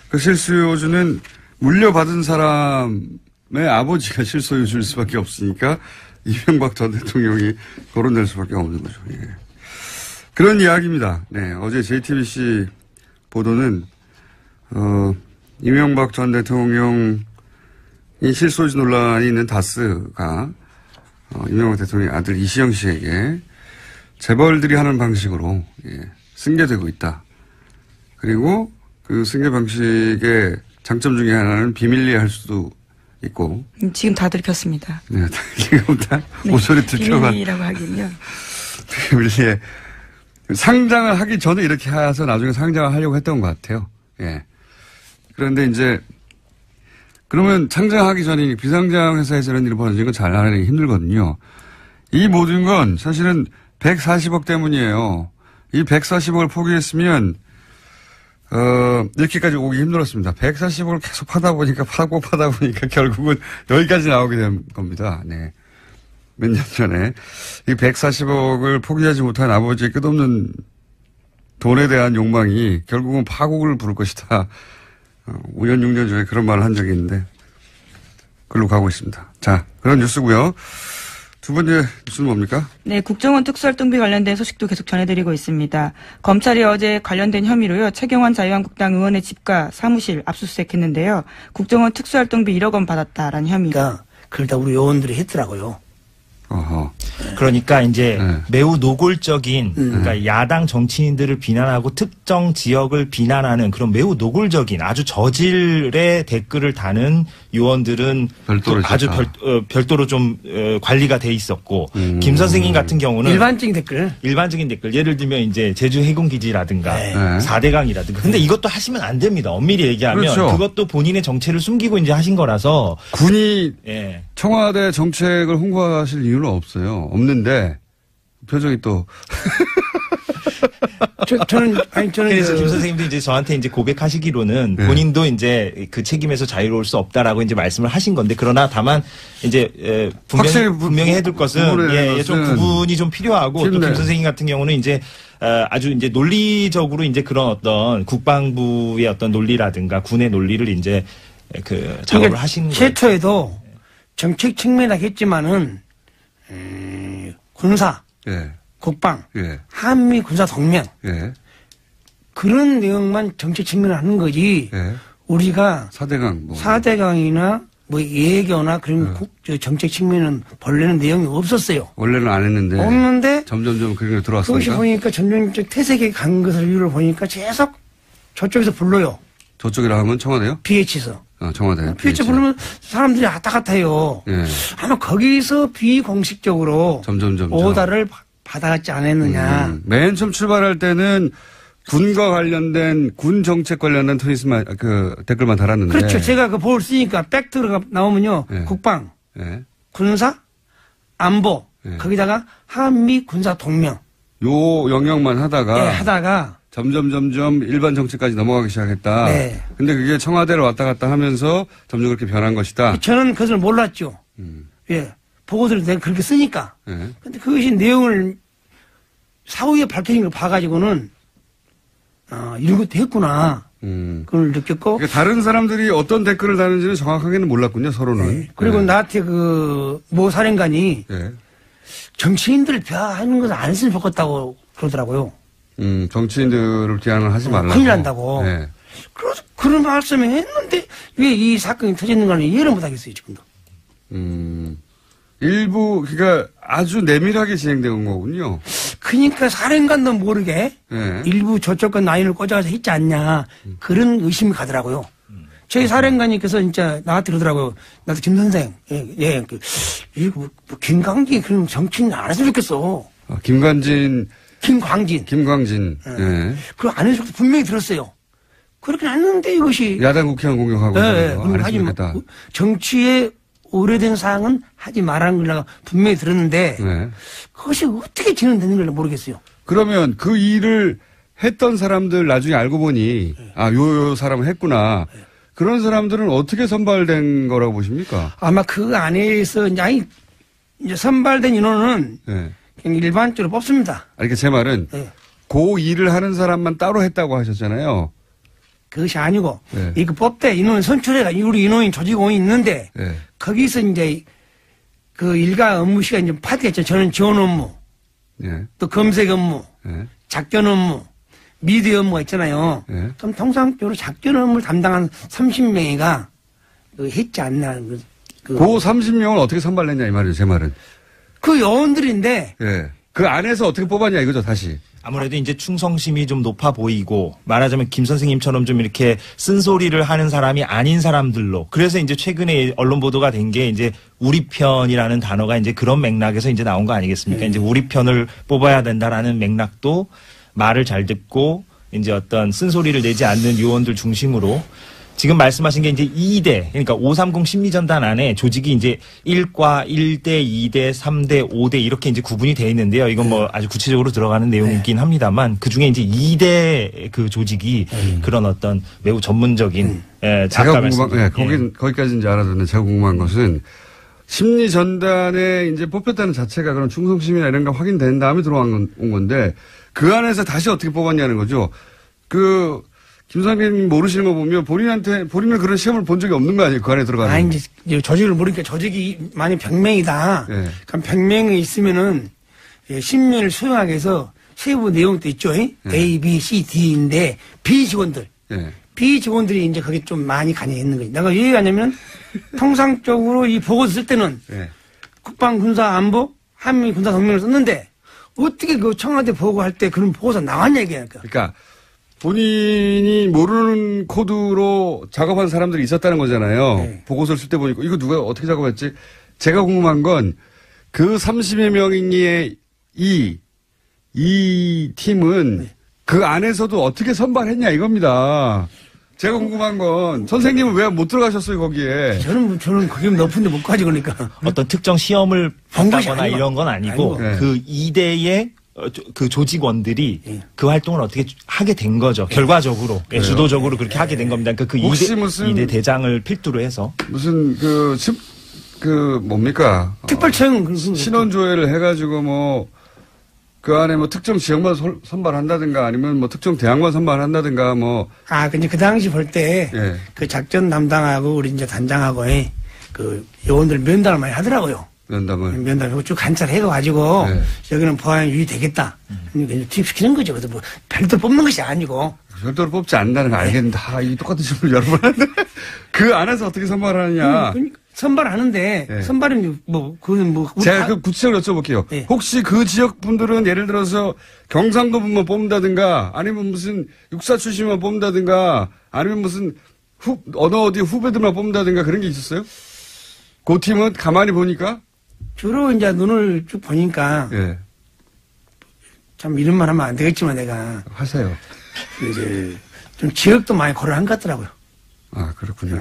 그 실소유주는 물려받은 사람의 아버지가 실소유주일 수밖에 없으니까 이명박 전 대통령이 거론될 수밖에 없는 거죠. 예. 그런 이야기입니다. 네. 어제 JTBC 보도는 이명박 전 대통령이 실소유주 논란이 있는 다스가 이명박 대통령의 아들 이시영 씨에게 재벌들이 하는 방식으로 승계되고 있다. 그리고 그 승계 방식의 장점 중에 하나는 비밀리에 할 수도 있고. 지금 다 들켰습니다. 네, 지금 다 모서리 들켜가. 비밀리라고 하긴요. 비밀리에 상장을 하기 전에 이렇게 해서 나중에 상장을 하려고 했던 것 같아요. 예. 그런데 이제 그러면 상장하기 전에 비상장 회사에서 이런 일이 벌어지는 건 잘 알아내기 힘들거든요. 이 모든 건 사실은 140억 때문이에요. 이 140억을 포기했으면 이렇게까지 오기 힘들었습니다. 140억을 계속 파다 보니까 결국은 여기까지 나오게 된 겁니다. 네. 몇 년 전에 이 140억을 포기하지 못한 아버지의 끝없는 돈에 대한 욕망이 결국은 파국을 부를 것이다. 5년, 6년 전에 그런 말을 한 적이 있는데, 그걸로 가고 있습니다. 자, 그런 뉴스고요. 두 번째 뉴스는 뭡니까? 네, 국정원 특수활동비 관련된 소식도 계속 전해드리고 있습니다. 검찰이 어제 관련된 혐의로요, 최경환 자유한국당 의원의 집과 사무실 압수수색했는데요. 국정원 특수활동비 1억 원 받았다라는 혐의가. 그러다 우리 의원들이 했더라고요. 어허. 그러니까 이제 매우 노골적인 그러니까 야당 정치인들을 비난하고 특정 지역을 비난하는 그런 매우 노골적인 아주 저질의 댓글을 다는 의원들은 아주 별도로 좀 관리가 돼 있었고 김 선생님 같은 경우는 일반적인 댓글 예를 들면 이제 제주 해군기지라든가 4대강이라든가 근데 이것도 하시면 안 됩니다. 엄밀히 얘기하면 그렇죠. 그것도 본인의 정체를 숨기고 이제 하신 거라서 군이 청와대 정책을 홍보하실 이유는 없어요. 없는데 표정이 또 저는 그래서 김 선생님도 이제 저한테 이제 고백하시기로는 본인도 이제 그 책임에서 자유로울 수 없다라고 이제 말씀을 하신 건데 그러나 다만 이제 분명히 해둘 것은 좀 구분이 좀 필요하고 또 김 선생님 같은 경우는 이제 아주 이제 논리적으로 이제 그런 어떤 국방부의 어떤 논리라든가 군의 논리를 이제 그 작업을 하신 거예요. 최초에도 정책 측면이겠지만은 군사, 국방, 한미 군사 동맹 그런 내용만 정책 측면을 하는 거지. 우리가 4대강이나 뭐 예교나 그런 정책 측면은 본래는 내용이 없었어요. 원래는 안 했는데. 없는데 점점점 그게 들어왔으니까. 그것이 보니까 점점 퇴색에 간 것을 이유를 보니까 계속 저쪽에서 불러요. 저쪽이라 하면 청와대요? BH에서. 청와대. BH 부르면 사람들이 왔다 갔다 해요. 아마 거기서 비공식적으로 점점 오다를 받아갔지 않았느냐. 맨 처음 출발할 때는 군과 관련된 군 정책 관련된 트윗만 댓글만 달았는데. 그렇죠. 제가 그 볼 쓰니까 팩트가 나오면요. 국방, 군사, 안보 거기다가 한미 군사 동맹. 요 영역만 하다가 점점 일반 정책까지 넘어가기 시작했다. 근데 그게 청와대를 왔다 갔다 하면서 점점 그렇게 변한 것이다. 저는 그것을 몰랐죠. 보고서를 내가 그렇게 쓰니까. 근데 그것이 내용을 사후에 밝혀진 걸 봐가지고는 이런 것도 했구나. 그걸 느꼈고. 그러니까 다른 사람들이 어떤 댓글을 다는지는 정확하게는 몰랐군요, 서로는. 그리고 나한테 모 사령관이 정치인들을 비하하는 것을 안 했으면 좋겠다고 그러더라고요. 정치인들을 비하는 하지 말라고. 큰일 난다고. 그런 말씀을 했는데 왜 이 사건이 터졌는가는 이해를 못하겠어요, 지금도. 일부, 그러니까 아주 내밀하게 진행된 거군요. 그러니까 사령관도 모르게 일부 저쪽 건 라인을 꽂아서 했지 않냐. 그런 의심이 가더라고요. 저희 사령관님께서 진짜 나한테 그러더라고요. 나도 김 선생, 김광진 그런 정치인 안 했으면 좋겠어. 김광진. 그거 안 해서 분명히 들었어요. 그렇게 안 했는데 이것이. 야당 국회의원 공격하고. 안 했으면 좋겠다. 정치에 오래된 사항은 하지 말라는 걸 내가 분명히 들었는데. 그것이 어떻게 진행되는 걸 모르겠어요. 그러면 그 일을 했던 사람들 나중에 알고 보니, 요 사람은 했구나. 그런 사람들은 어떻게 선발된 거라고 보십니까? 아마 그 안에서, 이제 선발된 인원은. 그냥 일반적으로 뽑습니다. 그러니까 제 말은 그 일을 하는 사람만 따로 했다고 하셨잖아요. 그것이 아니고 이거 뽑대 인원 선출해가 우리 인원이 조직원이 있는데 거기서 이제 그 일과 업무 시간 좀 파트겠죠. 저는 지원 업무, 또 검색 업무, 작전 업무, 미디어 업무가 있잖아요. 그럼 통상적으로 작전 업무를 담당한 30명이가 했지 않나. 그 30명을 어떻게 선발했냐 이 말이에요. 제 말은. 그 요원들인데. 그 안에서 어떻게 뽑았냐 이거죠, 다시. 아무래도 이제 충성심이 좀 높아 보이고 말하자면 김 선생님처럼 좀 이렇게 쓴소리를 하는 사람이 아닌 사람들로 그래서 이제 최근에 언론 보도가 된 게 이제 우리 편이라는 단어가 이제 그런 맥락에서 이제 나온 거 아니겠습니까? 이제 우리 편을 뽑아야 된다라는 맥락도 말을 잘 듣고 이제 어떤 쓴소리를 내지 않는 요원들 중심으로 지금 말씀하신 게 이제 2대, 그러니까 530 심리전단 안에 조직이 이제 1과 1대, 2대, 3대, 5대 이렇게 이제 구분이 되어 있는데요. 이건 뭐 아주 구체적으로 들어가는 내용이긴 합니다만 그 중에 이제 2대 그 조직이 그런 어떤 매우 전문적인, 제가 궁금한, 거기까지 이제 알아듣는 제가 궁금한 것은 심리전단에 이제 뽑혔다는 자체가 그런 충성심이나 이런 거 확인된 다음에 들어온 건데 그 안에서 다시 어떻게 뽑았냐는 거죠. 김상민 모르시는 거 보면 본인은 그런 시험을 본 적이 없는 거 아니에요? 그 안에 들어가는. 아, 이제 조직을 모르니까 조직이 만약 100명이다. 네. 그럼 100명이 있으면은 10명을 수용하기 위해서 세부 내용도 있죠. 네. A, B, C, D인데 B 직원들. 네. B 직원들이 이제 거기 좀 많이 관여 있는 거지. 내가 왜 얘기하냐면 통상적으로 이 보고서 쓸 때는 네. 국방, 군사, 안보, 한미 군사 동맹을 썼는데 어떻게 그 청와대 보고할 때 그런 보고서 나왔냐 이게니까. 그러니까 본인이 모르는 코드로 작업한 사람들이 있었다는 거잖아요. 네. 보고서를 쓸 때 보니까 이거 누가 어떻게 작업했지? 제가 궁금한 건 그 30여 명의 이 팀은 네. 그 안에서도 어떻게 선발했냐 이겁니다. 제가 궁금한 건 선생님은 왜 못 들어가셨어요 거기에? 저는 거기 높은데 못 가지 그러니까. 어떤 특정 시험을 본다거나 이런 건 아니고 네. 그 2대의 그 조직원들이 그 활동을 어떻게 하게 된 거죠. 결과적으로 주도적으로 그렇게 하게 된 겁니다. 그러니까 그 2대 대장을 필두로 해서 무슨 뭡니까? 특별청 신원조회를 해가지고 뭐 그 안에 뭐 특정 지역만 선발한다든가 아니면 뭐 특정 대학만 선발한다든가 뭐. 근데 그 당시 볼 때 그 작전 담당하고 우리 이제 단장하고 그 요원들 면담을 많이 하더라고요. 면담을 쭉 관찰해가지고 여기는 보안이 유의되겠다. 투입시키는 거죠. 그래서 뭐 별도로 뽑는 것이 아니고. 별도로 뽑지 않는다는 거 알겠는데 이 똑같은 질문을 여러 번 하는데 그 안에서 어떻게 선발하느냐. 선발하는데 선발은 제가 그 구체적으로 여쭤볼게요. 혹시 그 지역 분들은 예를 들어서 경상도 분만 뽑는다든가 아니면 무슨 육사 출신만 뽑는다든가 아니면 무슨 어디 후배들만 뽑는다든가 그런 게 있었어요? 그 팀은 가만히 보니까 주로 이제 눈을 쭉 보니까 참 이런 말 하면 안 되겠지만 내가 하세요. 이제 좀 지역도 많이 고려한 것 같더라고요. 그렇군요.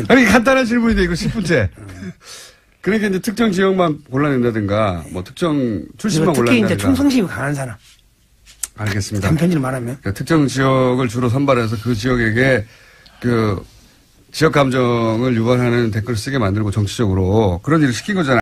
아니, 간단한 질문인데, 이거 10분째. 그러니까 이제 특정 지역만 골라낸다든가, 뭐 특정 출신만 골라낸다든가. 특히 이제 충성심이 강한 사람. 알겠습니다. 단편지를 말하면. 그러니까 특정 지역을 주로 선발해서 그 지역에게 그 지역 감정을 유발하는 댓글을 쓰게 만들고 정치적으로 그런 일을 시킨 거잖아요.